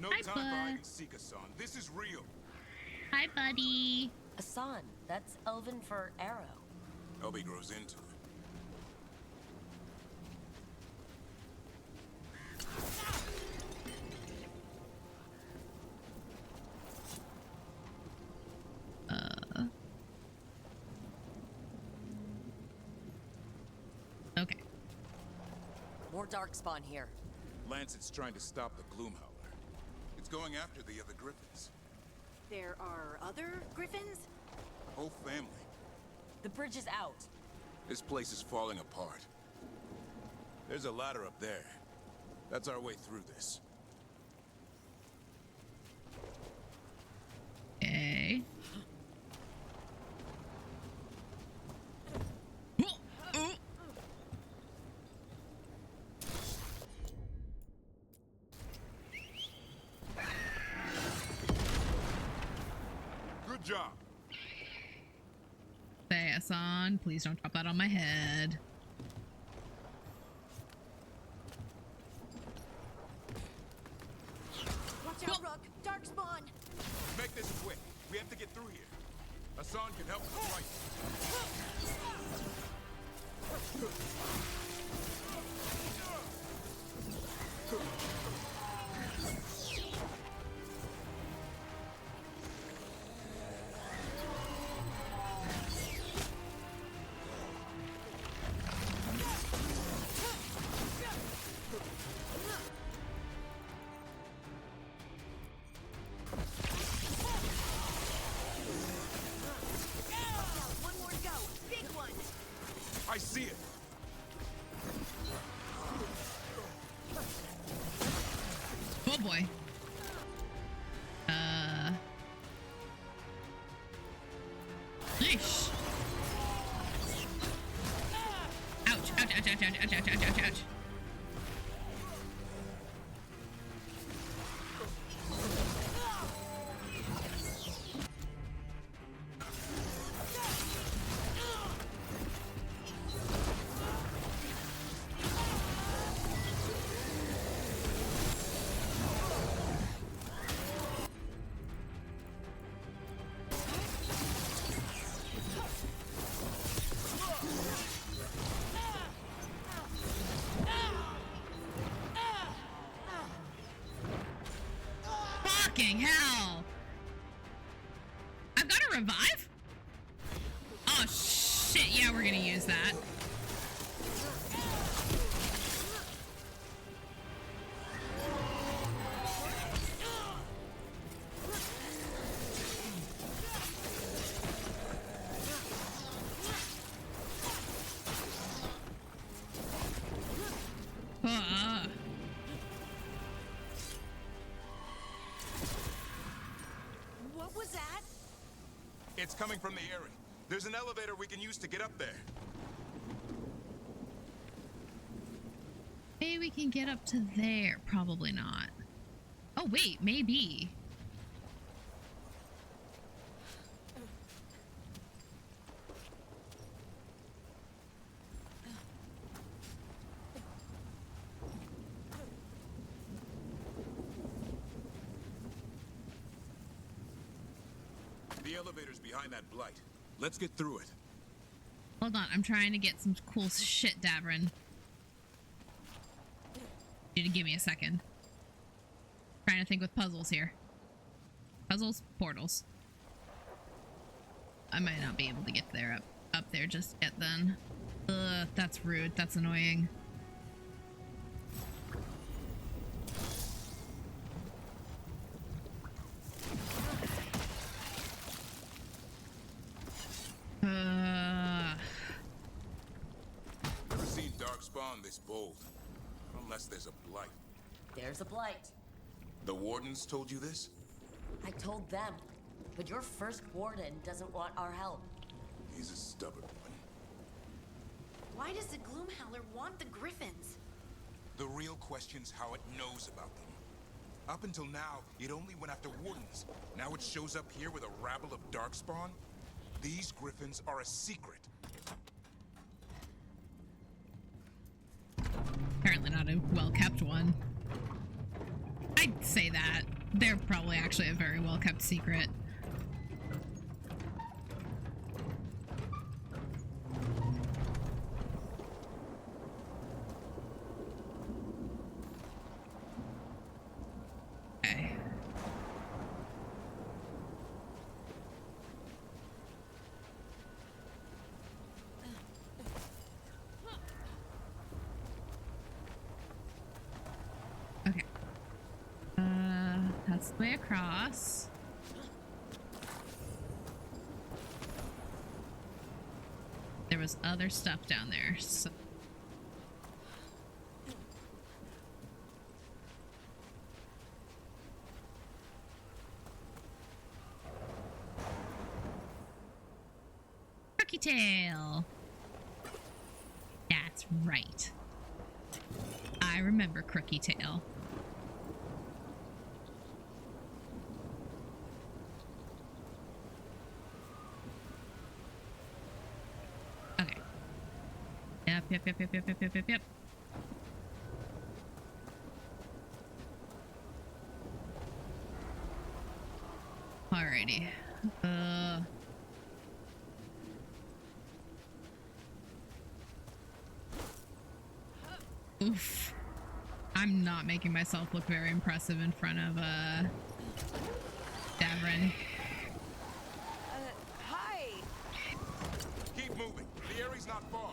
No Hi, time for hide and seek, Hassan. This is real. Hi, buddy. Hassan, that's Elven for arrow. Elby grows into it. Okay. More darkspawn here. Lancet's trying to stop the Gloomhowler. It's going after the other griffins. There are other griffins? Whole family. The bridge is out. This place is falling apart. There's a ladder up there. That's our way through this. Okay. Good job. Say, Hassan, please don't drop that on my head. Watch out, Rook! Darkspawn! Make this quick. We have to get through here. Hassan can help with the fight. One more to go! Big one! I see it. Oh boy. Yeesh. Ouch, ouch, ouch, ouch, ouch, ouch, ouch, ouch, ouch, ouch. Fucking hell! I've got to revive? Oh shit, yeah, we're gonna use that. What was that? It's coming from the area. There's an elevator we can use to get up there. Maybe we can get up to there. Probably not. Oh, wait, maybe. The elevator's behind that blight. Let's get through it. Hold on, I'm trying to get some cool shit, Davrin. You need to give me a second. Trying to think with puzzles here. Puzzles, portals. I might not be able to get there up there just yet then. Ugh, that's rude. That's annoying. Never seen Darkspawn this bold. Unless there's a blight. There's a blight. The Wardens told you this? I told them. But your first Warden doesn't want our help. He's a stubborn one. Why does the Gloomhowler want the Griffins? The real question's how it knows about them. Up until now, it only went after Wardens. Now it shows up here with a rabble of Darkspawn? These Griffins are a secret. Apparently not a well-kept one. I'd say that. They're probably actually a very well-kept secret. Okay. Okay. That's the way across. There was other stuff down there, so... Crooky tail! That's right. I remember Crooky tail. Okay. Yep. Alrighty. Oof. I'm not making myself look very impressive in front of, Davrin. Hi! Keep moving. The area's not far.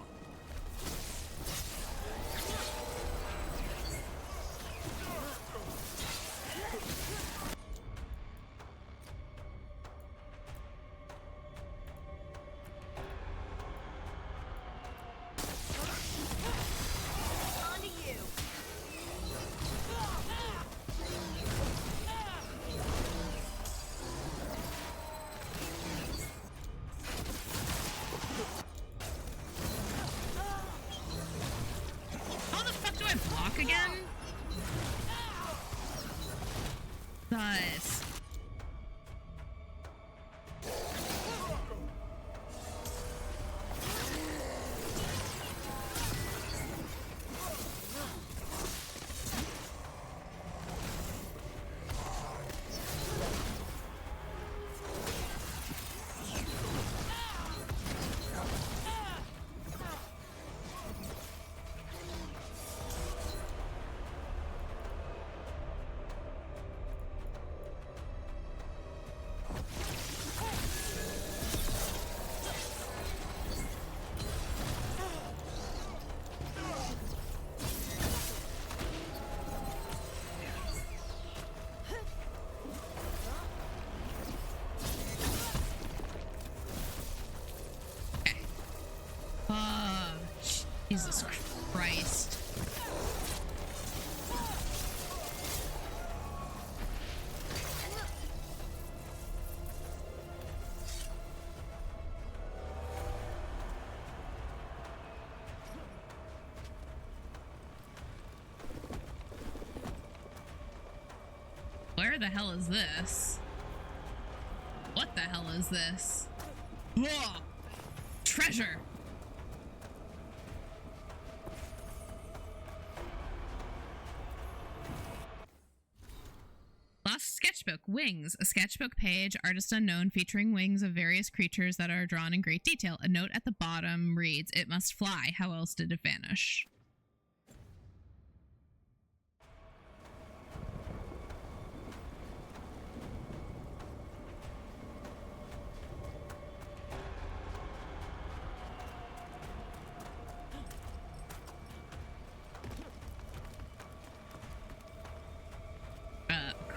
How the fuck do I block again? Nice. Oh, Jesus Christ. Where the hell is this? What the hell is this? Whoa! Treasure! Last sketchbook, wings. A sketchbook page, artist unknown, featuring wings of various creatures that are drawn in great detail. A note at the bottom reads, "It must fly. How else did it vanish?"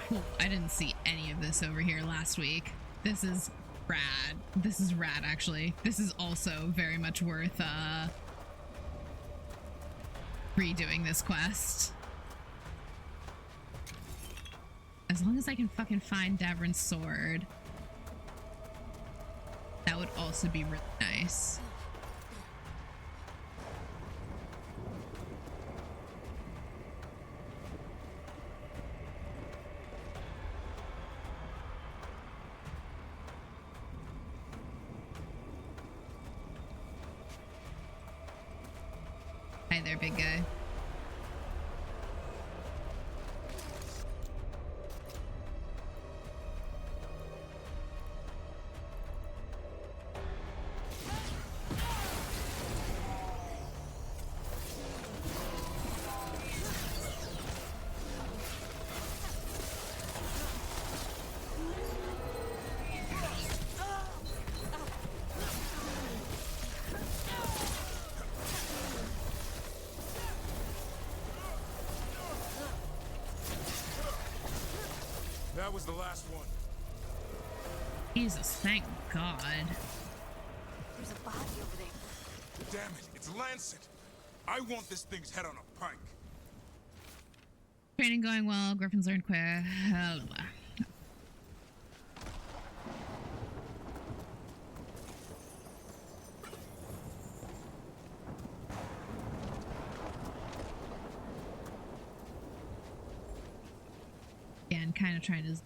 Cool. I didn't see any of this over here last week. This is rad. This is rad, actually. This is also very much worth redoing this quest. As long as I can fucking find Davrin's sword. That would also be really nice. Hi there, big guy. That was the last one. Jesus, thank God. There's a body over there. Damn it, it's Lancet. I want this thing's head on a pike. Training going well. Griffins learned quick. Again, kind of trying to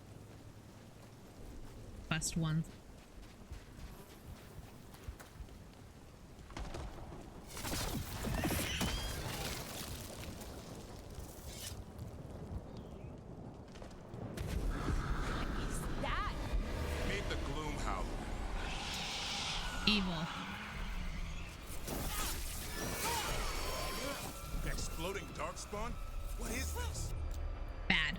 bust one. Meet the Gloom Howler. Evil. Exploding darkspawn? What is this? Bad.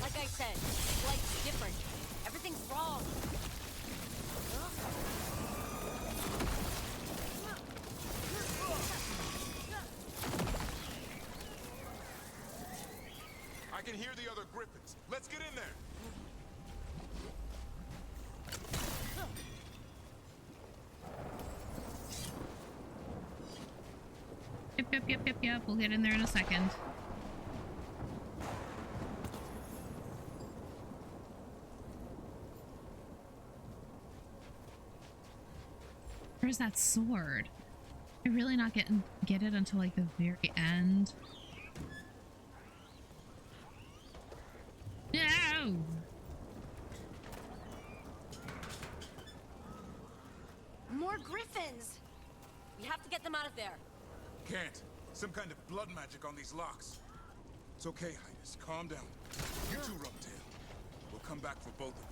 Like I said, life's different. Everything's wrong. I can hear the other Griffins. Let's get in there. Yep. We'll get in there in a second. Where's that sword? I really not get it until like the very end. No. More griffins! We have to get them out of there. Can't. Some kind of blood magic on these locks. It's okay, Highness. Calm down. You too, Rumptail. We'll come back for both of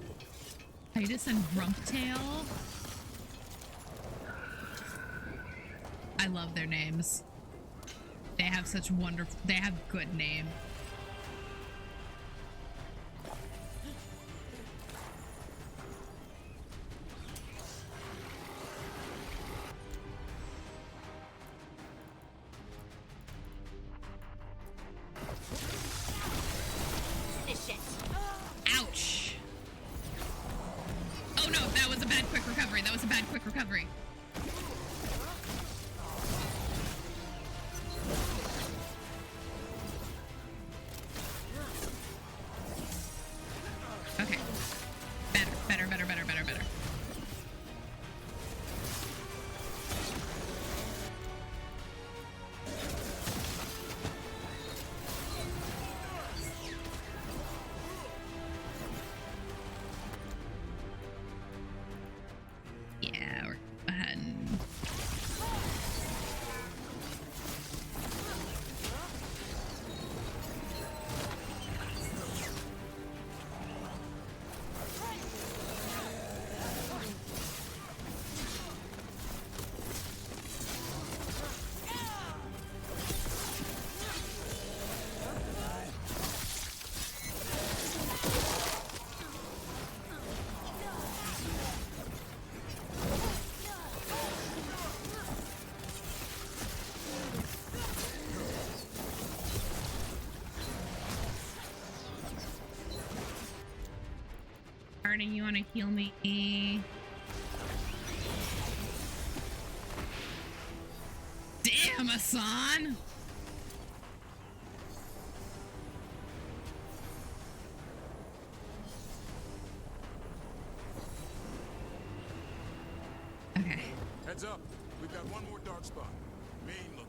you. Titus and Rumptail. I love their names. They have such wonderful, they have good names. Ouch. Oh no, that was a bad quick recovery. That was a bad quick recovery. Okay. Better. Yeah, we're want to heal me? Damn, Hassan! Okay. Heads up. We've got one more dark spot. Mean looking.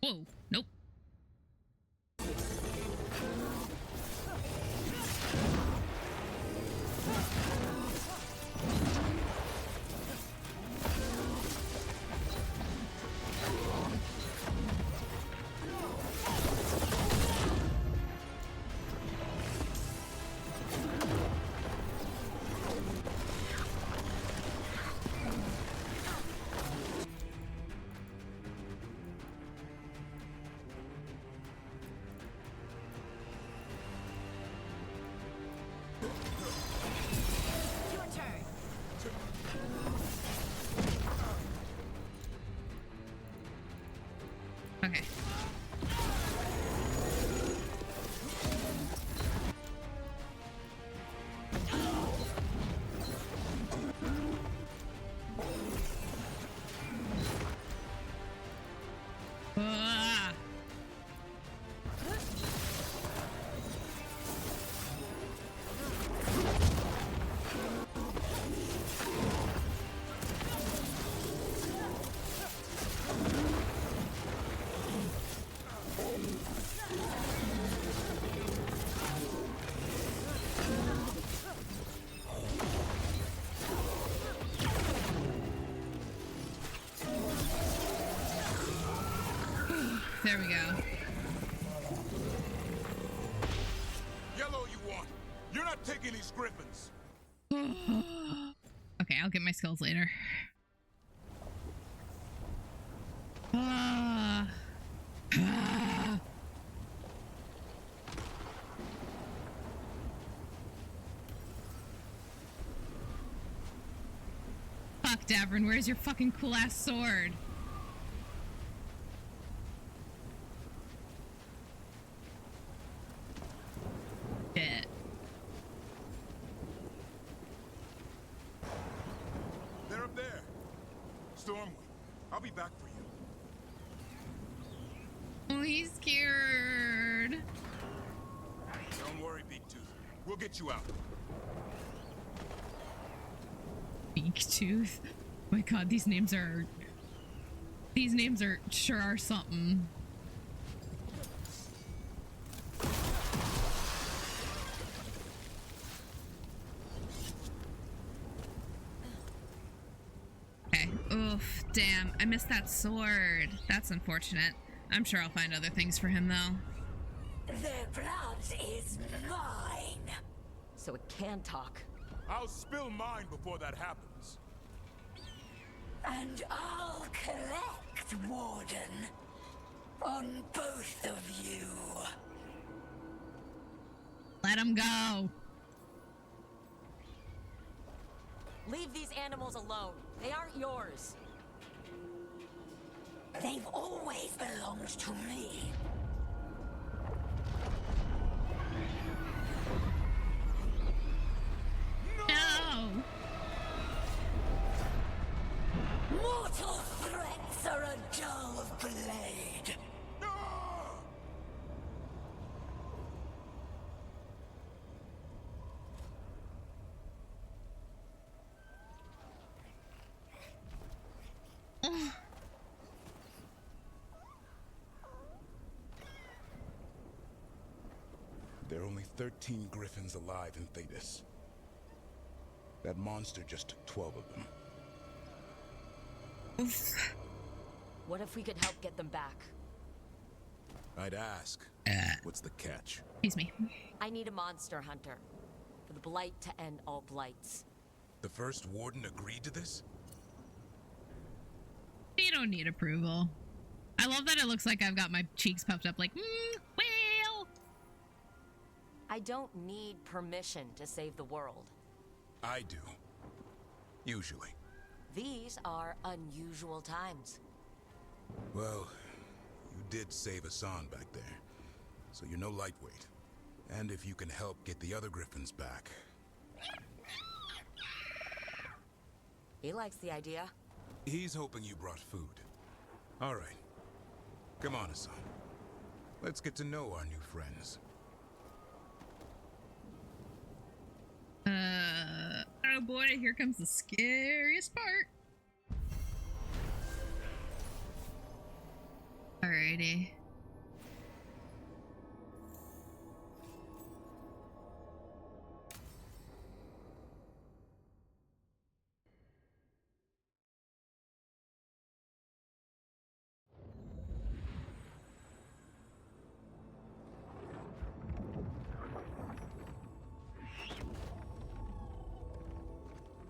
Whoa, nope. Okay. Ah. There we go. Yellow you want. You're not taking these griffins. Okay, I'll get my skills later. Ah. Ah. Fuck, Davrin, where's your fucking cool ass sword? Shit. They're up there. Stormwind, I'll be back for you. Oh, he's scared. Don't worry, Big Tooth. We'll get you out. Beak Tooth. Oh my god, these names are sure are something. Okay. Oof, damn. I missed that sword. That's unfortunate. I'm sure I'll find other things for him though. Their blood is mine. So it can talk. I'll spill mine before that happens. And I'll collect, Warden. On both of you. Let him go. Leave these animals alone. They aren't yours. They've always belonged to me. No! Mortal threats are a dull blade. There are only 13 griffins alive in Thetis. That monster just took 12 of them. What if we could help get them back? I'd ask. What's the catch? Excuse me. I need a monster hunter. For the blight to end all blights. The first warden agreed to this? You don't need approval. I love that it looks like I've got my cheeks puffed up like, well. I don't need permission to save the world. I do. Usually. These are unusual times. Well, you did save Hassan back there, so you're no lightweight. And if you can help get the other griffins back. He likes the idea. He's hoping you brought food. All right. Come on, Hassan. Let's get to know our new friends. Oh boy, here comes the scariest part. Alrighty.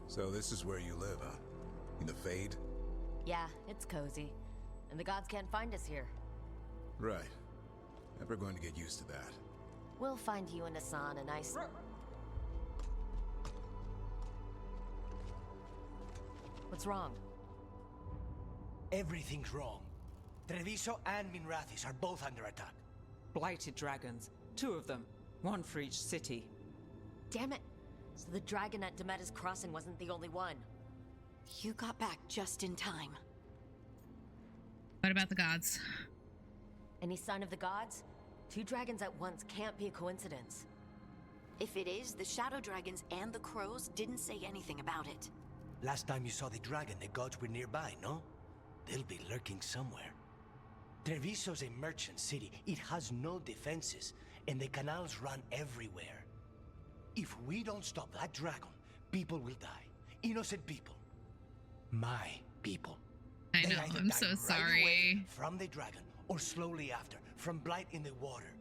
So this is where you live, huh? In the Fade? Yeah, it's cozy. And the gods can't find us here. Right. Never going to get used to that. We'll find you and Hassan a nice... What's wrong? Everything's wrong. Treviso and Minrathous are both under attack. Blighted dragons. 2 of them. 1 for each city. Damn it! So the dragon at Demeter's Crossing wasn't the only one. You got back just in time. What about the gods? Any sign of the gods? 2 dragons at once can't be a coincidence. If it is, the shadow dragons and the crows didn't say anything about it. Last time you saw the dragon, the gods were nearby, no? They'll be lurking somewhere. Treviso's a merchant city. It has no defenses, and the canals run everywhere. If we don't stop that dragon, people will die. Innocent people. My people. I know, I'm so sorry. Away from the dragon, or slowly after, from blight in the water.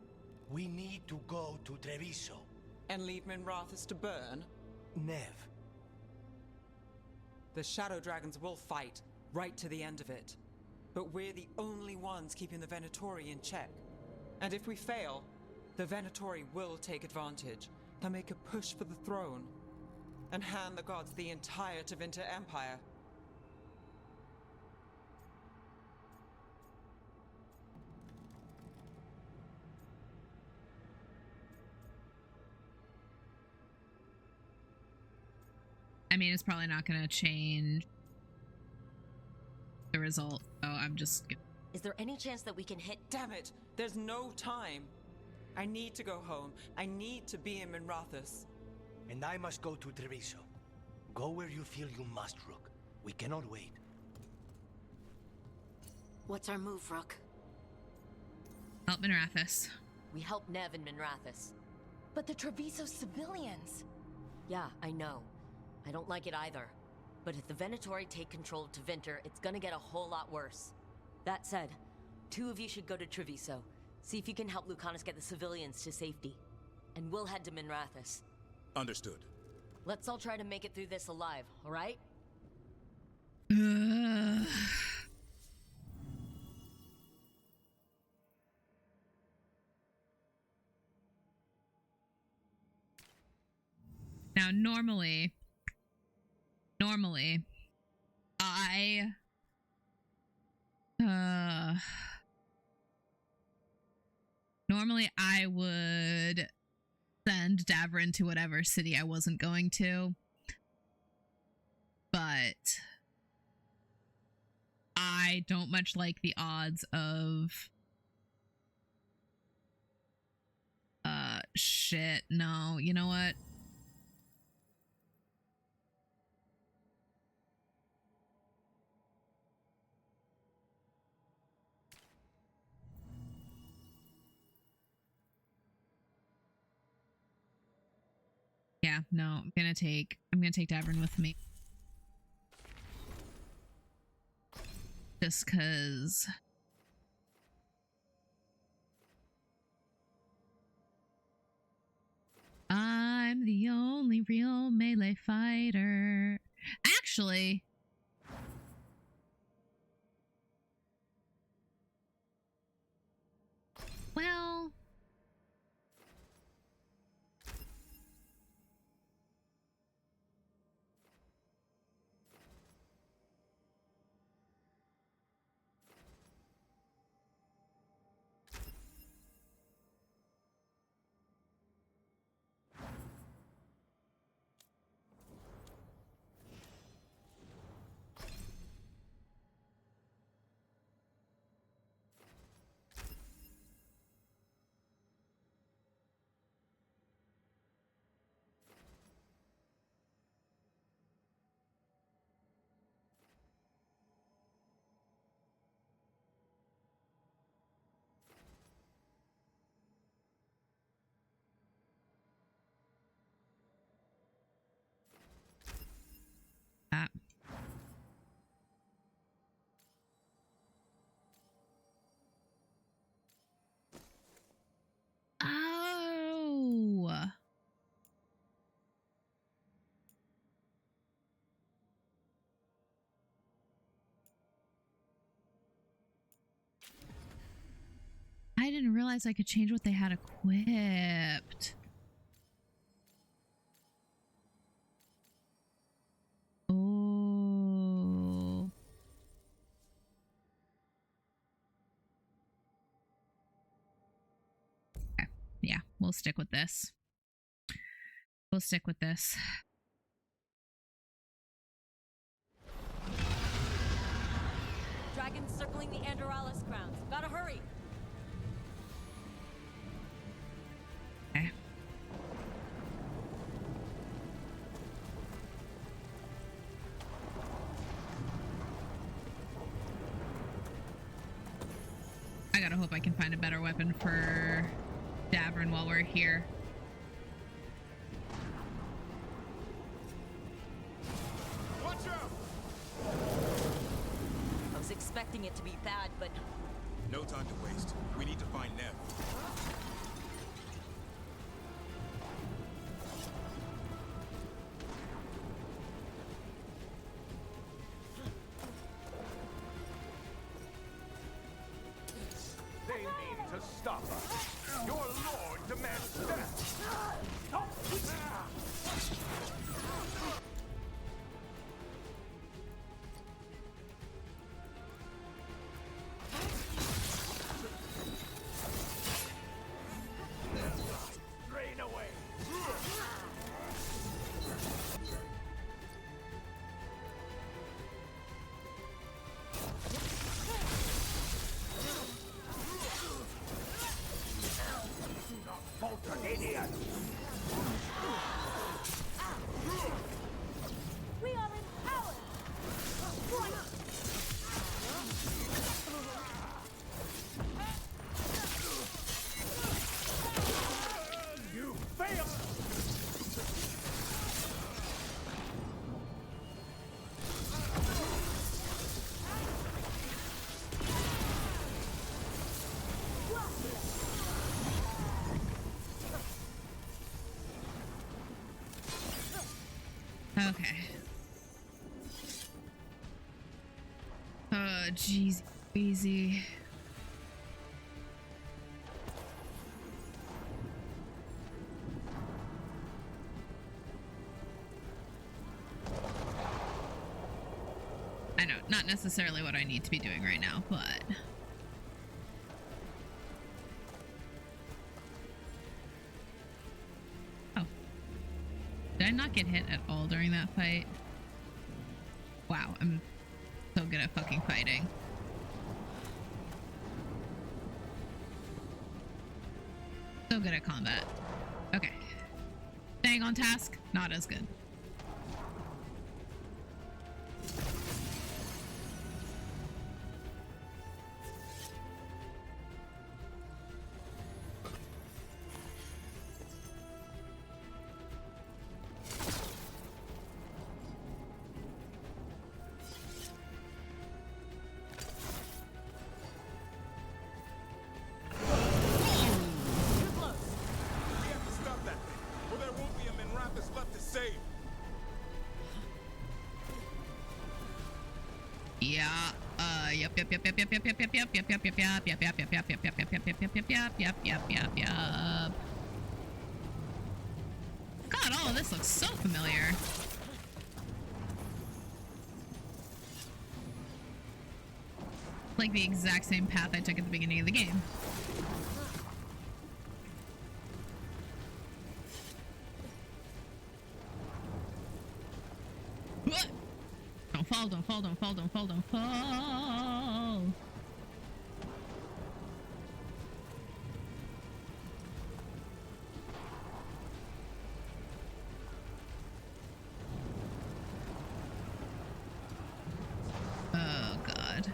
We need to go to Treviso. And leave Minrathous to burn? Neve. The shadow dragons will fight, right to the end of it. But we're the only ones keeping the Venatori in check. And if we fail, the Venatori will take advantage. They'll make a push for the throne, and hand the gods the entire Tevinter Empire. I mean, it's probably not going to change the result, so I'm just... Is there any chance that we can hit... Damn it! There's no time! I need to go home. I need to be in Minrathous. And I must go to Treviso. Go where you feel you must, Rook. We cannot wait. What's our move, Rook? Help Minrathous. We help Neve and Minrathous. But the Treviso civilians... Yeah, I know. I don't like it either. But if the Venatori take control of Tevinter, it's gonna get a whole lot worse. That said, 2 of you should go to Treviso. See if you can help Lucanis get the civilians to safety. And we'll head to Minrathous. Understood. Let's all try to make it through this alive, alright? Now, normally, I would send Davrin to whatever city I wasn't going to. But I don't much like the odds of shit. No, you know what? Yeah, no, I'm gonna take Davrin with me. Just cause I'm the only real melee fighter. Actually, well, oh. I didn't realize I could change what they had equipped. Oh. Okay. Yeah, we'll stick with this. We'll stick with this. Dragons circling the Andorralis grounds. Gotta hurry. Okay. I gotta hope I can find a better weapon for Davrin while we're here. Watch out! I was expecting it to be bad, but No time to waste. We need to find Neve. They mean to stop us. Your lord demands death. Drain away. Falter, idiot! we are empowered. You fail! Okay. Oh, jeez. Easy. I know, not necessarily what I need to be doing right now, but... Oh. Did I not get hit at all during that fight? Wow, I'm so good at fucking fighting. So good at combat. Okay. Staying on task, not as good. We have to stop that thing, or they'll Yep. God, all of this looks so familiar. Like the exact same path I took at the beginning of the game. Don't fall, don't fall, don't fall, don't fall, don't fall. Oh, God.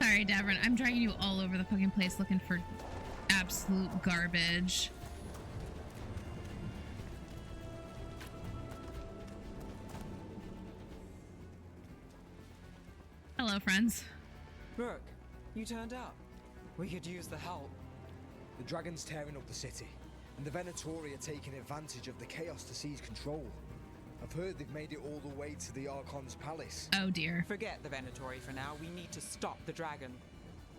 Sorry, Davrin. I'm dragging you all over the fucking place looking for absolute garbage. Hello, friends. Brooke, you turned up. We could use the help. The dragon's tearing up the city, and the Venatori are taking advantage of the chaos to seize control. I've heard they've made it all the way to the Archon's palace. Oh dear. Forget the Venatori for now. We need to stop the dragon.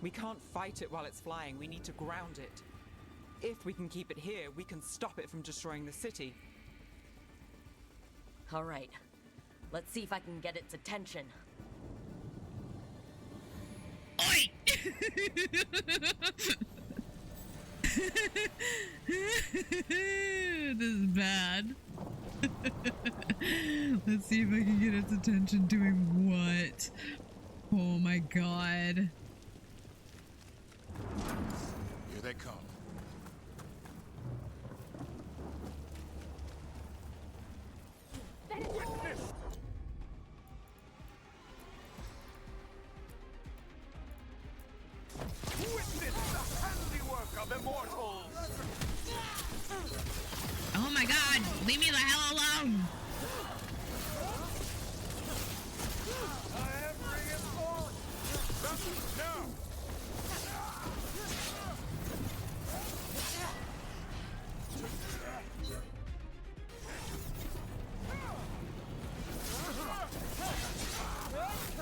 We can't fight it while it's flying. We need to ground it. If we can keep it here, we can stop it from destroying the city. All right. Let's see if I can get its attention. Oi! This is bad. Let's see if I can get its attention doing what? Oh my god. Here they come. Witness the handiwork of immortals! Oh my god, leave me the hell alone! I am reinforced! Now!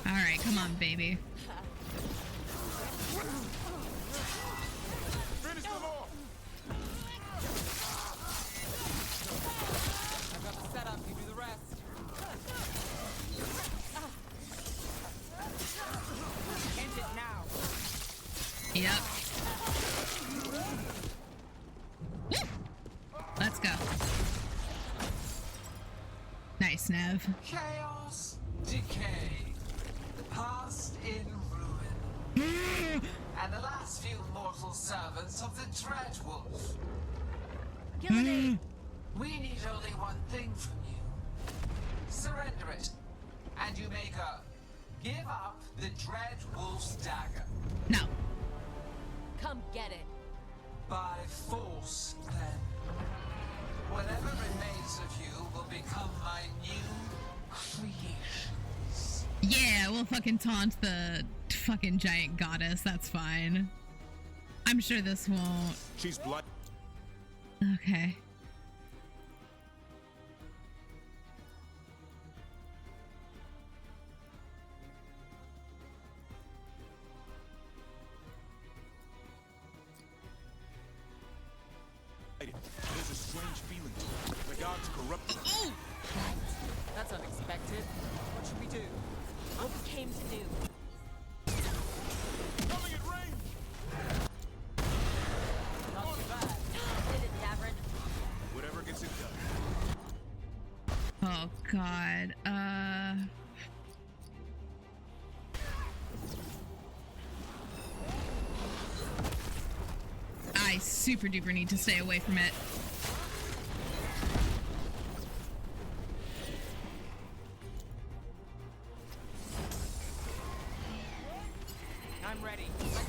Alright, come on, baby. Finish them off! I've got the setup, you do the rest. End it now. Yep. Woo! Let's go. Nice, Neve. Chaos, decay, the past in ruin, and the last few mortal servants of the Dreadwolf. Gilliday. We need only one thing from you. Surrender it, and you may go. Give up the Dreadwolf's dagger. No. Come get it. By force, then. Whatever remains of you will become my new creations. Yeah, we'll fucking taunt the fucking giant goddess. That's fine. I'm sure this won't. She's blood. Okay. There's a strange feeling to it. The gods corrupted. Oh! That's unexpected. What should we do? What we came to do. Coming at range! Not too bad. Did it, Davrin. Whatever gets it done. Oh god. super duper need to stay away from it. I'm ready. Let's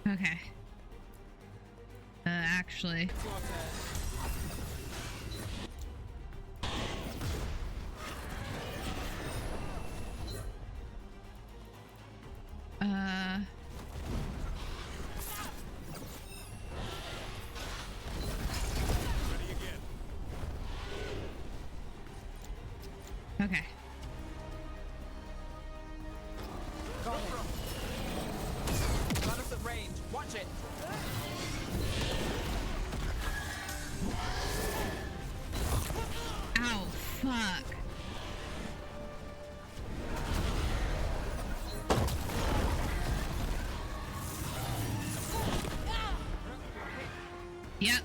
go. Okay. Actually. Okay. Got us at range. Watch it. Ow, fuck. Yep.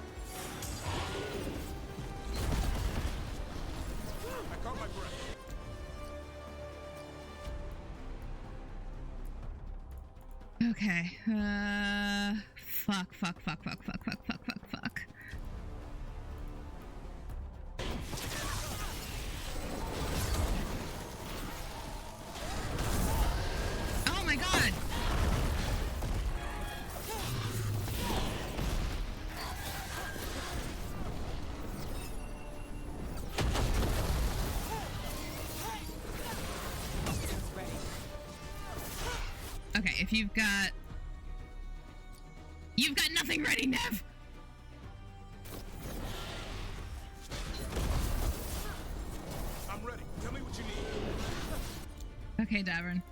I caught my breath. Okay. Fuck. Oh my god. Okay, if you've got nothing ready, Neve. I'm ready. Tell me what you need. Okay, Davrin.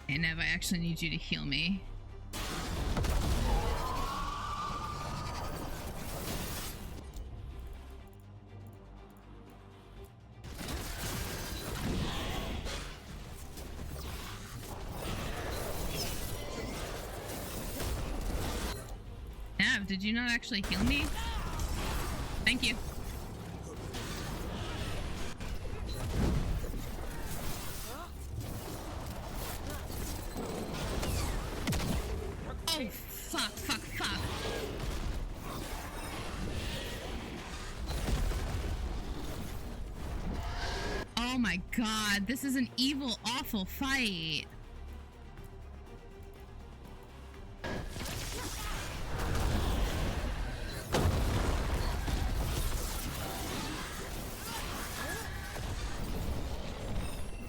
Hey, Neve, I actually need you to heal me. Neve, did you not actually heal me? Thank you. Oh, fuck. Oh my god, this is an evil, awful fight.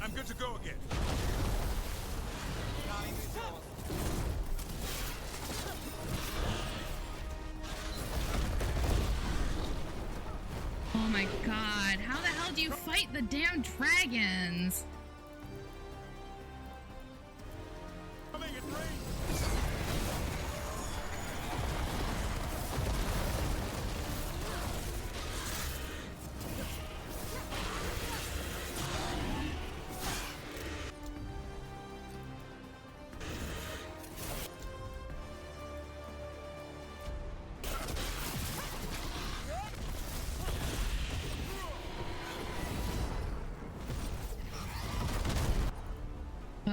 I'm good to go again. Oh my god, how the hell do you fight the damn dragons?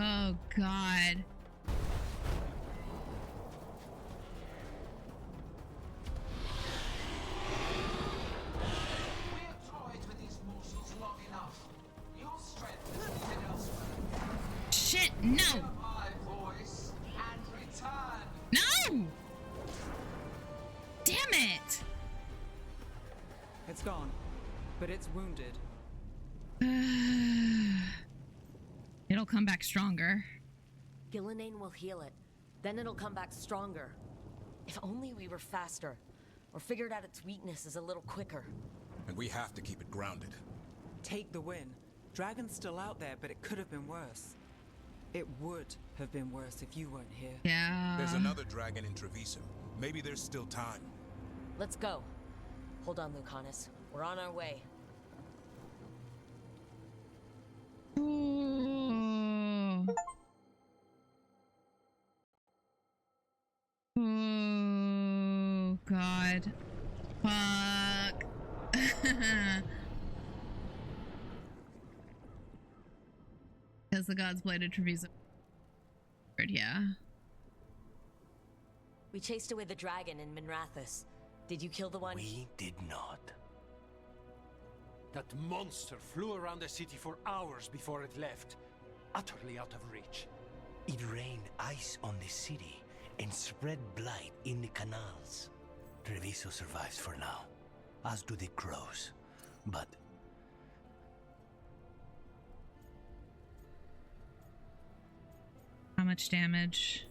Oh god. Shit, no! No! Damn it! It's gone, but it's wounded. It'll come back stronger. Gillenane will heal it. Then it'll come back stronger. If only we were faster, or figured out its weaknesses a little quicker. And we have to keep it grounded. Take the win. Dragon's still out there, but it could have been worse. It would have been worse if you weren't here. Yeah. There's another dragon in Treviso. Maybe there's still time. Let's go. Hold on, Lucanis. We're on our way. Ooh. Oh, God. Fuck. Because the gods blighted Treviso. Yeah. We chased away the dragon in Minrathous. Did you kill the one? We did not. That monster flew around the city for hours before it left, utterly out of reach. It rained ice on the city and spread blight in the canals. Treviso survives for now, as do the crows. But how much damage?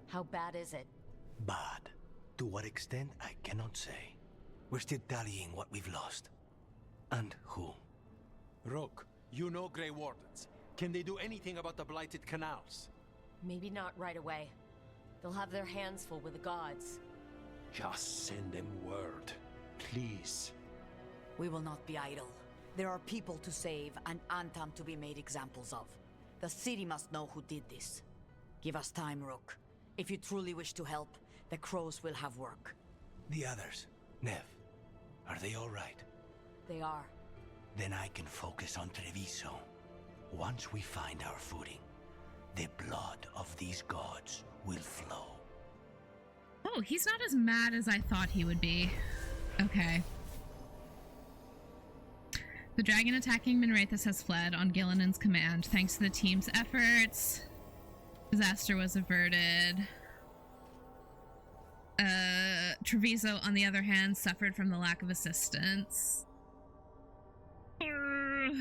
How bad is it? bad. To what extent, I cannot say. We're still tallying what we've lost. And who. Rook, you know Grey Wardens. Can they do anything about the blighted canals? Maybe not right away. They'll have their hands full with the gods. Just send them word, please. We will not be idle. There are people to save and Antam to be made examples of. The city must know who did this. Give us time, Rook. If you truly wish to help, the crows will have work. The others, Neve, are they all right? They are. Then I can focus on Treviso. Once we find our footing, the blood of these gods will flow. Oh, he's not as mad as I thought he would be. Okay. The dragon attacking Minrathous has fled on Gillenan's command. Thanks to the team's efforts, disaster was averted. Treviso, on the other hand, suffered from the lack of assistance. God.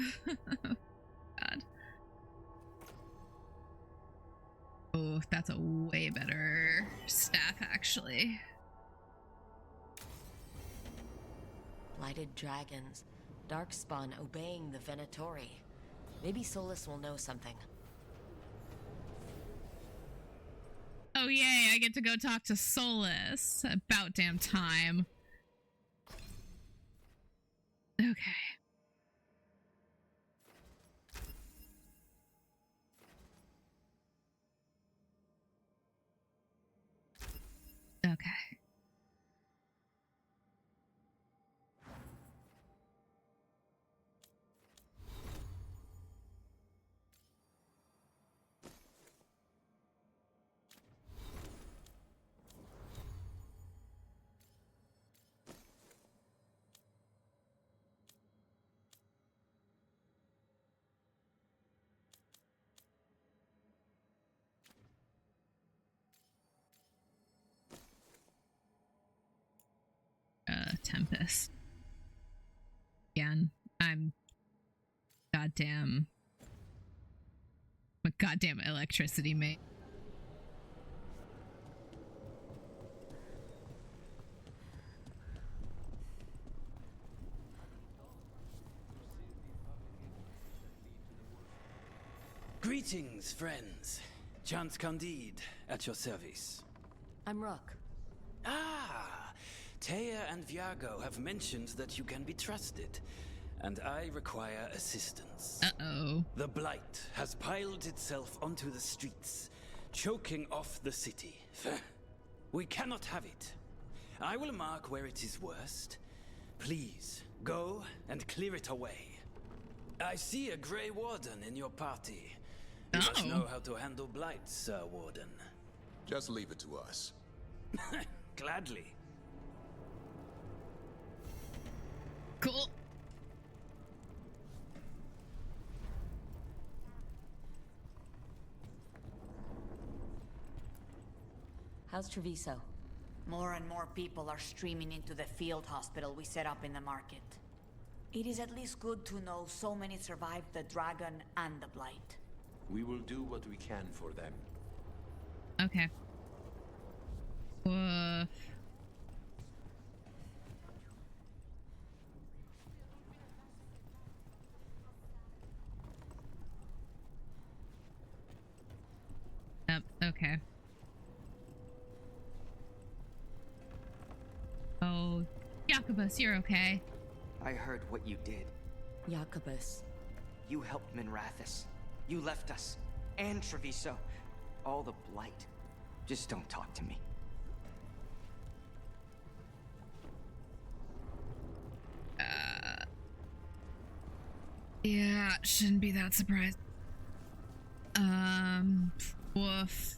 Oh, that's a way better staff, actually. Blighted dragons. Darkspawn obeying the Venatori. Maybe Solus will know something. Oh yay, I get to go talk to Solus. About damn time. Okay. Okay. Tempest. Again, I'm goddamn electricity mate. Greetings, friends. Chance Candide, at your service. I'm Rook. Ah! Taya and Viago have mentioned that you can be trusted, and I require assistance. Uh-oh. The Blight has piled itself onto the streets, choking off the city. We cannot have it. I will mark where it is worst. Please, go and clear it away. I see a Grey Warden in your party. You must know how to handle Blight, Sir Warden. Just leave it to us. Gladly. Cool. How's Treviso? More and more people are streaming into the field hospital we set up in the market. It is at least good to know so many survived the dragon and the blight. We will do what we can for them. Okay. Yep, okay. Oh, Jacobus, you're okay. I heard what you did. Jacobus. You helped Minrathous. You left us. And Treviso. All the blight. Just don't talk to me. Yeah, shouldn't be that surprised. Woof.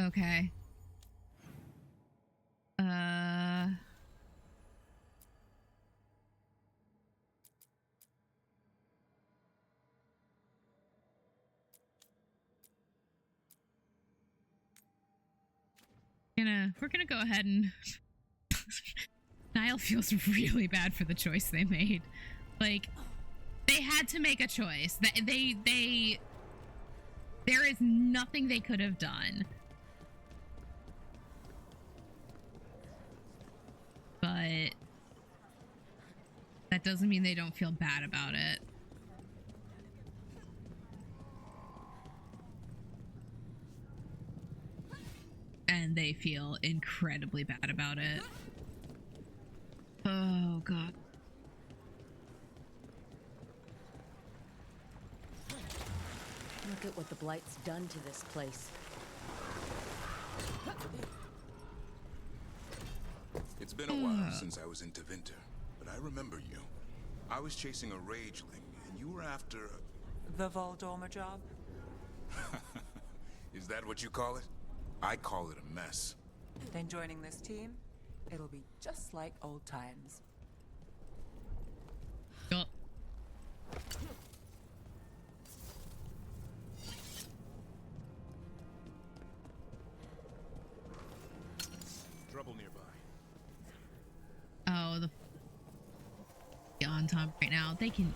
Okay. We're gonna go ahead and Nile feels really bad for the choice they made. Like, they had to make a choice. There is nothing they could have done. But that doesn't mean they don't feel bad about it. And they feel incredibly bad about it. Oh, God. Look at what the Blight's done to this place. It's been a while since I was in Tevinter, but I remember you. I was chasing a rageling, and you were after... The Voldorma job? Is that what you call it? I call it a mess. Then joining this team, it'll be just like old times. Oh. Trouble nearby. Oh, the on top right now. They can.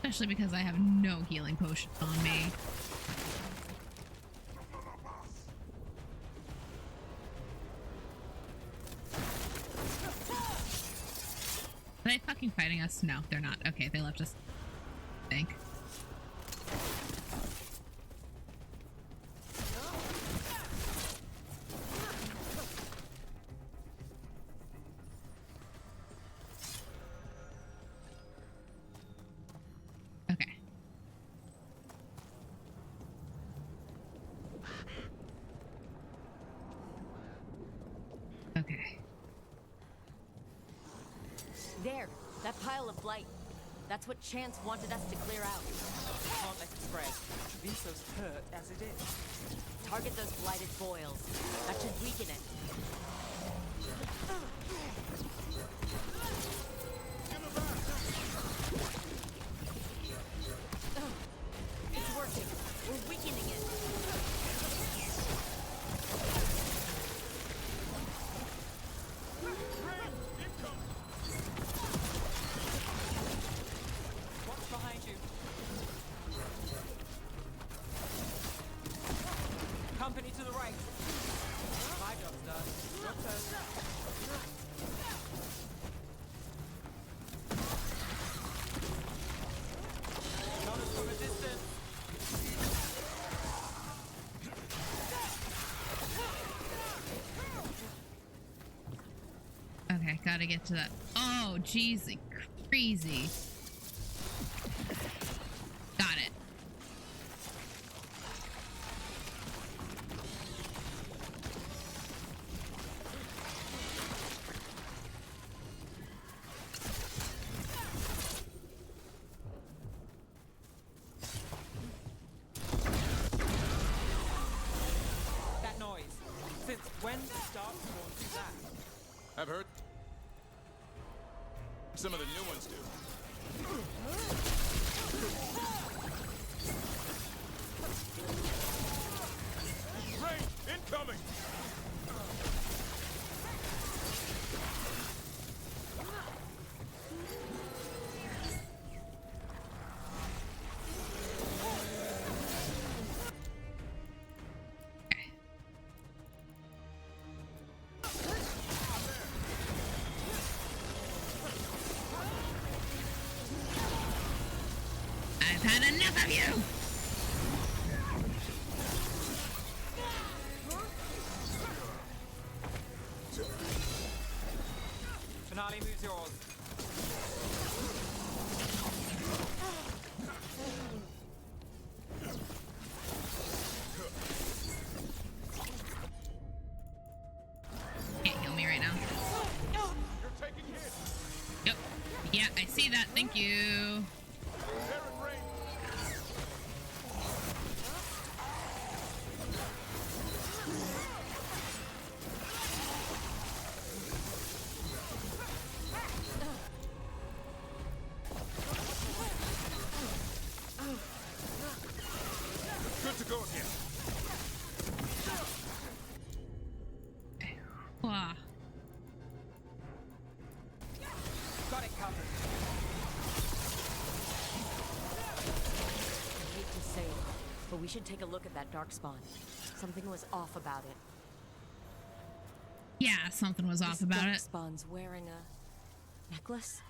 Especially because I have no healing potions on me. Are they fucking fighting us? No, they're not. Okay, they left us. I think. Okay. Okay. There, that pile of blight. That's what Chance wanted us to clear out. Can't let it spread. Treviso's hurt as it is. Target those blighted boils. That should weaken it. It's working. We're weakening it. Watch behind you. Company to the right. My job's done. Your turn. Notice from a distance. Okay, gotta get to that. Oh, jeez, crazy. Got it. That noise. Since when did Darkspawn do that? I've heard. Some of the new ones do. Rain incoming! I've had enough of you! yours. Can't heal me right now. You're taking hit. Yep. Yeah, I see that. Thank you. Good to go again. Wow. Got it covered. I hate to say it, but we should take a look at that dark spawn. Something was off about it. Yeah, something was off about dark it. Spawn's wearing a necklace.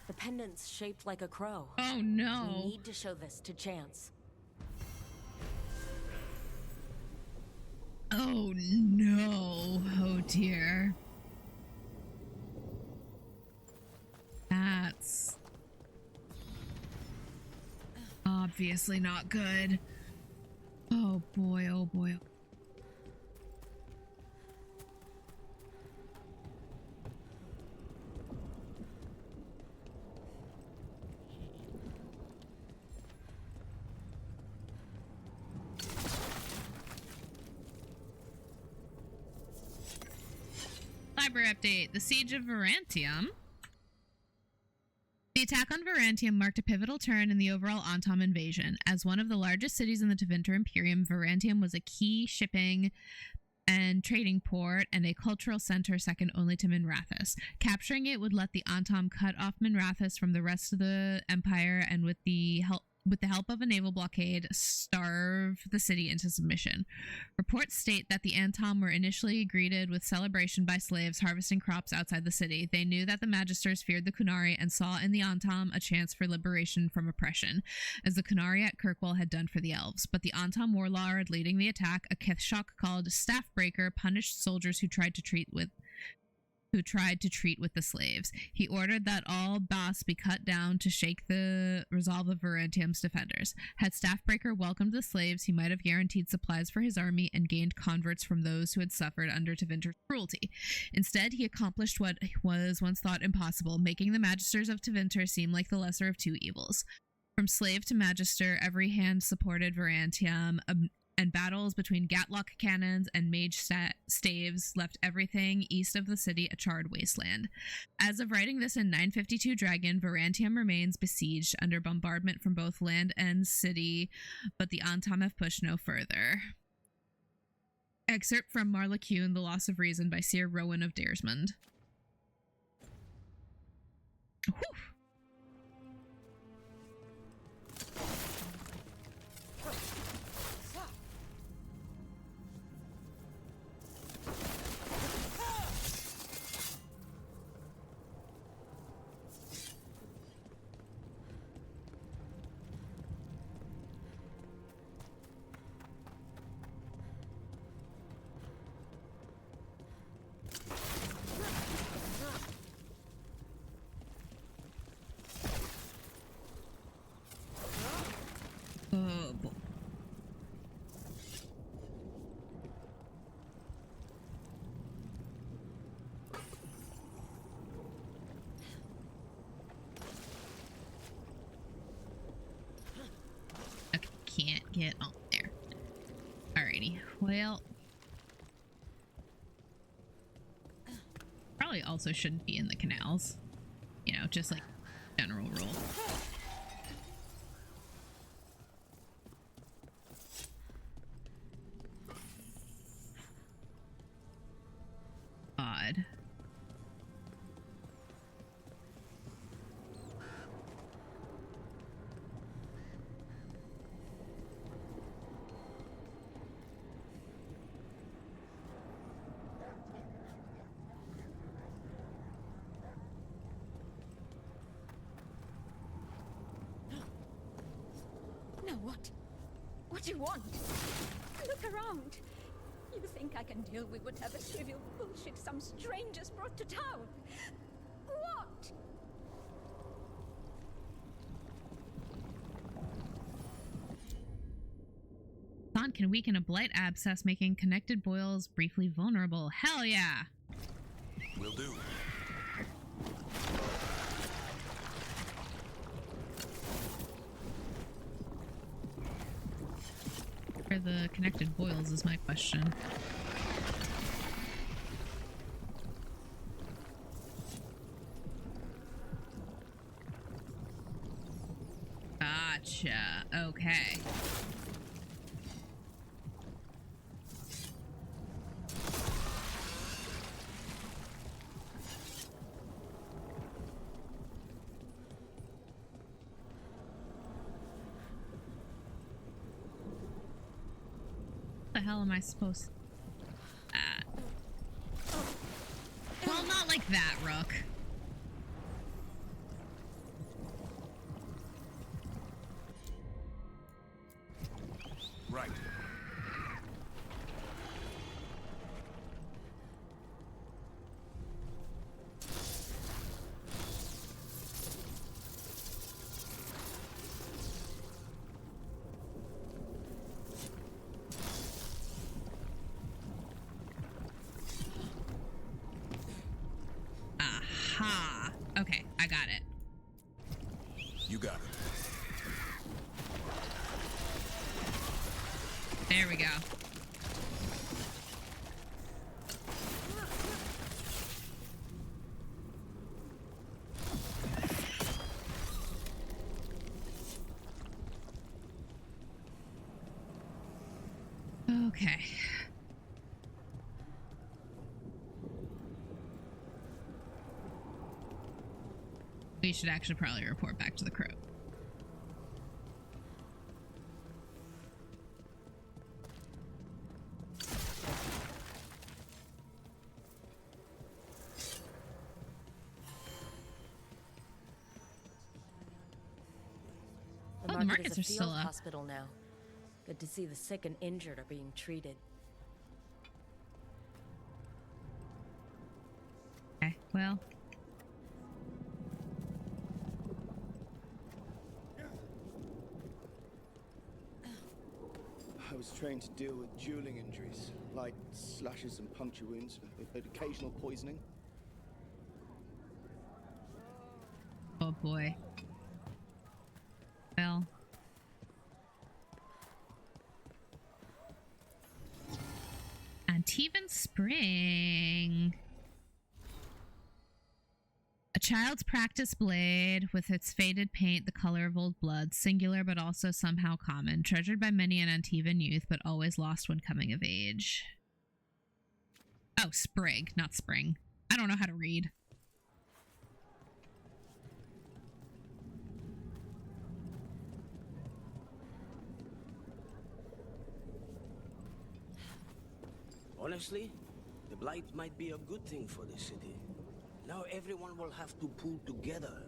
The pendant's shaped like a crow. Oh no. We need to show this to Chance. Oh no. Oh dear. That's obviously not good. Oh boy, oh boy. Library update. The Siege of Verantium. The attack on Verantium marked a pivotal turn in the overall Antom invasion. As one of the largest cities in the Tevinter Imperium, Verantium was a key shipping and trading port and a cultural center second only to Minrathous. Capturing it would let the Antom cut off Minrathous from the rest of the Empire and with the help of a naval blockade, starve the city into submission. Reports state that the Antom were initially greeted with celebration by slaves harvesting crops outside the city. They knew that the Magisters feared the Kunari and saw in the Antom a chance for liberation from oppression, as the Kunari at Kirkwall had done for the Elves. But the Antom warlord leading the attack, a Kithshok called Staffbreaker, punished soldiers who tried to treat with the slaves. He ordered that all Bas be cut down to shake the resolve of Verantium's defenders. Had Staffbreaker welcomed the slaves, he might have guaranteed supplies for his army and gained converts from those who had suffered under Tevinter's cruelty. Instead, he accomplished what was once thought impossible, making the Magisters of Tevinter seem like the lesser of two evils. From slave to Magister, every hand supported Verantium, and battles between Gatlock cannons and mage staves left everything east of the city a charred wasteland. As of writing this in 952 Dragon, Verantium remains besieged under bombardment from both land and city, but the Antom have pushed no further. Excerpt from Marlacune, The Loss of Reason by Seer Rowan of Daresmond. Whew. Oh boy. Okay, can't get on there. Alrighty, well, probably also shouldn't be in the canals. You know, just like general rule. Odd. Now what? What do you want? Look around. You think I can deal with whatever trivial bullshit some strangers brought to town? What? bond can weaken a blight abscess, making connected boils briefly vulnerable. Hell yeah! Will do. Where the connected boils is my question. Gotcha. Okay. What the hell am I supposed to... Well, not like that, Rook. Right. Aha. Okay, I got it. You got it. There we go. Okay. We should actually probably report back to the crew. The markets is a are still field up. hospital now. Good to see the sick and injured are being treated. Okay, well. I was trained to deal with dueling injuries, light slashes and puncture wounds, occasional poisoning. Oh boy. Well. Antivan Spring. A child's practice blade with its faded paint, the color of old blood, singular but also somehow common, treasured by many an Antivan youth, but always lost when coming of age. Oh, sprig, not spring. I don't know how to read. Honestly, the Blight might be a good thing for the city. Now everyone will have to pull together.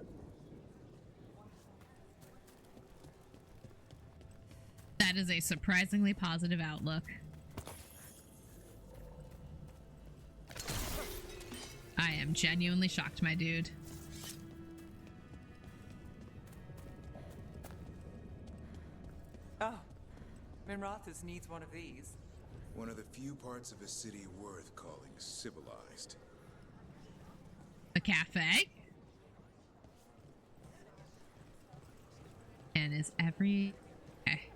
That is a surprisingly positive outlook. I am genuinely shocked, my dude. Oh, Minrathous needs one of these. One of the few parts of a city worth calling civilized. The cafe? And is every... Okay.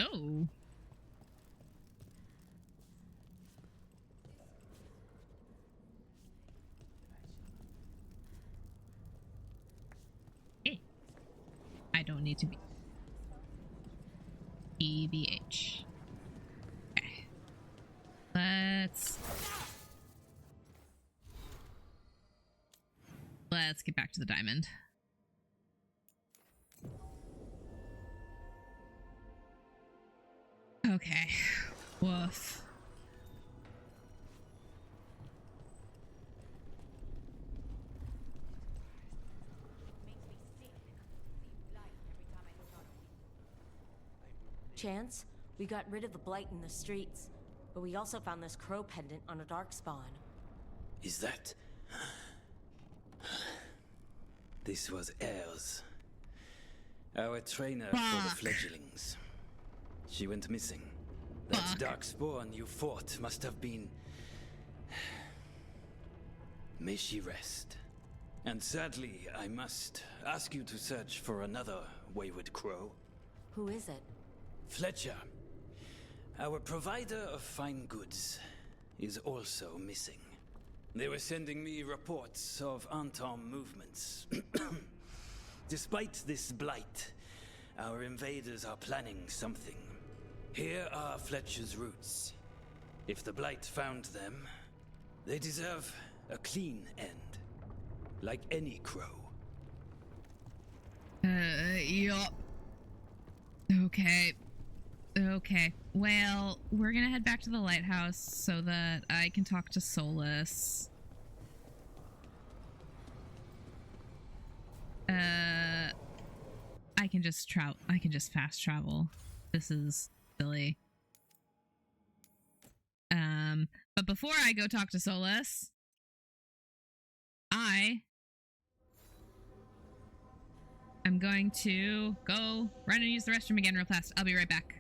Oh. Hey. I don't need to be. EVH. Okay. Let's get back to the diamond. Okay. Woof. Chance, We got rid of the blight in the streets, but we also found this crow pendant on a darkspawn. Is that... This was ours. Our trainer for the fledglings. She went missing. That darkspawn you fought must have been... May she rest. And sadly, I must ask you to search for another wayward crow. Who is it? Fletcher. Our provider of fine goods is also missing. They were sending me reports of Antom movements. Despite this blight, our invaders are planning something. Here are Fletcher's roots. If the blight found them, they deserve a clean end. Like any crow. Yup. Okay. Okay. Well, we're gonna head back to the lighthouse so that I can talk to Solus. I can just fast travel. This is silly. But before I go talk to Solus, I'm going to go run and use the restroom again real fast. I'll be right back.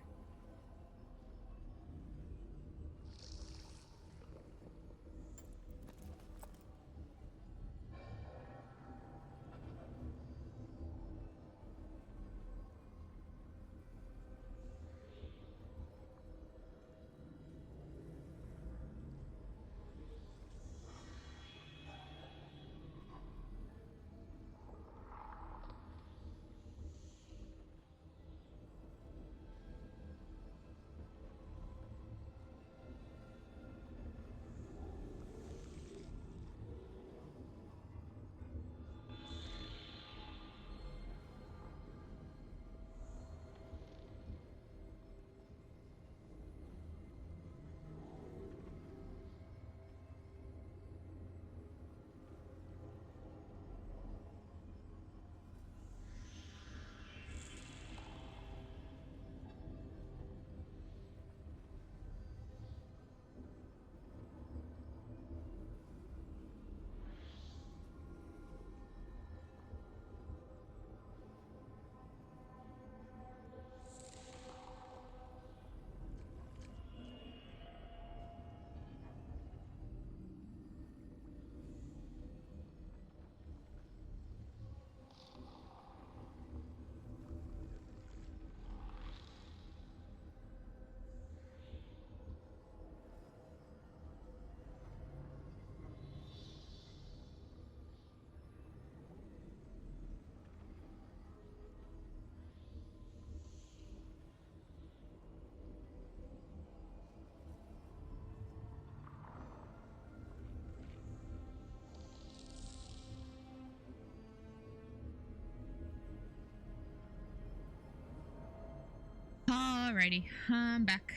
Alrighty, I'm back.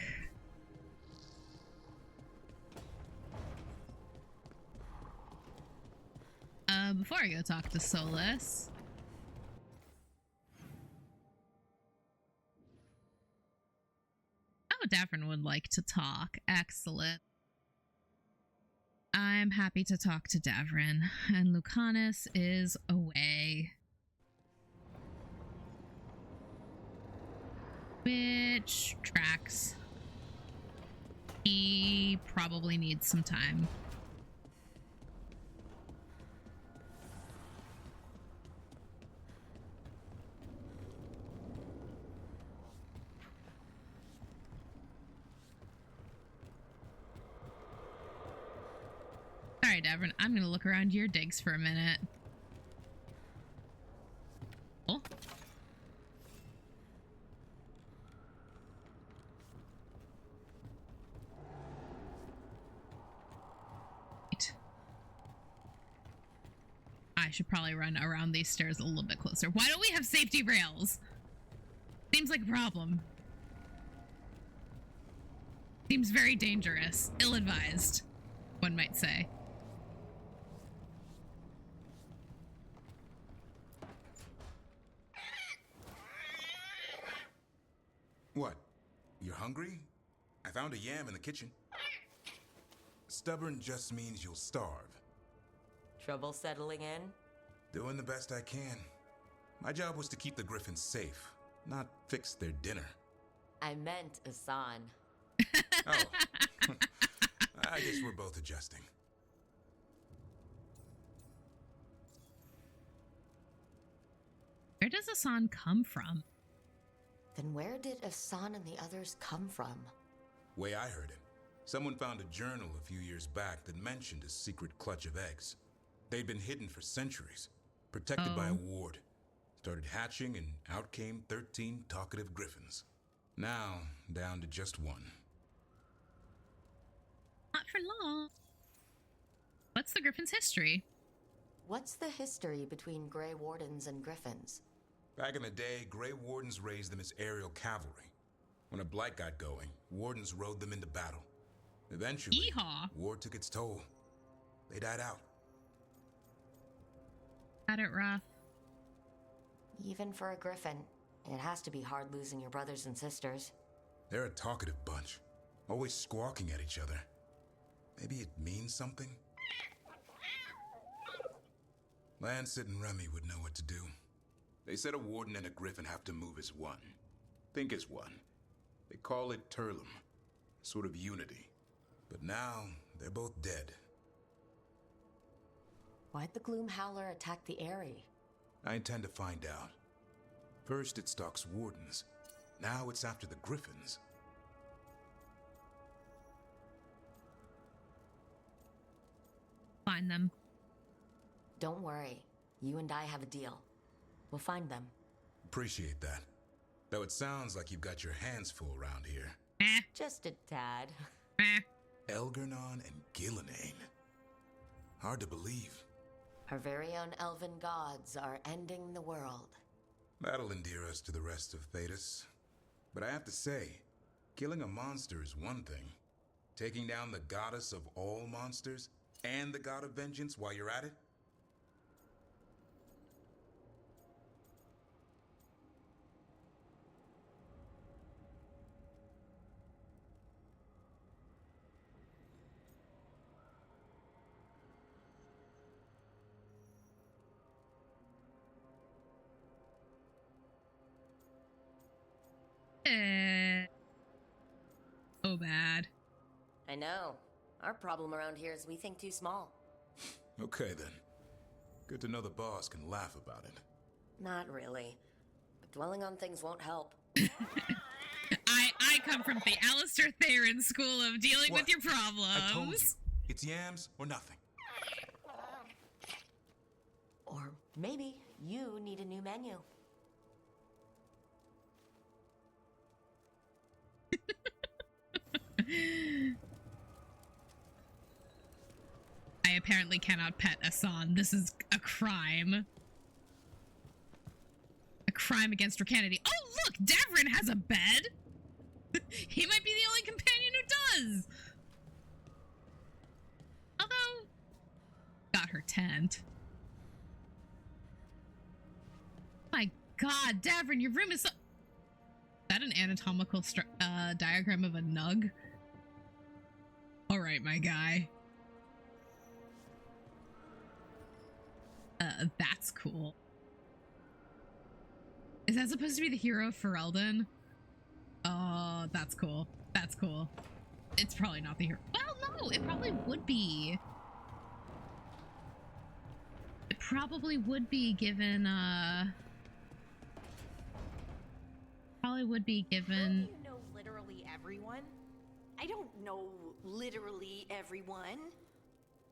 Before I go talk to Solus. Oh, Davrin would like to talk. Excellent. I'm happy to talk to Davrin, and Lucanis is away. Which tracks. He probably needs some time. Alright, Davrin, I'm gonna look around your digs for a minute. Oh. I should probably run around these stairs a little bit closer. Why don't we have safety rails? Seems like a problem. Seems very dangerous. Ill-advised, one might say. What? You're hungry? I found a yam in the kitchen. Stubborn just means you'll starve. Trouble settling in? Doing the best I can. My job was to keep the Griffins safe, not fix their dinner. I meant Asan. Oh. I guess we're both adjusting. Where does Asan come from? Then where did Asan and the others come from? Way I heard it, someone found a journal a few years back that mentioned a secret clutch of eggs. They'd been hidden for centuries, protected by a ward. Started hatching and out came 13 talkative griffins. Now, down to just one. Not for long. What's the Griffin's history? What's the history between Grey Wardens and Griffins? Back in the day, Grey Wardens raised them as aerial cavalry. When a blight got going, Wardens rode them into battle. Eventually, war took its toll. They died out. Had it rough. Even for a Griffin, it has to be hard losing your brothers and sisters. They're a talkative bunch, always squawking at each other. Maybe it means something? Lancet and Remy would know what to do. They said a Warden and a Griffin have to move as one. Think as one. They call it Turlum, a sort of unity. But now, they're both dead. Why'd the Gloom Howler attack the Eyrie? I intend to find out. First it stalks Wardens. Now it's after the Griffins. Find them. Don't worry. You and I have a deal. We'll find them. Appreciate that. Though it sounds like you've got your hands full around here. Just a tad. Elgernon and Gillenane. Hard to believe. Our very own elven gods are ending the world. That'll endear us to the rest of Thedas. But I have to say, killing a monster is one thing. Taking down the goddess of all monsters and the god of vengeance while you're at it? So bad. I know. Our problem around here is we think too small. Okay then. Good to know the boss can laugh about it. Not really. But dwelling on things won't help. I come from the Alistair Theron school of dealing with your problems. I told you. It's yams or nothing. Or maybe you need a new menu. I apparently cannot pet Asan. This is a crime. A crime against Drucanity. Oh, look! Davrin has a bed! He might be the only companion who does! Although, got her tent. My god, Davrin, your room is so... Is that an anatomical diagram of a nug? Alright, my guy. That's cool. Is that supposed to be the hero of Ferelden? Oh, that's cool. That's cool. It's probably not the hero. Well, no, it probably would be. It probably would be given, probably would be given... You know literally everyone? I don't know literally everyone.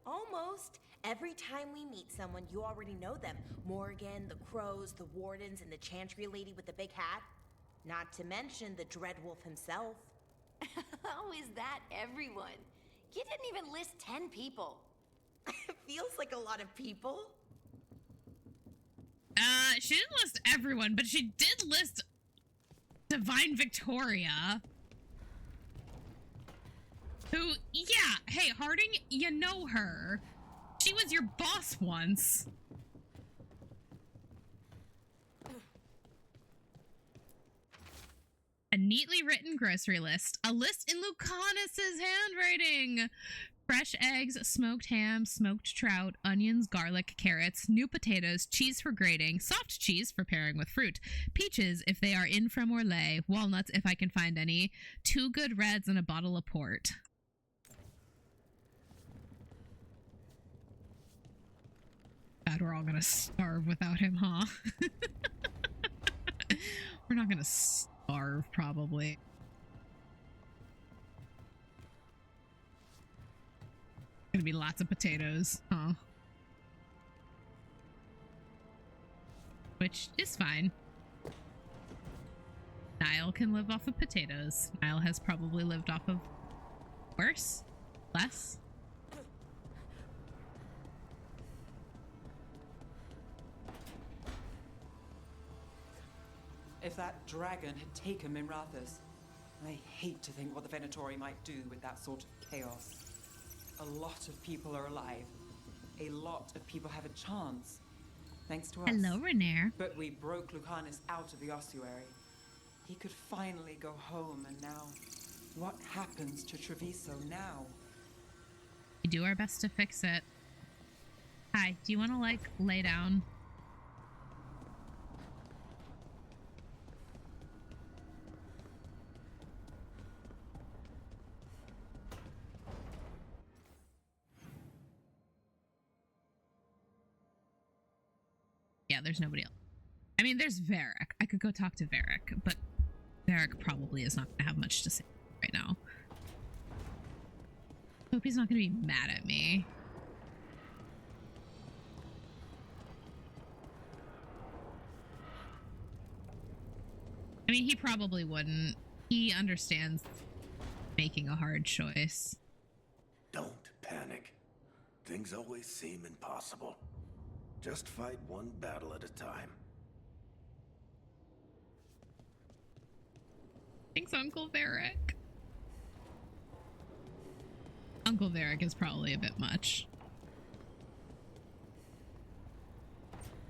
Almost. Every time we meet someone, you already know them. Morgan, the Crows, the Wardens, and the Chantry lady with the big hat. Not to mention the Dreadwolf himself. How is that everyone? You didn't even list 10 people. It feels like a lot of people. She didn't list everyone, but she did list Divine Victoria. Who, yeah, hey, Harding, you know her. She was your boss once. And neatly written grocery list. A list in Lucanis's handwriting. Fresh eggs, smoked ham, smoked trout, onions, garlic, carrots, new potatoes, cheese for grating, soft cheese for pairing with fruit, peaches if they are in from Orlais, walnuts if I can find any, 2 good reds, and a bottle of port. God, we're all gonna starve without him, huh? We're not gonna starve, probably. Gonna be lots of potatoes, huh? Which is fine. Nile can live off of potatoes. Nile has probably lived off of worse, less. If that dragon had taken Minrathous, I hate to think what the Venatori might do with that sort of chaos. A lot of people are alive. A lot of people have a chance, thanks to us. Hello, Renair. But we broke Lucanis out of the ossuary. He could finally go home, and now, what happens to Treviso now? We do our best to fix it. Hi, do you want to, like, lay down? Yeah, there's nobody else. I mean, there's Varric. I could go talk to Varric, but Varric probably is not going to have much to say right now. Hope he's not going to be mad at me. I mean, he probably wouldn't. He understands making a hard choice. Don't panic. Things always seem impossible. Just fight one battle at a time. Thanks, Uncle Varric. Uncle Varric is probably a bit much.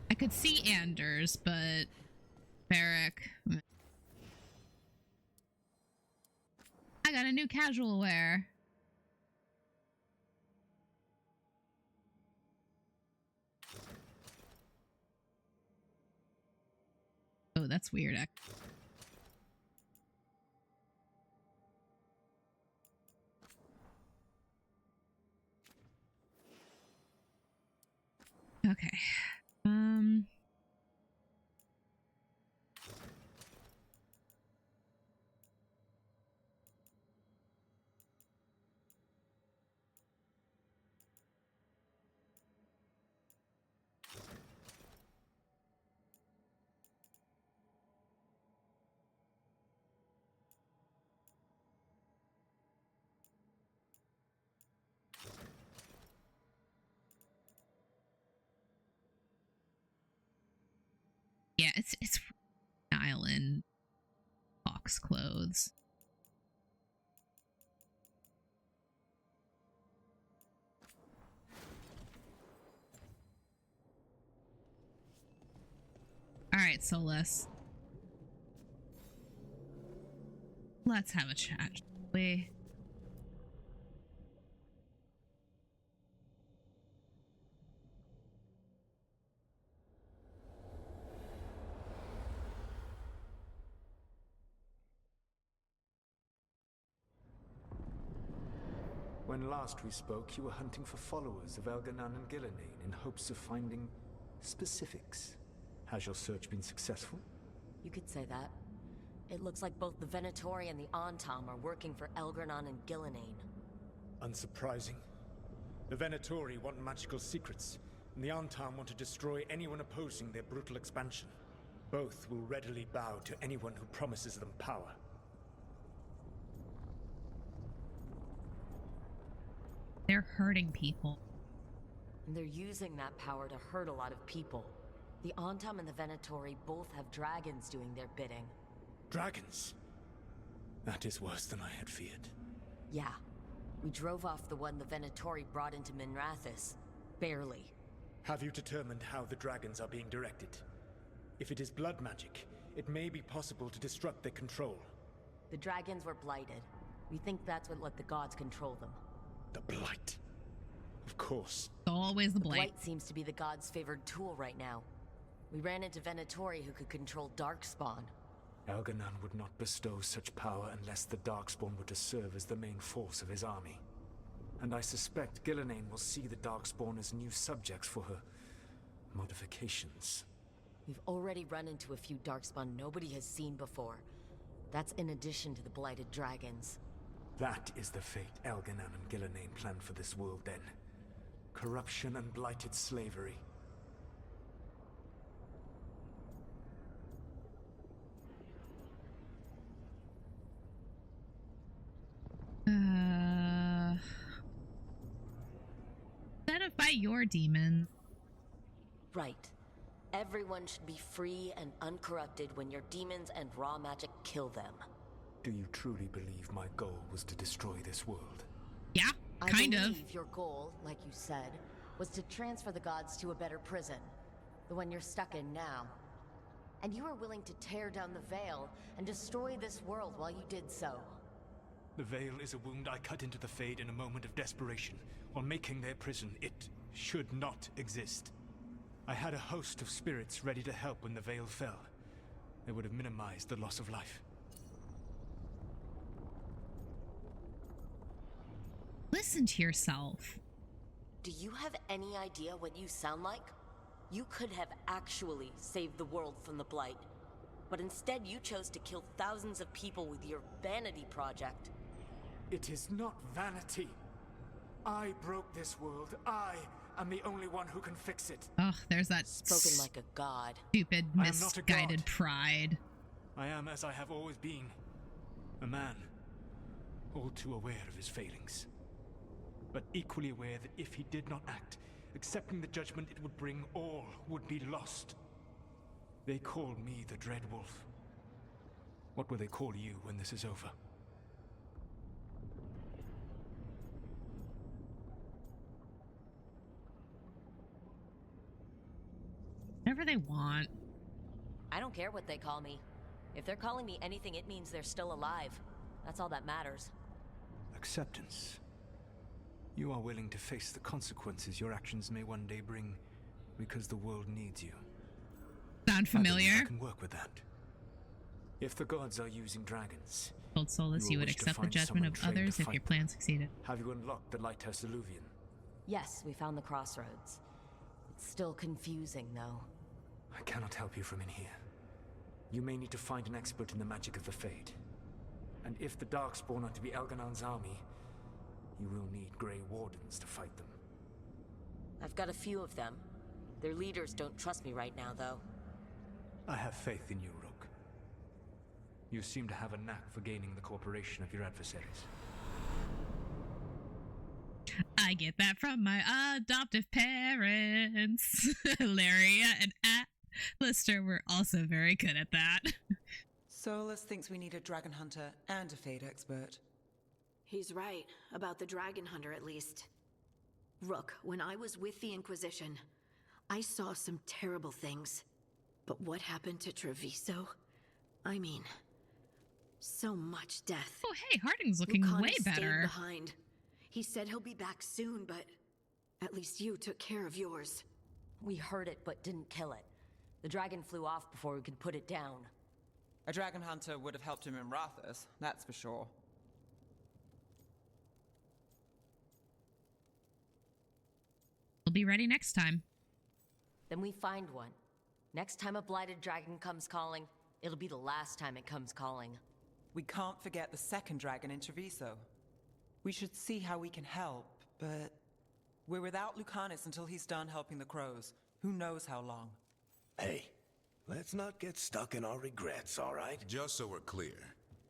I could see Anders, but Varric... I got a new casual wear. Oh, that's weird. Okay. Yeah, it's Nile and Fox clothes. All right, Solus. Let's have a chat, shall we? When last we spoke, you were hunting for followers of Elganan and Gillenane in hopes of finding specifics. Has your search been successful? You could say that. It looks like both the Venatori and the Antam are working for Elganan and Gillenane. Unsurprising. The Venatori want magical secrets, and the Antam want to destroy anyone opposing their brutal expansion. Both will readily bow to anyone who promises them power. They're hurting people. And they're using that power to hurt a lot of people. The Antam and the Venatori both have dragons doing their bidding. Dragons? That is worse than I had feared. Yeah. We drove off the one the Venatori brought into Minrathous. Barely. Have you determined how the dragons are being directed? If it is blood magic, it may be possible to disrupt their control. The dragons were blighted. We think that's what let the gods control them. The Blight. Of course. Always the Blight. Blight seems to be the gods' favored tool right now. We ran into Venatori who could control Darkspawn. Algernon would not bestow such power unless the Darkspawn were to serve as the main force of his army. And I suspect Gillenane will see the Darkspawn as new subjects for her modifications. We've already run into a few Darkspawn nobody has seen before. That's in addition to the blighted dragons. That is the fate Algernon and Gillenane planned for this world then. Corruption and blighted slavery. Instead of by your demons. Right. Everyone should be free and uncorrupted when your demons and raw magic kill them. Do you truly believe my goal was to destroy this world? Yeah, kind I of. believe your goal, like you said, was to transfer the gods to a better prison. The one you're stuck in now. And you were willing to tear down the Veil and destroy this world while you did so. The Veil is a wound I cut into the Fade in a moment of desperation, while making their prison. It should not exist. I had a host of spirits ready to help when the Veil fell. They would have minimized the loss of life. Listen to yourself. Do you have any idea what you sound like? You could have actually saved the world from the Blight. But instead you chose to kill thousands of people with your vanity project. It is not vanity. I broke this world. I am the only one who can fix it. Ugh, there's that Spoken like a god. Stupid, I am not a misguided god. pride. I am as I have always been. A man. All too aware of his failings. But equally aware that if he did not act, accepting the judgment it would bring, all would be lost. They call me the Dread Wolf. What will they call you when this is over? Whatever they want. I don't care what they call me. If they're calling me anything, it means they're still alive. That's all that matters. Acceptance. You are willing to face the consequences your actions may one day bring because the world needs you. Sound familiar? I can work with that. If the gods are using dragons, Told Solus you would accept the judgment of others if your plan succeeded. Have you unlocked the Lighthouse Illuvian? Yes, we found the crossroads. It's still confusing, though. I cannot help you from in here. You may need to find an expert in the magic of the Fade. And if the Darkspawn are to be Algernon's army, you will need Grey Wardens to fight them. I've got a few of them. Their leaders don't trust me right now, though. I have faith in you, Rook. You seem to have a knack for gaining the cooperation of your adversaries. I get that from my adoptive parents. Laria and Lister were also very good at that. Solus thinks we need a dragon hunter and a Fade expert. He's right, about the dragon hunter at least. Rook, when I was with the Inquisition, I saw some terrible things. But what happened to Treviso? I mean, so much death. Oh, hey, Harding's looking Lucanis way better. stayed behind. He said he'll be back soon, but at least you took care of yours. We heard it, but didn't kill it. The dragon flew off before we could put it down. A dragon hunter would have helped him in Minrathous, that's for sure. We'll be ready next time. Then we find one. Next time a blighted dragon comes calling, it'll be the last time it comes calling. We can't forget the second dragon in Treviso. We should see how we can help, but we're without Lucanis until he's done helping the crows. Who knows how long? Hey, let's not get stuck in our regrets, all right? Just so we're clear,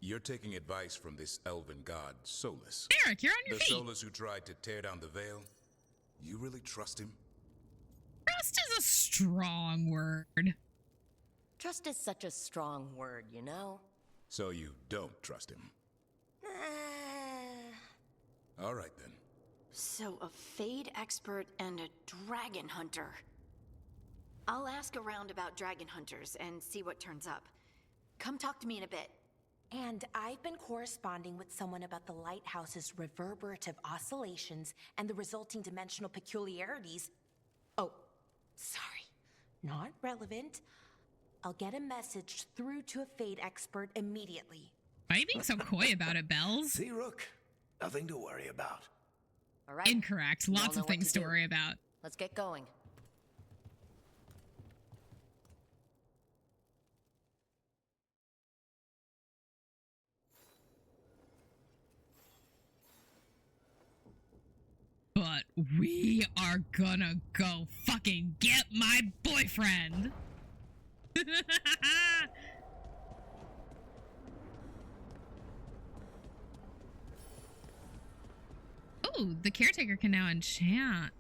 you're taking advice from this elven god, Solus. Eric, you're on your the feet. Solus who tried to tear down the Veil? You really trust him? Trust is a strong word. Trust is such a strong word, you know? So you don't trust him? All right, then. So a Fade expert and a dragon hunter. I'll ask around about dragon hunters and see what turns up. Come talk to me in a bit. And I've been corresponding with someone about the lighthouse's reverberative oscillations and the resulting dimensional peculiarities. Oh, sorry. Not relevant. I'll get a message through to a fate expert immediately. Why are you being so coy about it, Bells? See, Rook? Nothing to worry about. All right. Incorrect. Lots of things to worry about. Let's get going. But we are gonna go fucking get my boyfriend. Oh, the caretaker can now enchant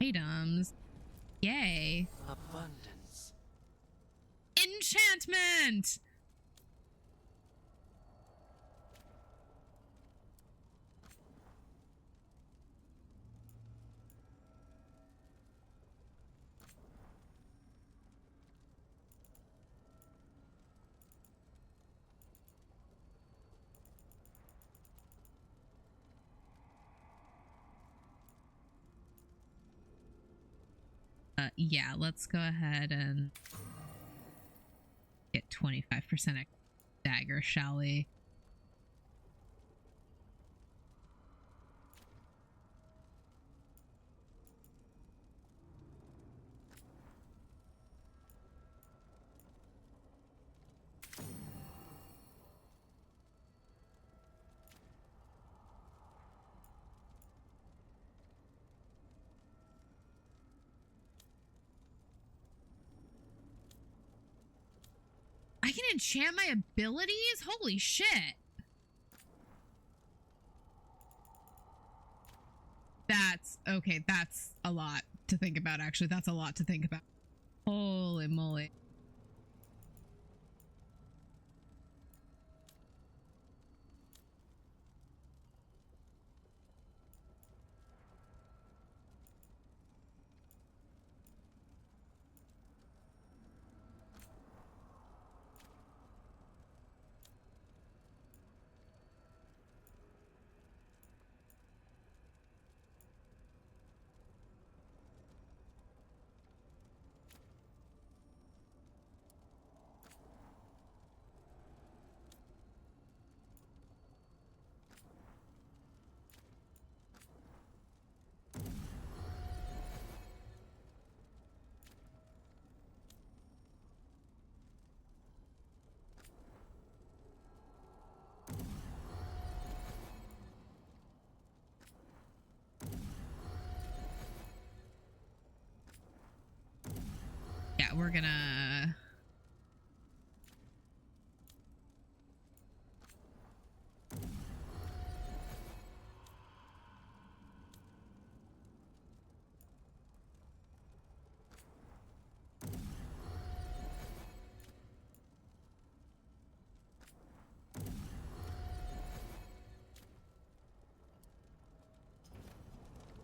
items. Yay. Abundance. Enchantment! Yeah, let's go ahead and get 25% dagger, shall we? I can enchant my abilities? Holy shit. That's okay. That's a lot to think about, actually. That's a lot to think about. Holy moly. Yeah, we're gonna...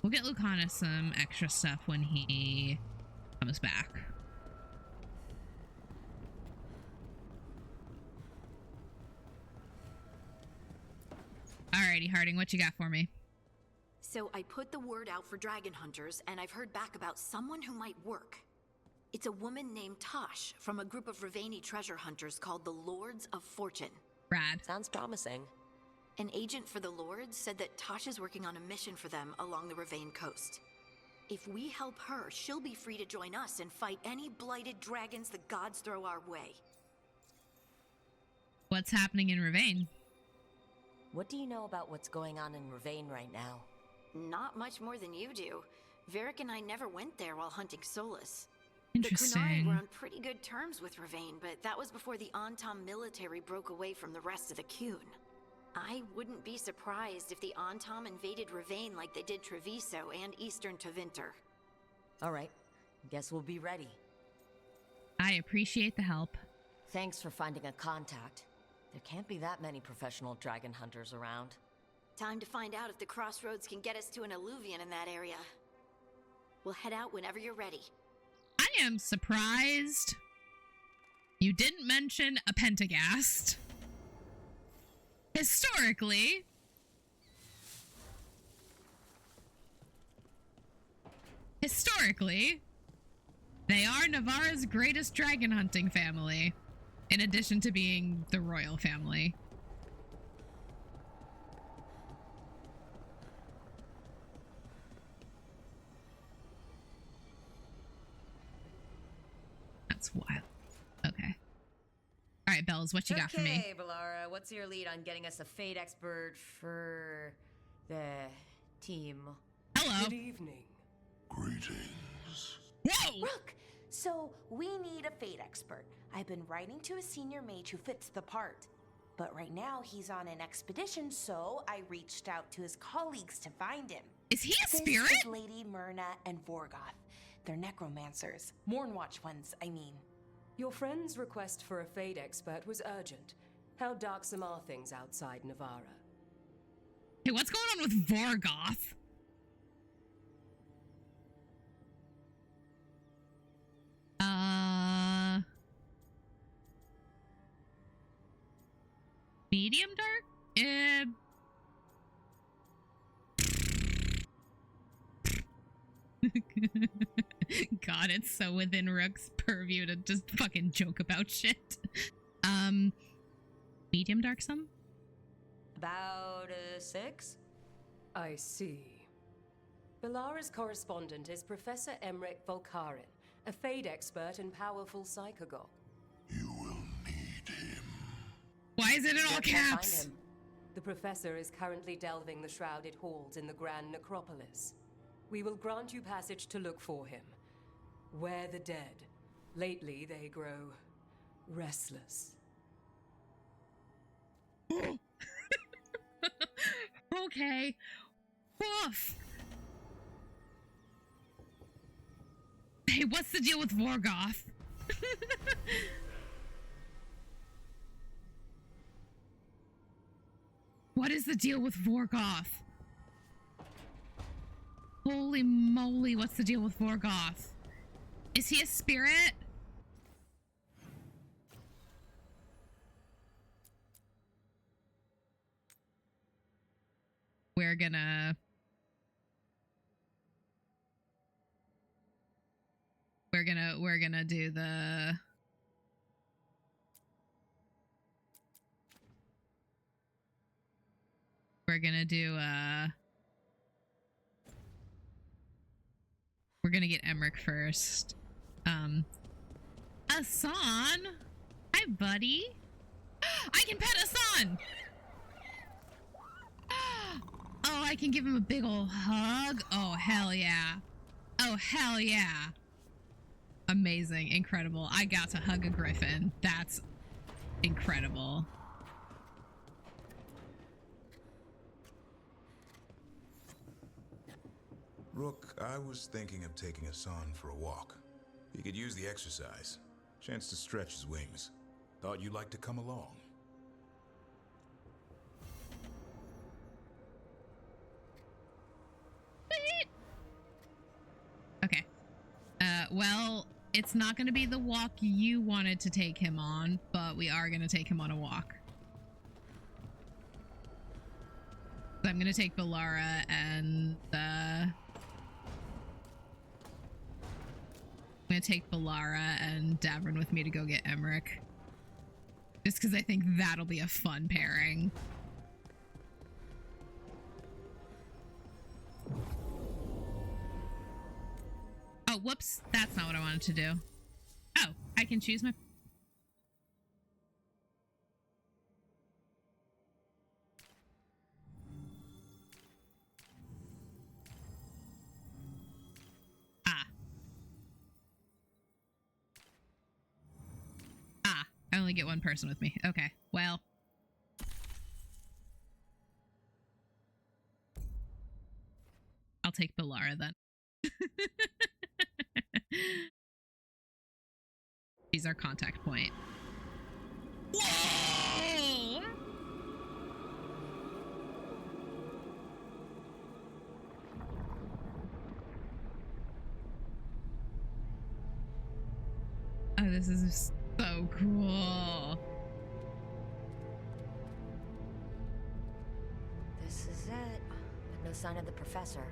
We'll get Lucanis some extra stuff when he comes back. Alrighty, Harding, what you got for me? So I put the word out for dragon hunters, and I've heard back about someone who might work. It's a woman named Tosh from a group of Raveni treasure hunters called the Lords of Fortune. Rad. Sounds promising. An agent for the Lords said that Tosh is working on a mission for them along the Ravane coast. If we help her, she'll be free to join us and fight any blighted dragons the gods throw our way. What's happening in Ravane? What do you know about what's going on in Ravane right now? Not much more than you do. Varric and I never went there while hunting Solus. Interesting. The Kunari were on pretty good terms with Ravane, but that was before the Antam military broke away from the rest of the Kun. I wouldn't be surprised if the Antam invaded Ravane like they did Treviso and Eastern Tevinter. All right. Guess we'll be ready. I appreciate the help. Thanks for finding a contact. There can't be that many professional dragon hunters around. Time to find out if the crossroads can get us to an alluvion in that area. We'll head out whenever you're ready. I am surprised you didn't mention a Pentagast. Historically, they are Navarra's greatest dragon hunting family, in addition to being the royal family. That's wild. Okay. All right, Bells, what you got for me? Okay, Bellara, what's your lead on getting us a fate expert for the team? Hello. Good evening. Greetings. Whoa! Rook, so we need a fate expert. I've been writing to a senior mage who fits the part. But right now he's on an expedition, so I reached out to his colleagues to find him. Is he a spirit? This is Lady Myrna and Vorgoth. They're necromancers. Mournwatch ones, I mean. Your friend's request for a fate expert was urgent. How darksome are things outside Navarra? Hey, what's going on with Vorgoth? Medium dark? God, it's so within Rook's purview to just fucking joke about shit. Medium dark some? About a 6? I see. Bellara's correspondent is Professor Emmerich Volkarin, a fate expert and powerful psychogog. Why is it in all caps? Find him. The professor is currently delving the shrouded halls in the Grand Necropolis. We will grant you passage to look for him. Where the dead. Lately, they grow restless. Okay. Woof. Hey, what's the deal with Vorgoth? What is the deal with Vorgoth? Holy moly, what's the deal with Vorgoth? Is he a spirit? We're gonna do the we're gonna get Emmerich first. Asan? Hi, buddy. I can pet Asan! Oh, I can give him a big ol' hug. Oh, hell yeah. Oh, hell yeah. Amazing. Incredible. I got to hug a griffin. That's incredible. Rook, I was thinking of taking Asan for a walk. He could use the exercise. Chance to stretch his wings. Thought you'd like to come along. Okay. Well, it's not going to be the walk you wanted to take him on, but we are going to take him on a walk. So I'm going to take Bellara and I'm going to take Bellara and Davrin with me to go get Emmerich. Just because I think that'll be a fun pairing. Oh, whoops. That's not what I wanted to do. Oh, I can choose my... I only get one person with me. Okay, well. I'll take Bellara then. She's our contact point. Whoa! Oh, this is so cool. No sign of the professor.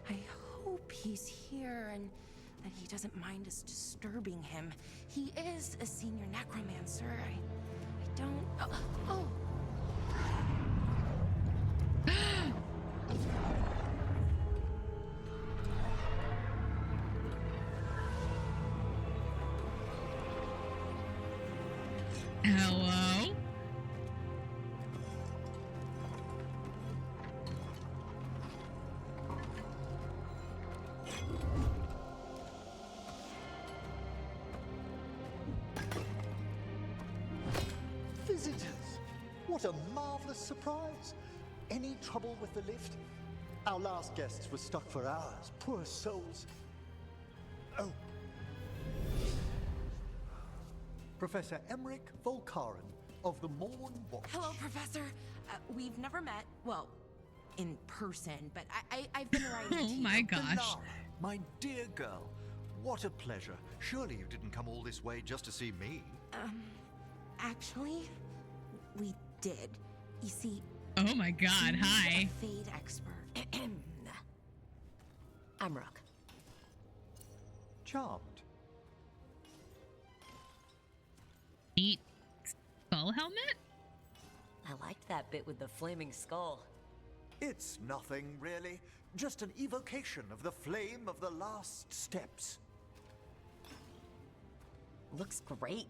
I hope he's here and that he doesn't mind us disturbing him. He is a senior necromancer. I don't... Oh! Hello? Visitors! What a marvelous surprise! Any trouble with the lift? Our last guests were stuck for hours. Poor souls. Oh. Professor Emmerich Volkaren of the Morn Watch. Hello, Professor. We've never met, well, in person, but I've been writing to you. Oh my gosh. Bellara, my dear girl, what a pleasure. Surely you didn't come all this way just to see me. Actually, we did. You see... Oh my god, hi. A fade expert. I'm Rook. Charmed. Neat skull helmet? I liked that bit with the flaming skull. It's nothing, really. Just an evocation of the flame of the last steps. Looks great.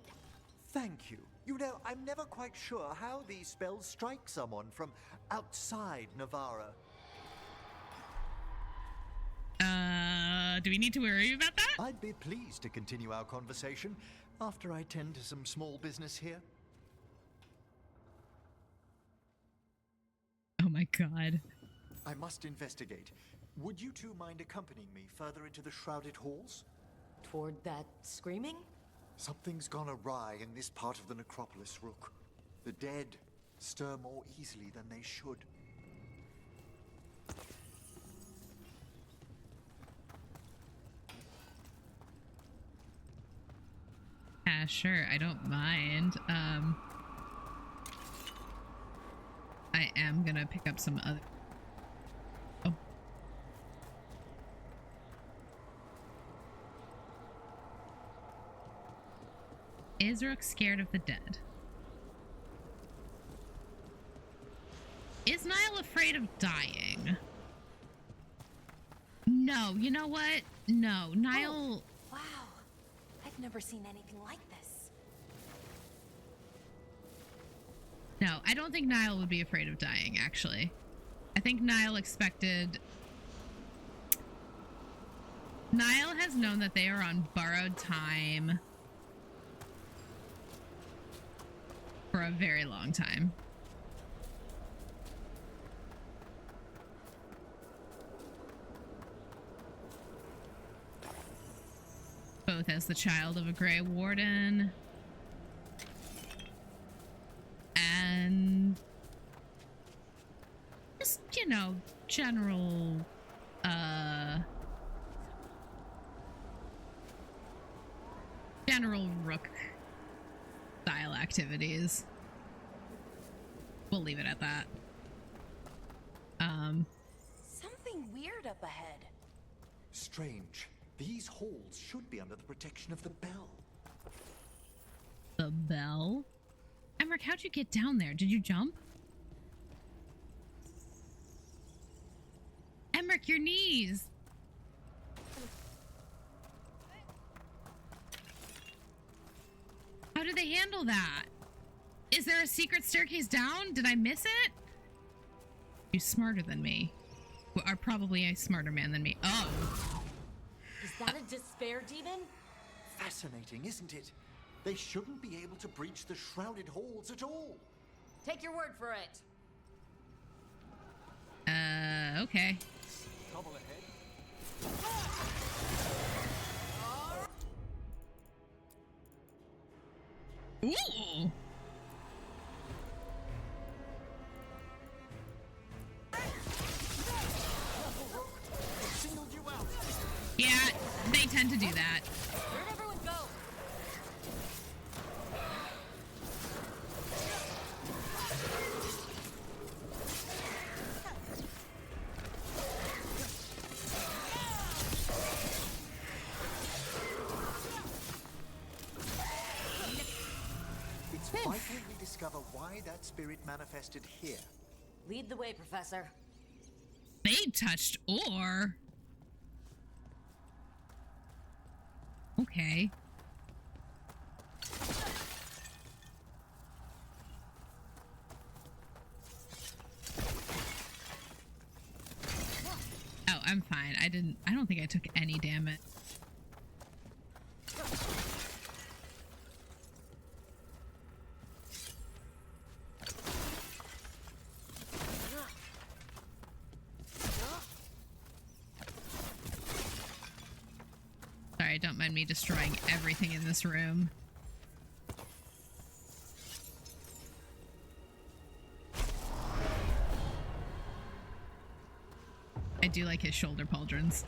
Thank you. You know, I'm never quite sure how these spells strike someone from outside Navarra. Do we need to worry about that? I'd be pleased to continue our conversation after I tend to some small business here. Oh my god. I must investigate. Would you two mind accompanying me further into the shrouded halls? Toward that screaming? Something's gone awry in this part of the necropolis, Rook. The dead stir more easily than they should. Yeah, sure, I don't mind. I am gonna pick up some other... Oh. Is Rook scared of the dead? Is Nile afraid of dying? No, you know what? No, Nile... Wow. I've never seen anything like this. No, I don't think Nile would be afraid of dying, actually. I think Nile expected... Nile has known that they are on borrowed time for a very long time. Both as the child of a Grey Warden and just, you know, general Rook style activities. We'll leave it at that. Something weird up ahead. Strange. These halls should be under the protection of the bell. The bell? Emmerich, how'd you get down there? Did you jump? Emmerich, your knees! How did they handle that? Is there a secret staircase down? Did I miss it? You're smarter than me. You are probably a smarter man than me. Oh. Is that a despair demon? Fascinating, isn't it? They shouldn't be able to breach the shrouded halls at all. Take your word for it. Okay. Trouble ahead. Ooh! Yeah, they tend to do that. Where'd everyone go? discover why that spirit manifested here. Lead the way, Professor. They touched ore. Okay. Oh, I'm fine. I don't think I took any damage. Sorry, don't mind me destroying everything in this room. I do like his shoulder pauldrons.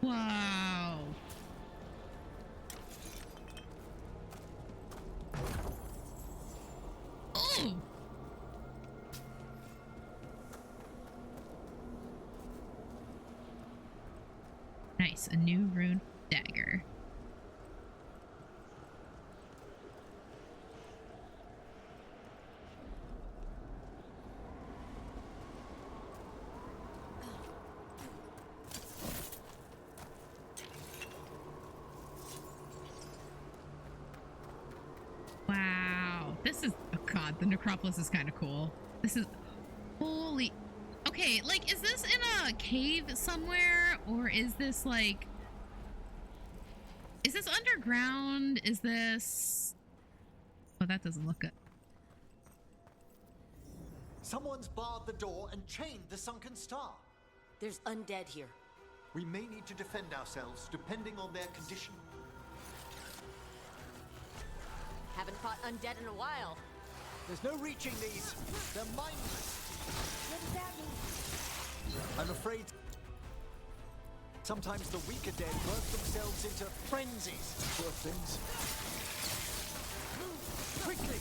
Wow. Oh! Nice, a new rune dagger. Wow, this is, oh god, the necropolis is kind of cool. This is, holy, okay, like, is this in a cave somewhere, or is this like, is this underground? Is this, oh, that doesn't look good. Someone's barred the door and chained the sunken star. There's undead here. We may need to defend ourselves depending on their condition. Haven't fought undead in a while. There's no reaching these. They're mindless. What does that mean? I'm afraid sometimes the weaker dead work themselves into frenzies. Poor things. Move quickly.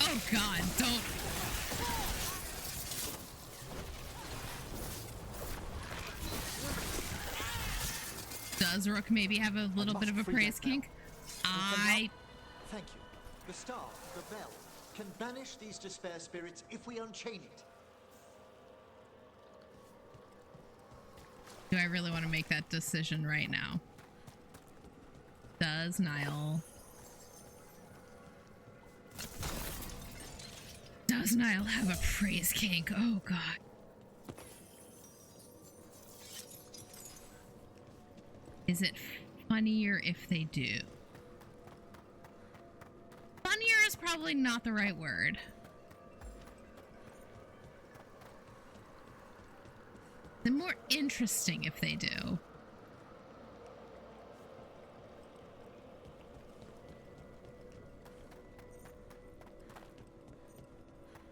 Oh god, don't. Does Rook maybe have a little bit of a praise kink? Thank you. The star, the bell, can banish these despair spirits if we unchain it. Do I really want to make that decision right now? Does Nile have a praise kink? Oh god. Is it funnier if they do? Funnier is probably not the right word. They're more interesting if they do.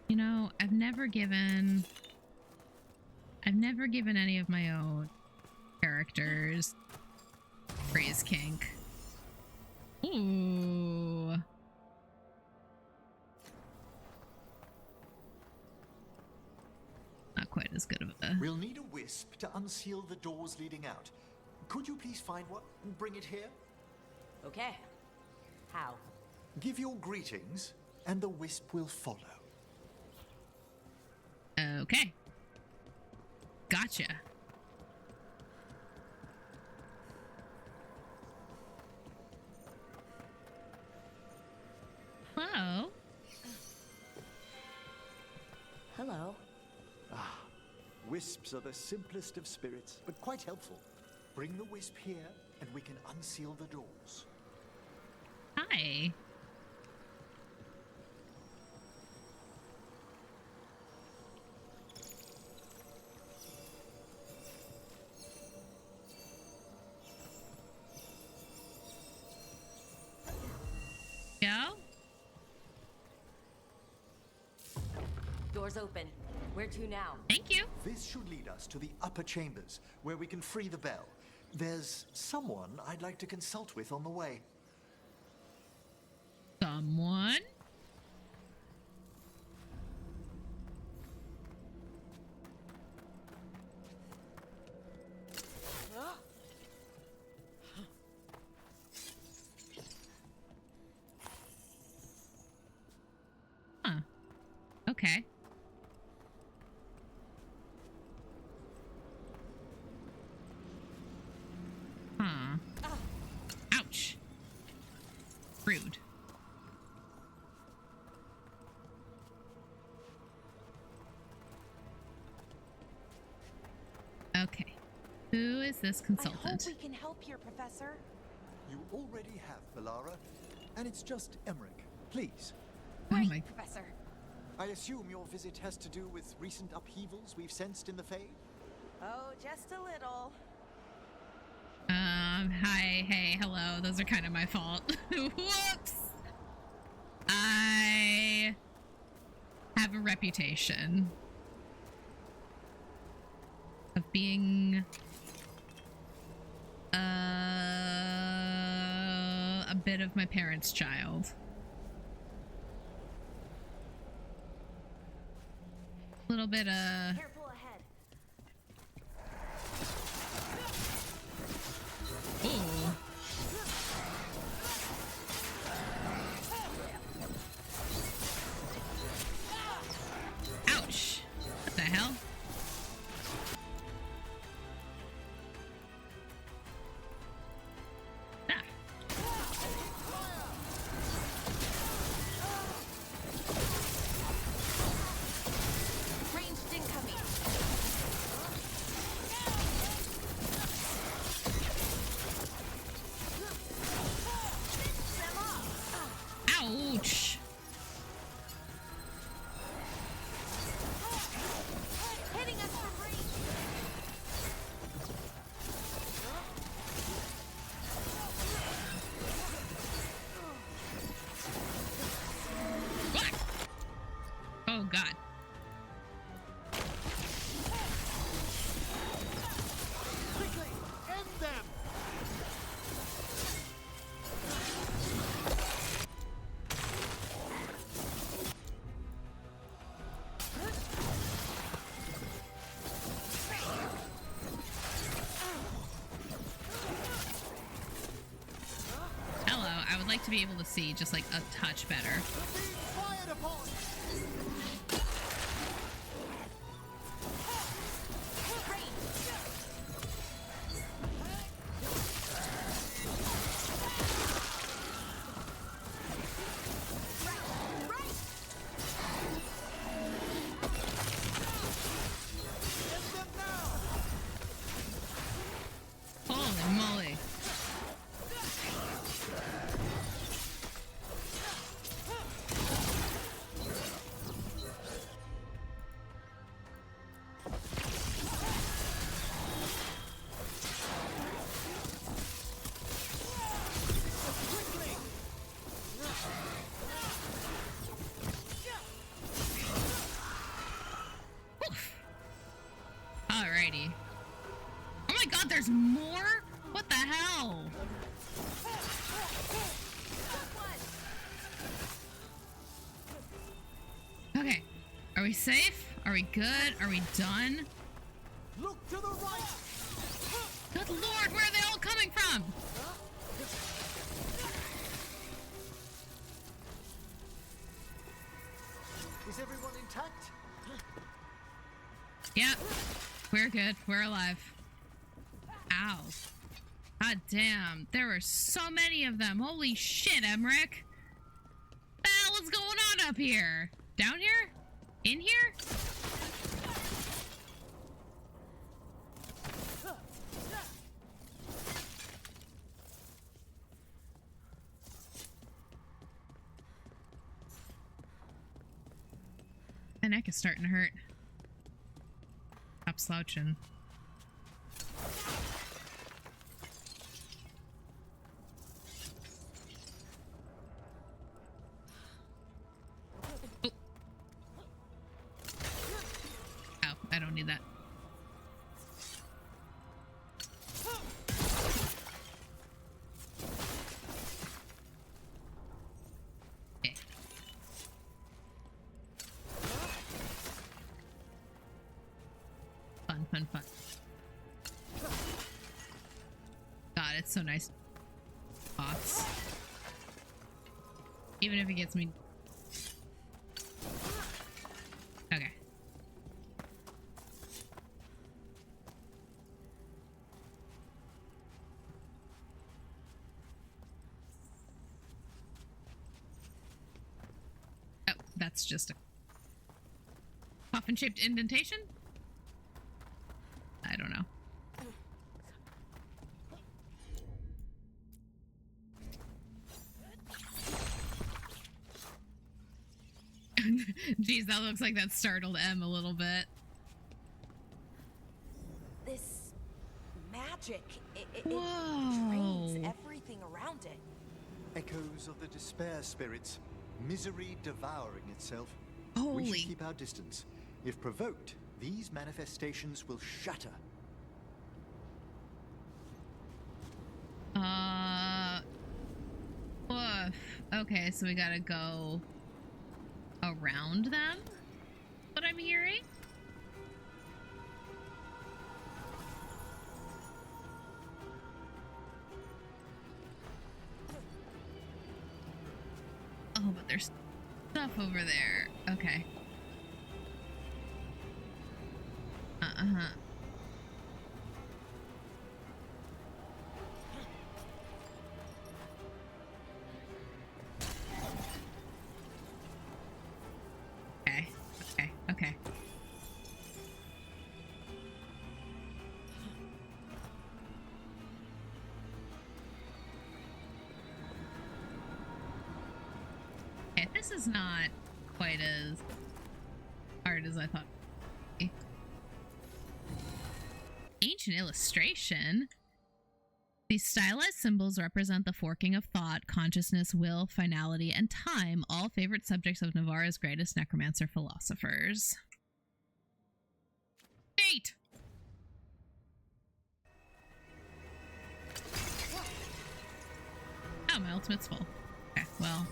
You know, I've never given any of my own characters praise kink. Ooh. Not quite as good of a... We'll need a wisp to unseal the doors leading out. Could you please find one and bring it here? Okay. How? Give your greetings, and the wisp will follow. Okay. Gotcha. Hello. Hello. Ah, wisps are the simplest of spirits, but quite helpful. Bring the wisp here, and we can unseal the doors. Hi. Go. Doors open. Where to now? Thank you. This should lead us to the upper chambers, where we can free the bell. There's someone I'd like to consult with on the way. Someone? Huh. Okay. Huh. Ouch. Rude. Okay. Who is this I consultant? hope we can help here, Professor. You already have, Bellara. And it's just Emmerich. Please. Right, Professor. I assume your visit has to do with recent upheavals we've sensed in the Fade? Oh, just a little. Hi, hey, hello. Those are kind of my fault. Whoops! I have a reputation of being a bit of my parents' child. A little bit Careful ahead. Ooh. Ouch. What the hell? Ah. Ranged incoming. Ouch. Hitting us from range. Oh god. Quickly, end them! Hello, I would like to be able to see just like a touch better. Fired upon! Holy moly. Alrighty. Oh my god, there's more? What the hell? Okay. Are we safe? Are we good? Are we done? Look to the right! Good lord, where are they all coming from? Is everyone intact? Yeah. We're good. We're alive. Ow. God damn. There were so many of them. Holy shit, Emmerich. What the hell is going on up here? Down here? In here? My neck is starting to hurt. Stop slouching. Oh, I don't need that. Okay. Fun, fun, fun. God, it's so nice. Bots. Even if it gets me. Okay. Oh, that's just a coffin-shaped indentation? I don't know. Geez, that looks like that startled M a little bit. This magic, it Whoa. drains everything around it. Echoes of the despair spirits, misery devouring itself. Holy. We should keep our distance. If provoked, these manifestations will shatter. Woof. Okay, so we gotta go around them? What I'm hearing? Oh, but there's stuff over there. Okay. Uh-huh. Okay. Okay. Okay. Okay, this is not quite as hard as I thought. Ancient illustration. These stylized symbols represent the forking of thought, consciousness, will, finality, and time, all favorite subjects of Navarra's greatest necromancer philosophers. Fate! Oh, my ultimate's full. Okay, well.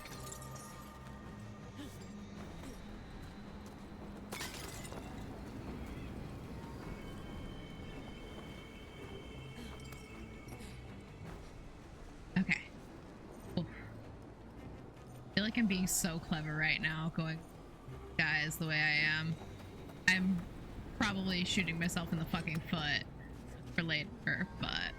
Okay. Oof. I feel like I'm being so clever right now, going guys the way I am. I'm probably shooting myself in the fucking foot for later, but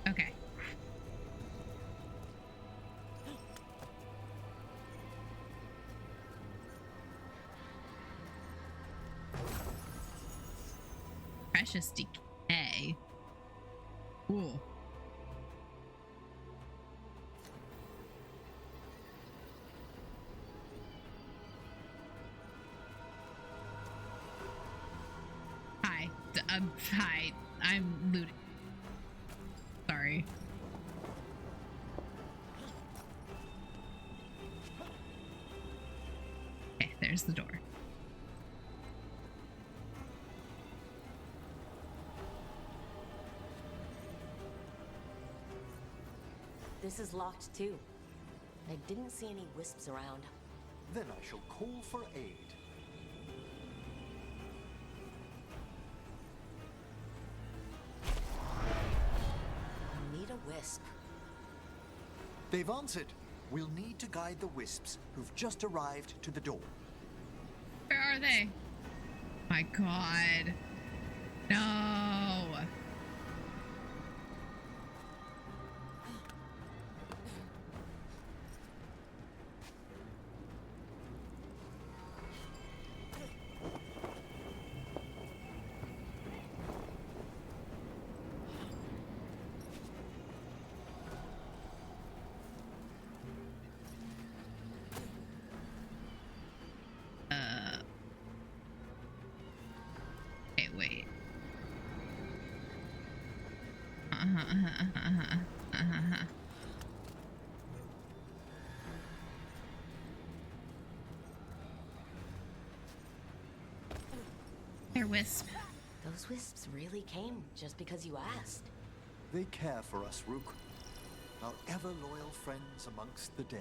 okay. Precious decay. Cool. Hi. Hi. I'm looting. Sorry. Okay, there's the door. This is locked too. I didn't see any wisps around. Then I shall call for aid. I need a wisp. They've answered. We'll need to guide the wisps who've just arrived to the door. Where are are they? My God. No. Okay, wait. There, Wisp. Those wisps really came just because you asked. They care for us, Rook. Our ever-loyal friends amongst the dead.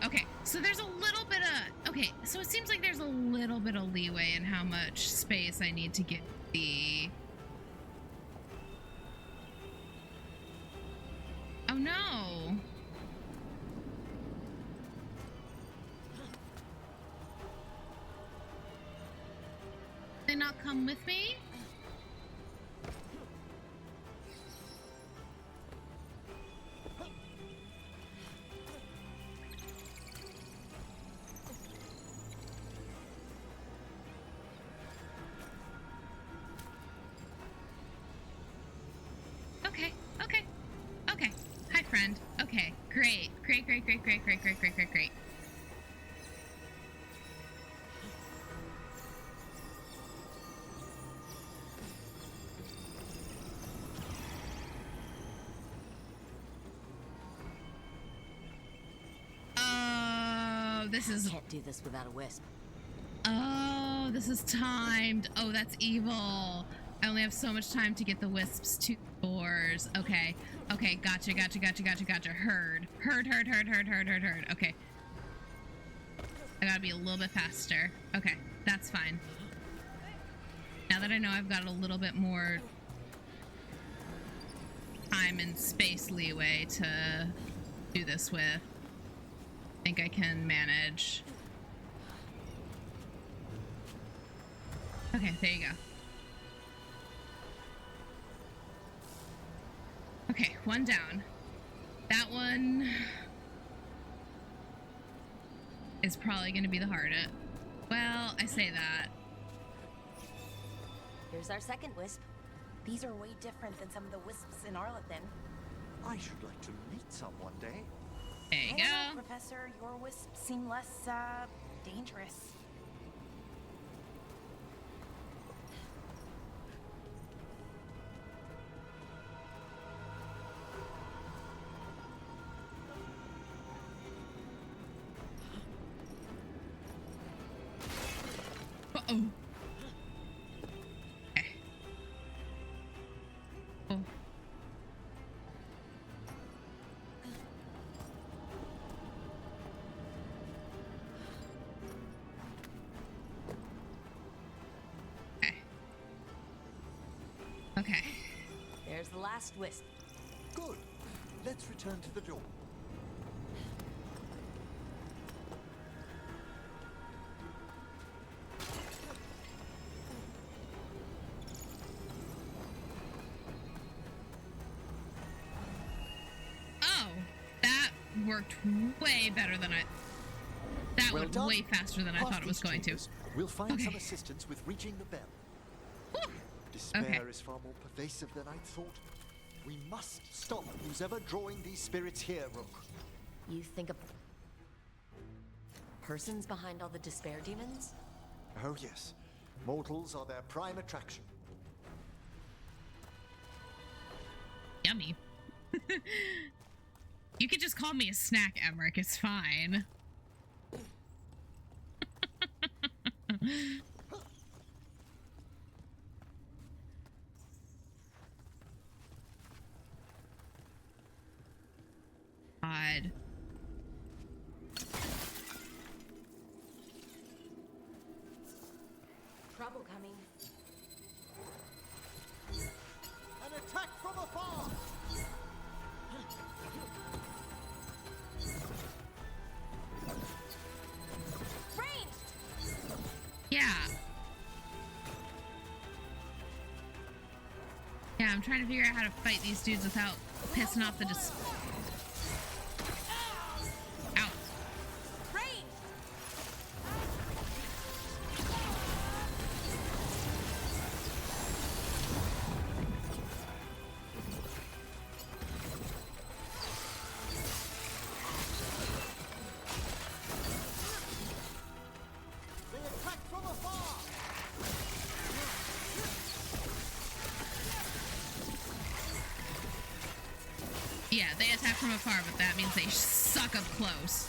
Okay. So there's a little bit of... Okay, so it seems like there's a little bit of leeway in how much space I need to get the... Oh, no. They not come with me? Okay. Hi, friend. Okay, great. Great. Oh, this is... Can't do this without a wisp. Oh, this is timed. Oh, that's evil. I only have so much time to get the wisps to doors. Okay, gotcha. Heard. Okay. I gotta be a little bit faster. Okay, that's fine. Now that I know I've got a little bit more time and space leeway to do this with, I think I can manage. Okay, there you go. Okay, one down. That one is probably going to be the hardest. Well, I say that. Here's our second wisp. These are way different than some of the wisps in Arlethan. I should like to meet some one day. There you go. Professor, your wisps seem less, dangerous. Uh-oh. Okay. Oh. Okay. There's the last wisp. Good. Let's return to the door. Oh, that worked way better than that Well went done. way faster than I Past thought it was these going to. chambers, We'll find Okay. some assistance with reaching the bell. Whew. Despair Okay. is far more pervasive than I'd thought. We must stop who's ever drawing these spirits here, Rook. You think a person's behind all the despair demons? Oh yes. Mortals are their prime attraction. Yummy. You could just call me a snack, Emmerich. It's fine. God. Trouble coming. An attack from afar! Yeah. Yeah, I'm trying to figure out how to fight these dudes without pissing off the Ow. They attack from afar! Yeah, they attack from afar, but that means they suck up close.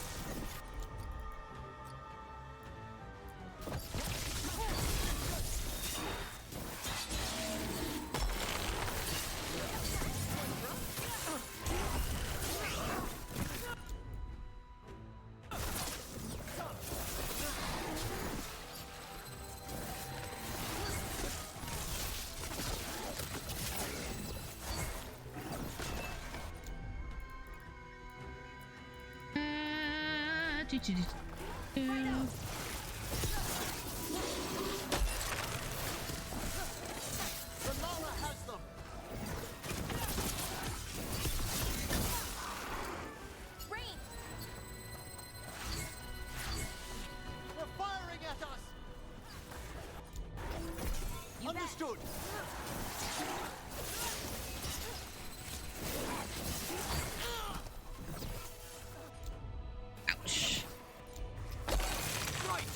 Bellara has them! They're firing at us! Understood! Ouch. Right!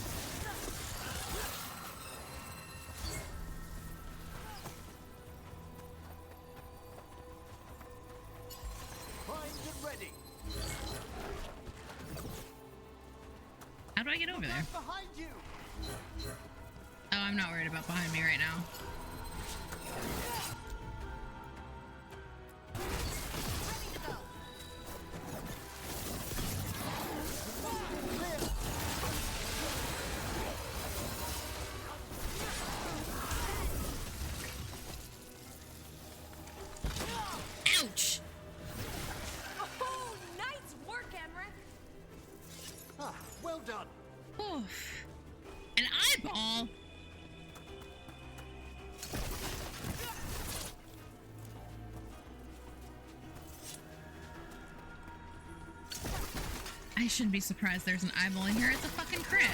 Primed and ready! How do I get over there? Behind you! Oh, I'm not worried about behind me right now. Ouch! Oh, nice work, Emmerich! Ah, well done! Oof. An eyeball? I shouldn't be surprised there's an eyeball in here. It's a fucking crypt.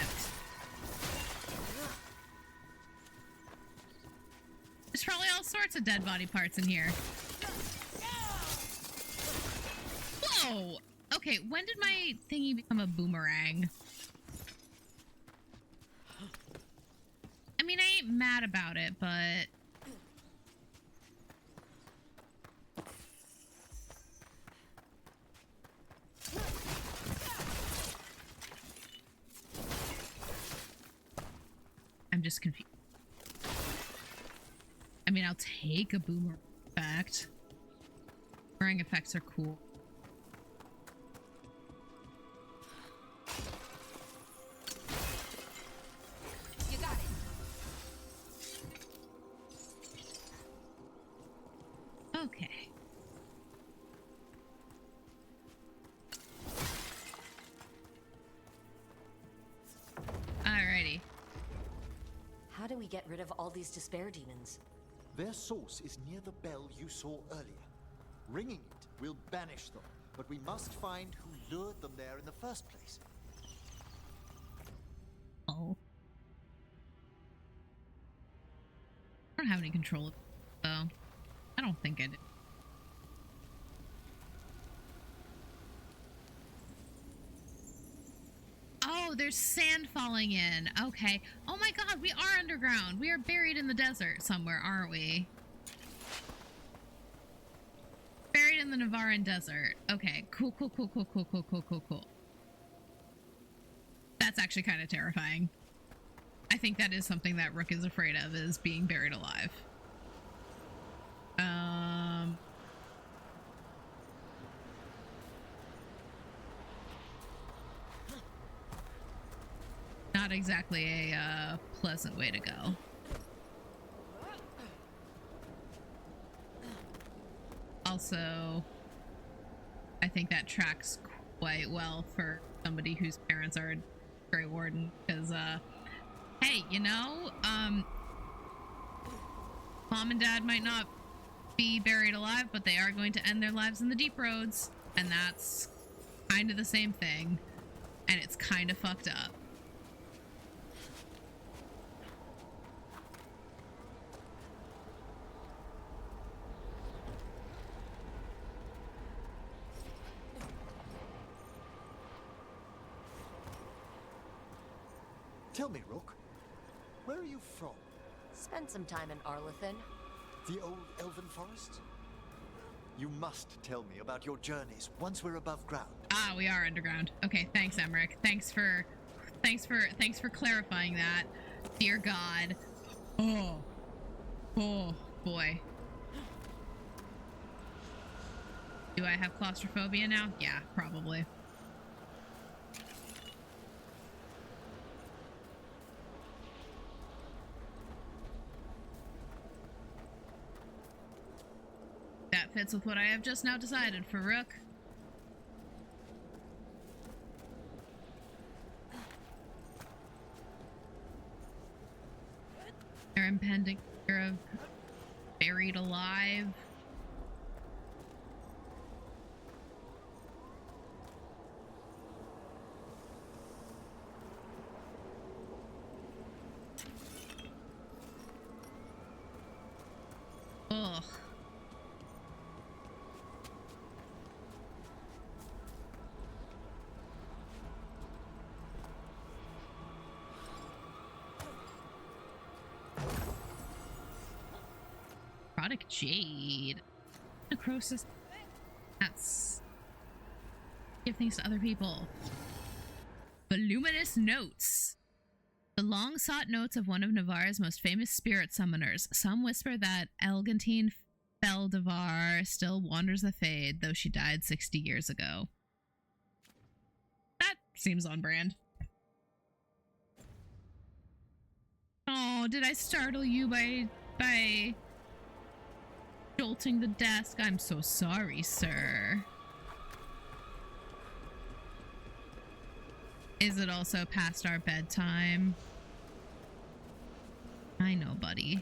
There's probably all sorts of dead body parts in here. Whoa! Okay, when did my thingy become a boomerang? I mean, I ain't mad about it, but... I'm just confused. I mean, I'll take a boomerang effect. Boomerang effects are cool. You got it. Okay. Alrighty. How do we get rid of all these despair demons? Their source is near the bell you saw earlier. Ringing it will banish them, but we must find who lured them there in the first place. Oh. I don't have any control of it, though. I don't think I did. Oh, there's sand falling in. Okay. Oh my god, we are underground. We are buried in the desert somewhere, aren't we? Buried in the Navaran desert. Okay, cool. That's actually kind of terrifying. I think that is something that Rook is afraid of, is being buried alive. Not exactly a pleasant way to go. Also, I think that tracks quite well for somebody whose parents are Grey Warden, because, hey, you know, Mom and Dad might not be buried alive, but they are going to end their lives in the deep roads, and that's kind of the same thing, and it's kind of fucked up. Tell me, Rook, where are you from? Spent some time in Arlethan. The old elven forest? You must tell me about your journeys once we're above ground. Ah, we are underground. Okay, thanks, Emmerich. Thanks for clarifying that. Dear God. Oh boy. Do I have claustrophobia now? Yeah, probably. That fits with what I have just now decided for Rook. Their impending fear of buried alive. Ugh. Product Jade. Necrosis. That's... give things to other people. Voluminous notes. The long-sought notes of one of Navarre's most famous spirit summoners. Some whisper that Elgantine Feldevar still wanders the Fade, though she died 60 years ago. That seems on brand. Oh, did I startle you by jolting the desk? I'm so sorry, sir. Is it also past our bedtime? I know, buddy.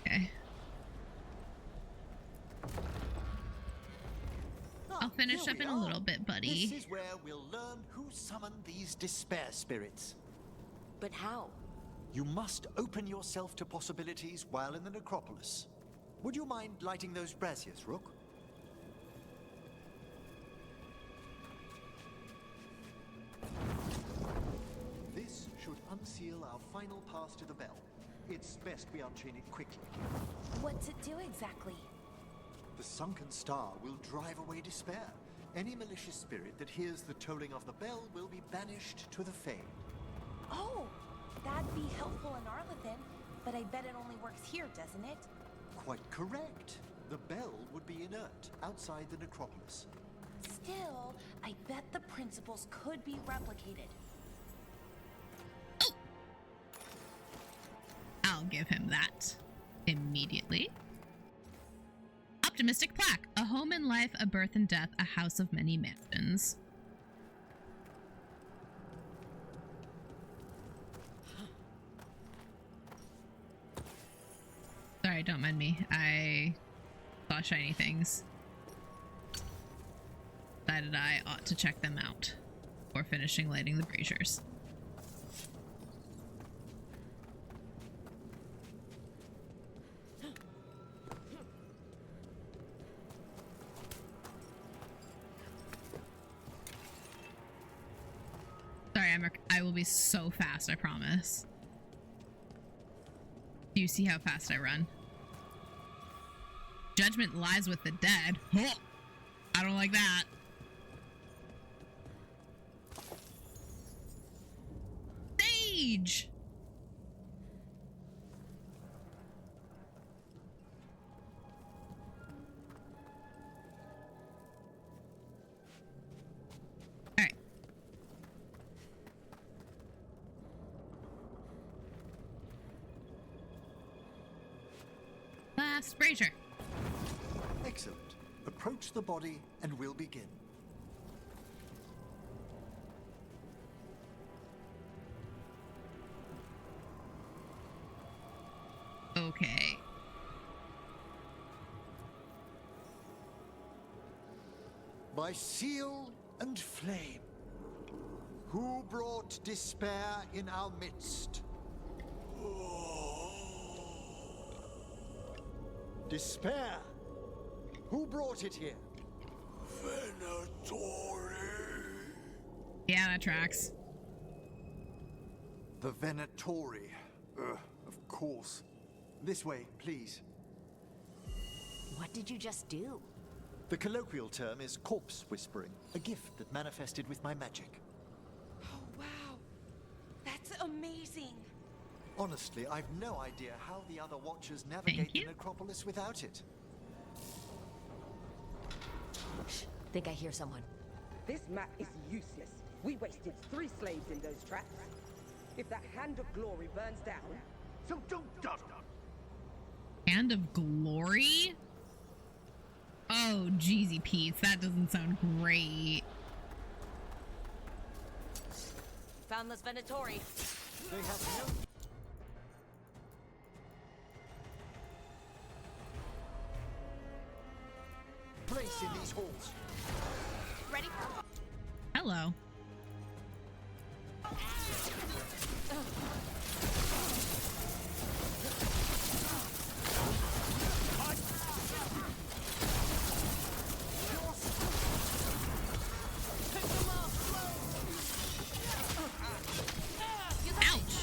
Okay. I'll finish up in a little bit, buddy. This is where we'll learn who summoned these despair spirits. But how? You must open yourself to possibilities while in the necropolis. Would you mind lighting those braziers, Rook? This should unseal our final pass to the bell. It's best we unchain it quickly. What's it do exactly? The sunken star will drive away despair. Any malicious spirit that hears the tolling of the bell will be banished to the Fade. Oh, that'd be helpful in Arlethan, but I bet it only works here, doesn't it? Quite correct. The bell would be inert outside the necropolis. Still, I bet the principles could be replicated. I'll give him that immediately. Optimistic plaque. A home in life, a birth and death, a house of many mansions. Sorry, don't mind me. I saw shiny things. Decided I ought to check them out before finishing lighting the braziers. Sorry, I will be so fast, I promise. Do you see how fast I run? Judgment lies with the dead. Oh, I don't like that. rage. All right. Last brazier. Excellent. Approach the body and we'll begin. Okay. By seal and flame, who brought despair in our midst? Despair? Who brought it here? Venatori. Yeah, that tracks. The Venatori. Of course. This way, please. What did you just do? The colloquial term is corpse whispering, a gift that manifested with my magic. Oh, wow. That's amazing. Honestly, I've no idea how the other Watchers navigate the necropolis without it. Think I hear someone. This map is useless. We wasted 3 slaves in those traps. If that Hand of Glory burns down, so don't dawdle. Hand of Glory? Oh, Jeezy Pete's. That doesn't sound great. Found this Venatori. They have no... place in these halls. Ready for... Hello. Ouch.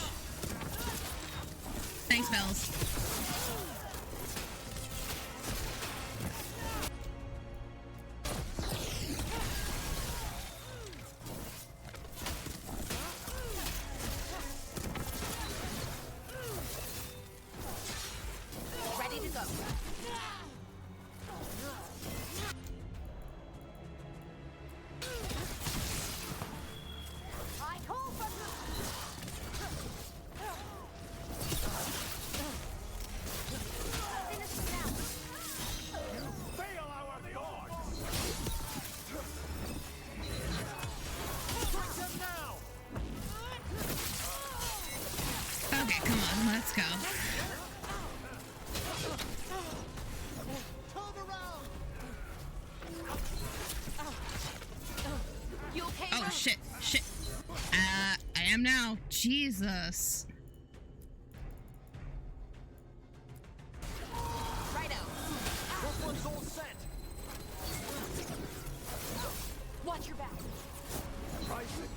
Thanks, Bells. Ready to go. I call for Fail our the odds. Okay, come on, let's go. You okay? Oh, shit, shit. I am now. Jesus. Righto. This one's all set. Watch your back. Price again.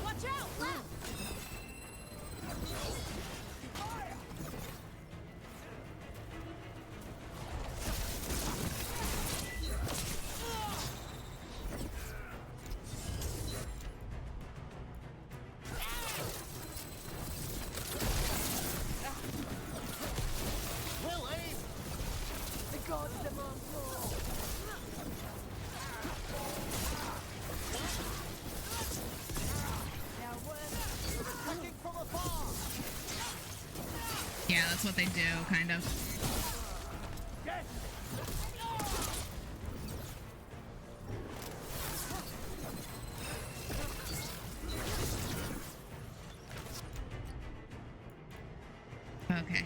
Watch out! Left. Well aimed. The gods demand more. Now we're attacking from afar. Yeah, that's what they do, kind of. Okay,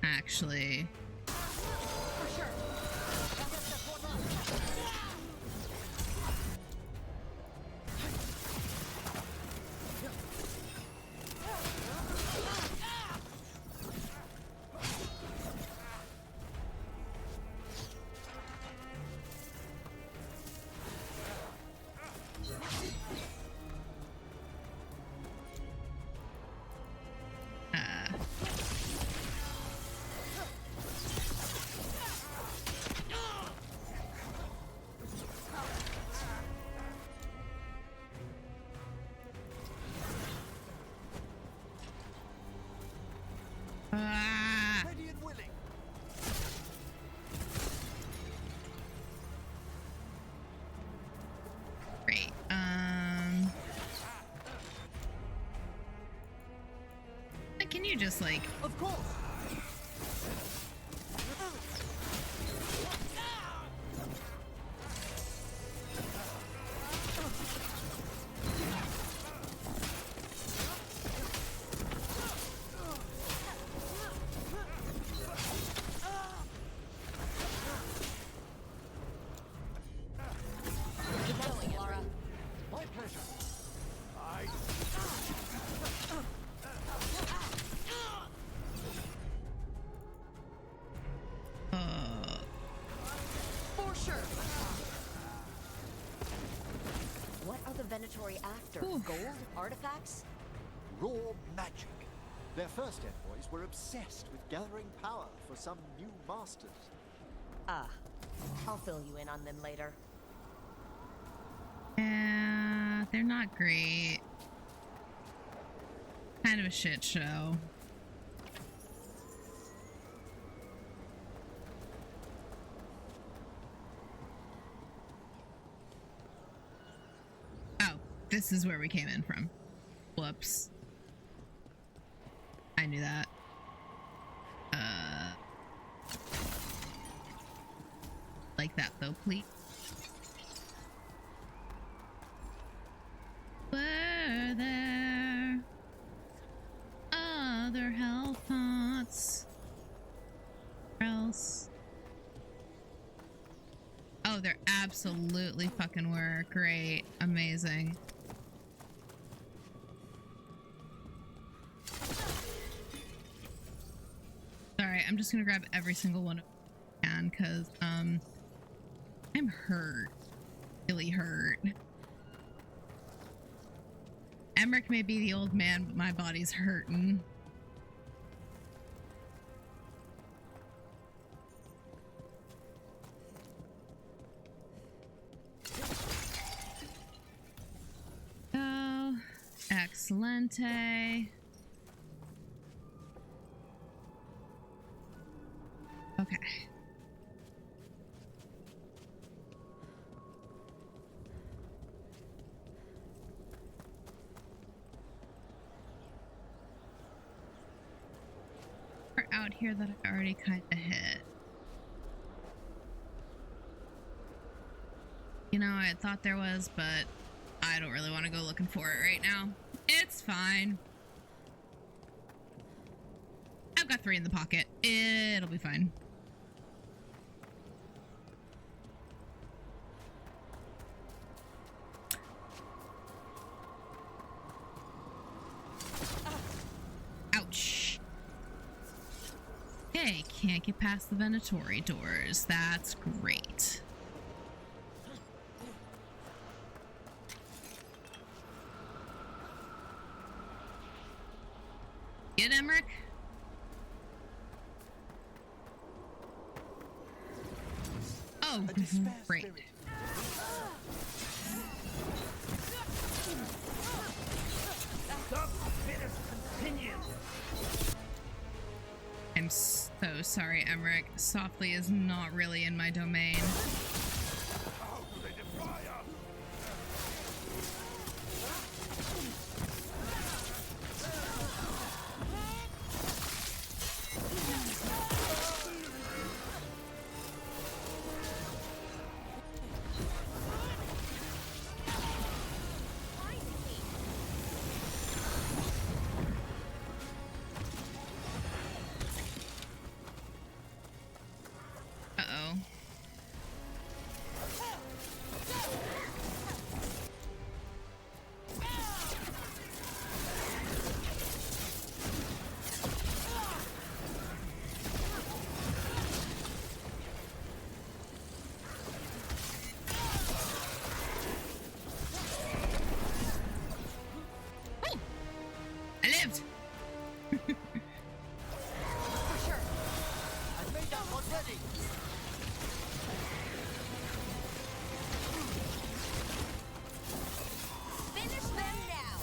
actually... For sure. can you just like... Of course! What are the Venatori after? Gold? Artifacts? Raw magic. Their first envoys were obsessed with gathering power for some new masters. Ah, I'll fill you in on them later. Yeah, they're not great. Kind of a shit show. Oh, this is where we came in from. Whoops. I knew that. Like that though, please. Were there other hell thoughts? Where else? Oh, there absolutely fucking were. Great. Amazing. Sorry, I'm just gonna grab every single one I can because I'm hurt. Really hurt. Emmerich may be the old man, but my body's hurting. Oh, excelente. Okay. We're out here that I already kind of hit. You know, I thought there was, but I don't really want to go looking for it right now. It's fine. I've got 3 in the pocket. It'll be fine. Ouch. Okay, can't get past the Venatori doors. That's great. Get Emmerich? Oh, great. I'm so sorry, Emmerich. Softly is not really in my domain. Uh-oh. Oh! I lived! For sure. I've made that one ready. Finish them now.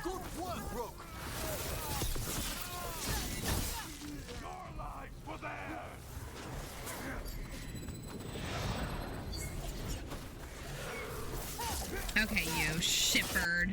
Good work, Rook. Your lives for theirs! Okay, you shitbird.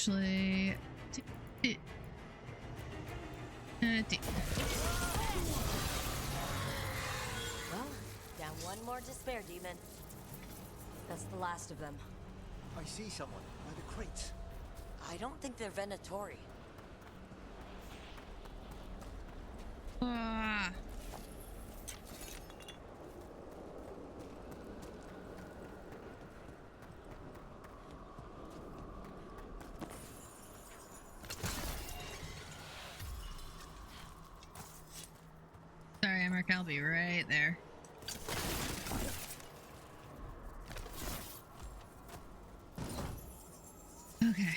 actually... Well, down one more despair demon. That's the last of them. I see someone by the crates. I don't think they're Venatori. Sorry, Emmerich, I'll be right there. Okay.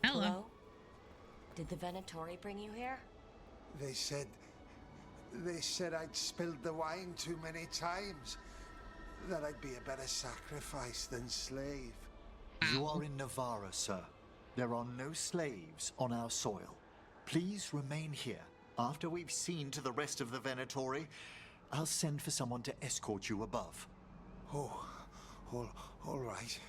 Hello. Did the Venatori bring you here? They said I'd spilled the wine too many times. That I'd be a better sacrifice than slave. You are in Navarra, sir. There are no slaves on our soil. Please remain here. After we've seen to the rest of the Venatori, I'll send for someone to escort you above. Oh, all right.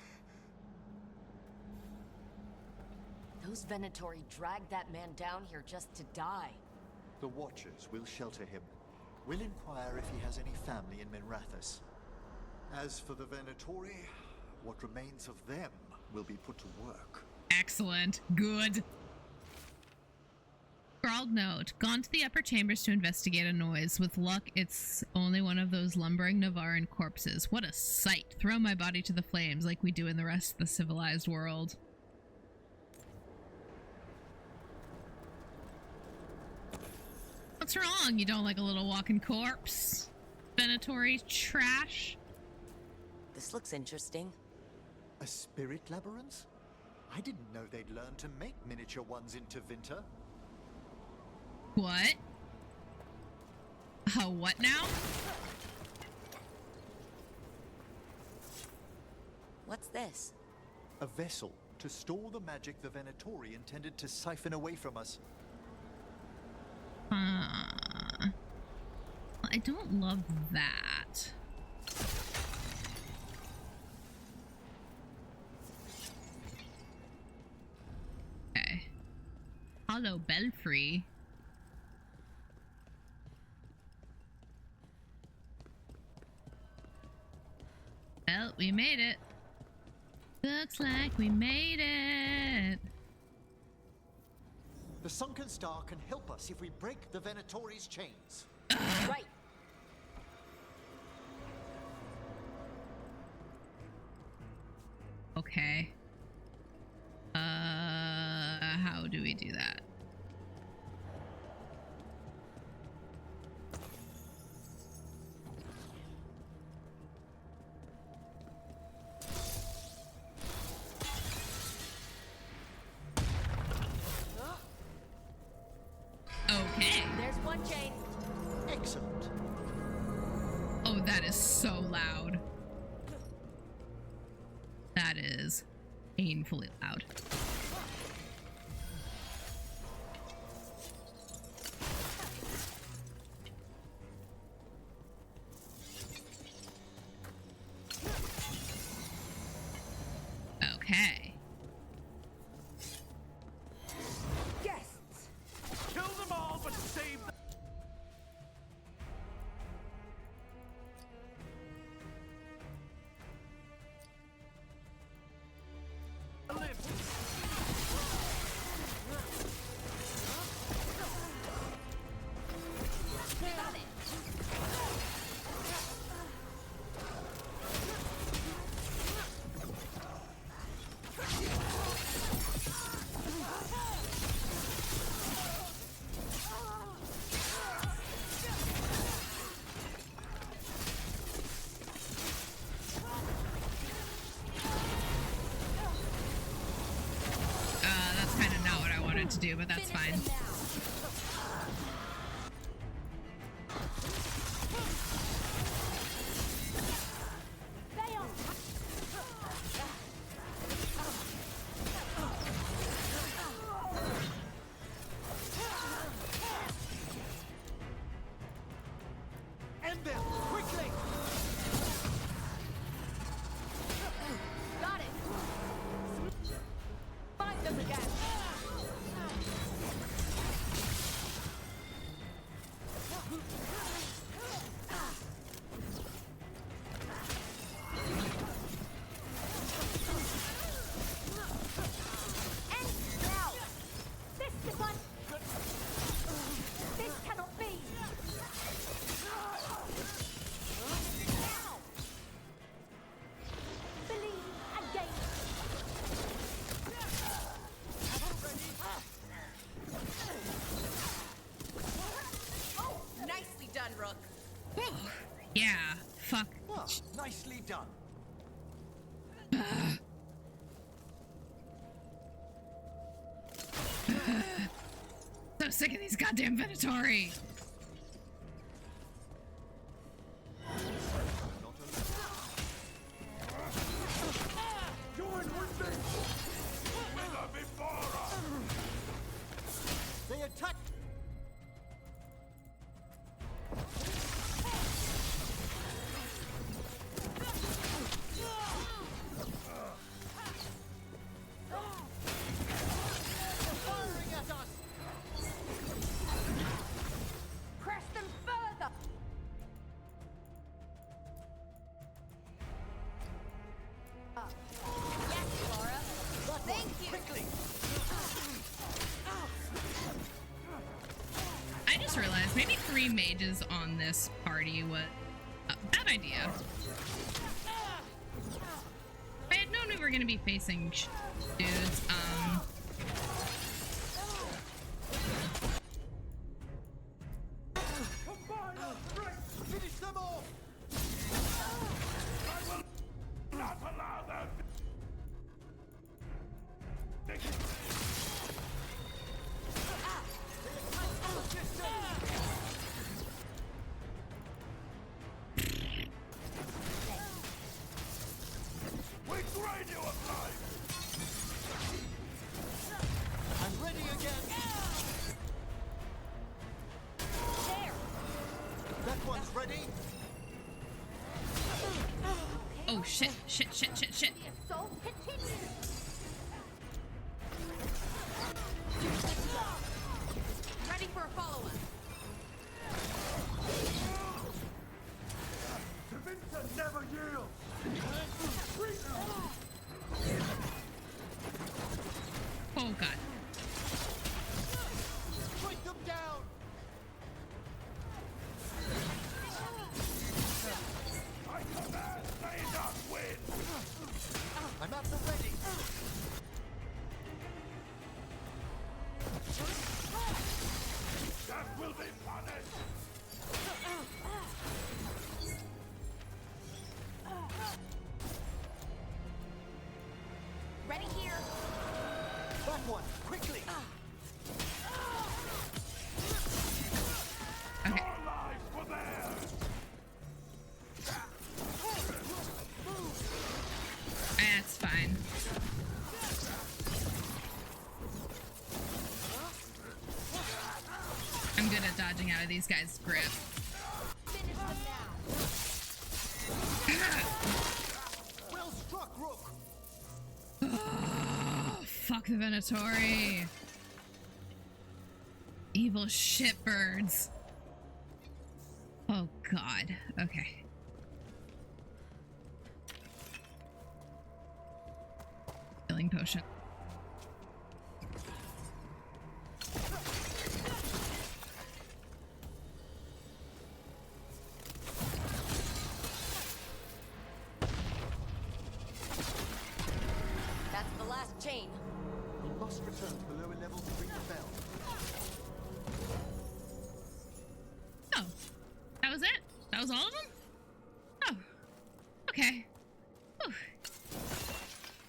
Those Venatori dragged that man down here just to die. The Watchers will shelter him. We'll inquire if he has any family in Minrathous. As for the Venatori, what remains of them will be put to work. Excellent. Good. Scrawled note. Gone to the upper chambers to investigate a noise. With luck, it's only one of those lumbering Navaran corpses. What a sight. Throw my body to the flames like we do in the rest of the civilized world. What's wrong? You don't like a little walking corpse? Venatori trash? This looks interesting. A spirit labyrinth? I didn't know they'd learned to make miniature ones in Treviso. What? What now? What's this? A vessel to store the magic the Venatori intended to siphon away from us. I don't love that. Okay. Hollow Belfry. Well, we made it. Looks like we made it. The sunken star can help us if we break the Venatori's chains. Right. Okay. How do we do that? Okay. There's one chain. Excellent. Oh, that is so loud. That is painfully loud. Okay. Guests! Kill them all, but save them. That's kind of not what I wanted to do, but that's fine. End them quickly. Yeah, fuck. Ah, nicely done. So sick of these goddamn Venatori. Join with me! They attack! Firing at us! Press them further! Yes, Laura. Thank you. Quickly! I just realized maybe 3 mages on this party was a bad idea. I had known we were going to be facing dudes. Finish them off! I will not allow them! We drain you of life! I'm ready again! There. That one's ready! Oh shit, shit. The assault continues. Ready for a follow-up. Treviso never yields! Oh god. Break them down! I command they not win! I'm at the ready! That will be punished! Ready here. That one, quickly! Okay. Our lives for theirs! That's fine. I'm good at dodging out of these guys' grip. Finish them now. Well struck, Rook! Oh, fuck the Venatori. Evil shitbirds. Oh god. Okay. Healing potion. That's the last chain. We must return to below a level to ring the bell. Oh. That was it? That was all of them? Oh. Okay. Whew.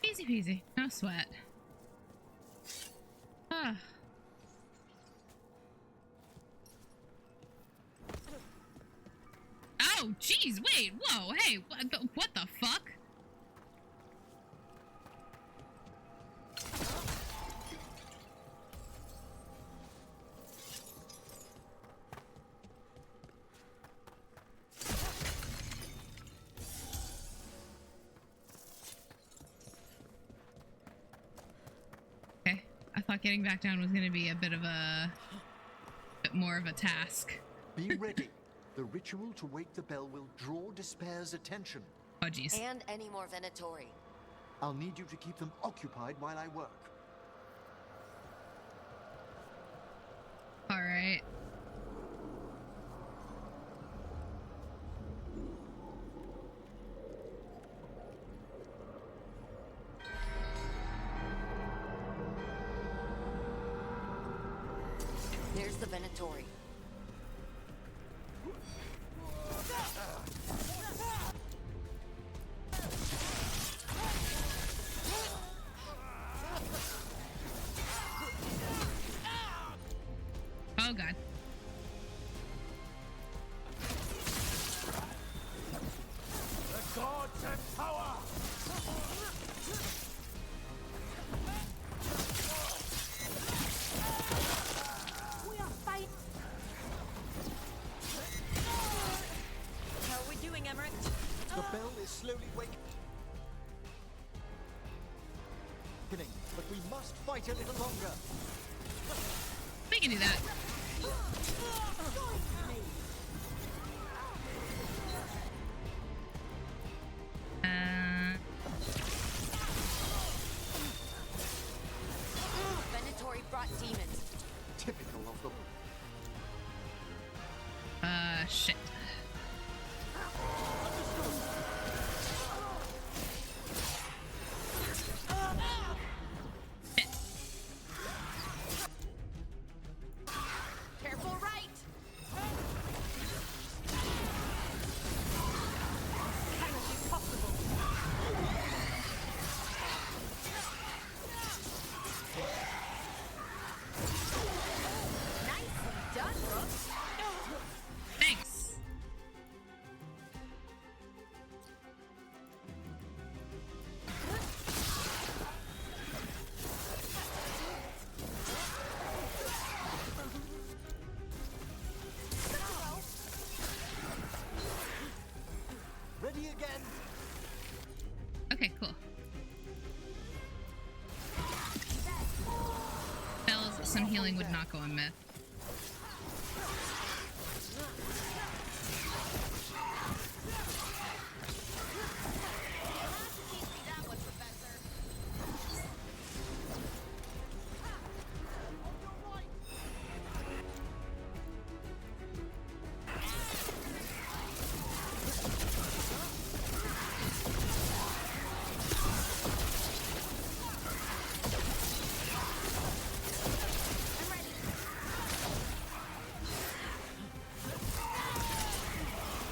Easy peasy. No sweat. Ah. Oh, jeez, wait, whoa, hey, what the fuck? Okay, I thought getting back down was gonna be a bit more of a task. Be ready. The ritual to wake the bell will draw Despair's attention. Oh, jeez. And any more Venatori. I'll need you to keep them occupied while I work. All right. There's the Venatori. Power! We are fighting. How are we doing, Emmerich? The bell is slowly waking, but we must fight a little longer. We can do that. Venatori brought demons. Typical of them. Shit. Careful right! Cannot be possible! Nicely done, Brooks. Thanks. Ready again? Okay, cool. Bells, some healing would not go amiss.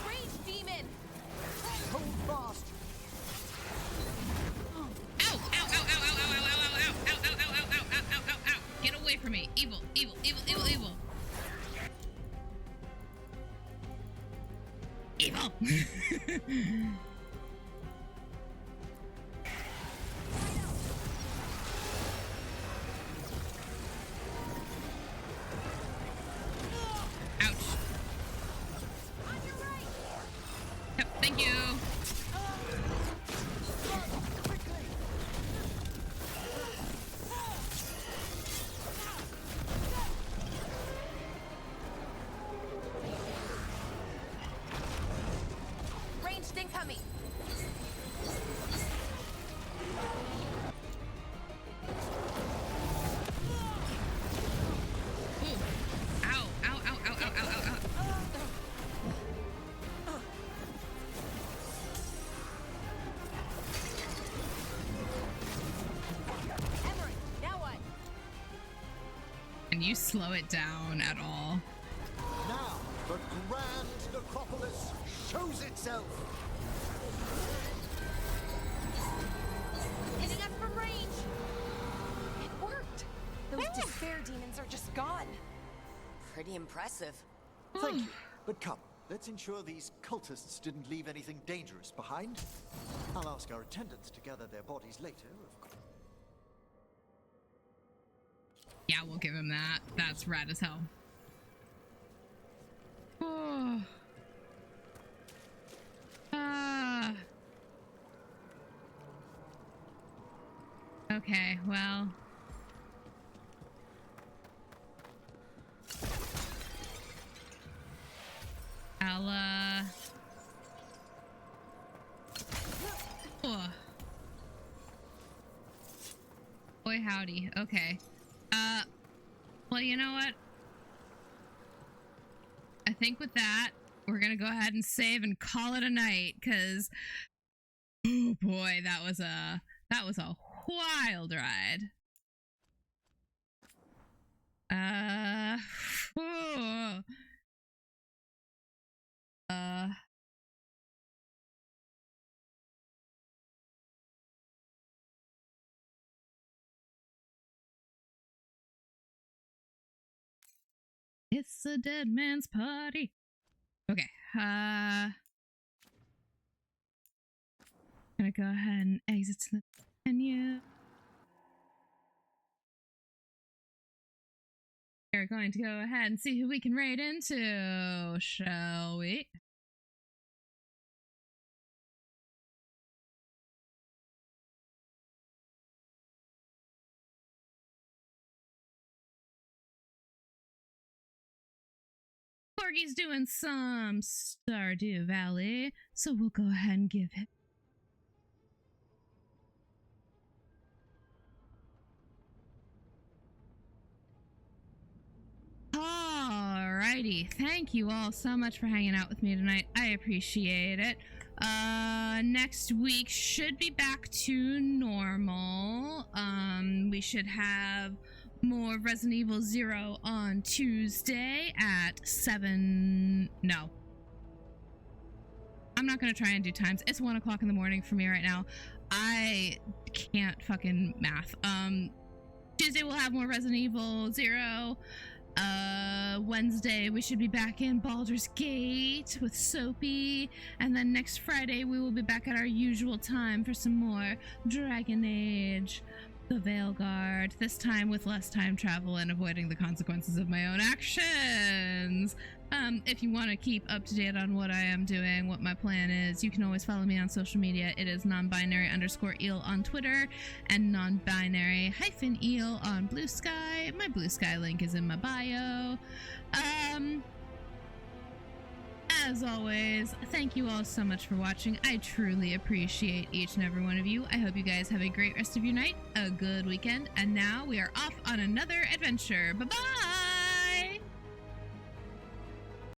Rage demon! Hold fast. Ow! Ow! Ow! Ow! Ow! Ow! Ow! Ow! Ow! Ow! Ow! Ow! Ow! Ow! Ow! Ow! Ow! Ow! Get away from me! Evil! Evil! Evil! Evil! Evil! Evil! Ouch. Yep, thank you. Ranged incoming! Ooh. Ow! Ow! Ow! Ow! Ow! Ow! Ow! Ow! Emmerich, now what? Can you slow it down at all? Now, the Grand Necropolis shows itself. Hitting us from range! It worked. Those despair demons are just gone. Pretty impressive. Thank you. But come, let's ensure these cultists didn't leave anything dangerous behind. I'll ask our attendants to gather their bodies later, of course. Yeah, we'll give him that. That's rad as hell. Oh. Okay, well. I'll, oh. Boy howdy. Okay. Well, you know what? I think with that, we're gonna go ahead and save and call it a night, because oh boy, that was a wild ride. Oh. It's a dead man's party. Okay. Gonna go ahead and exit to the menu. We're going to go ahead and see who we can raid into, shall we? Corgi's doing some Stardew Valley, so we'll go ahead and give it. Alrighty, thank you all so much for hanging out with me tonight. I appreciate it. Next week should be back to normal. We should have more Resident Evil 0 on Tuesday at 7. No. I'm not gonna try and do times. It's 1 o'clock in the morning for me right now. I can't fucking math. Tuesday we'll have more Resident Evil 0. Wednesday we should be back in Baldur's Gate with Soapy, and then next Friday we will be back at our usual time for some more Dragon Age, the Veilguard, this time with less time travel and avoiding the consequences of my own actions. If you want to keep up to date on what I am doing, what my plan is, you can always follow me on social media. It is non-binary_eel on Twitter and non-binary-eel on Blue Sky. My Blue Sky link is in my bio. As always, thank you all so much for watching. I truly appreciate each and every one of you. I hope you guys have a great rest of your night, a good weekend, and now we are off on another adventure. Bye-bye!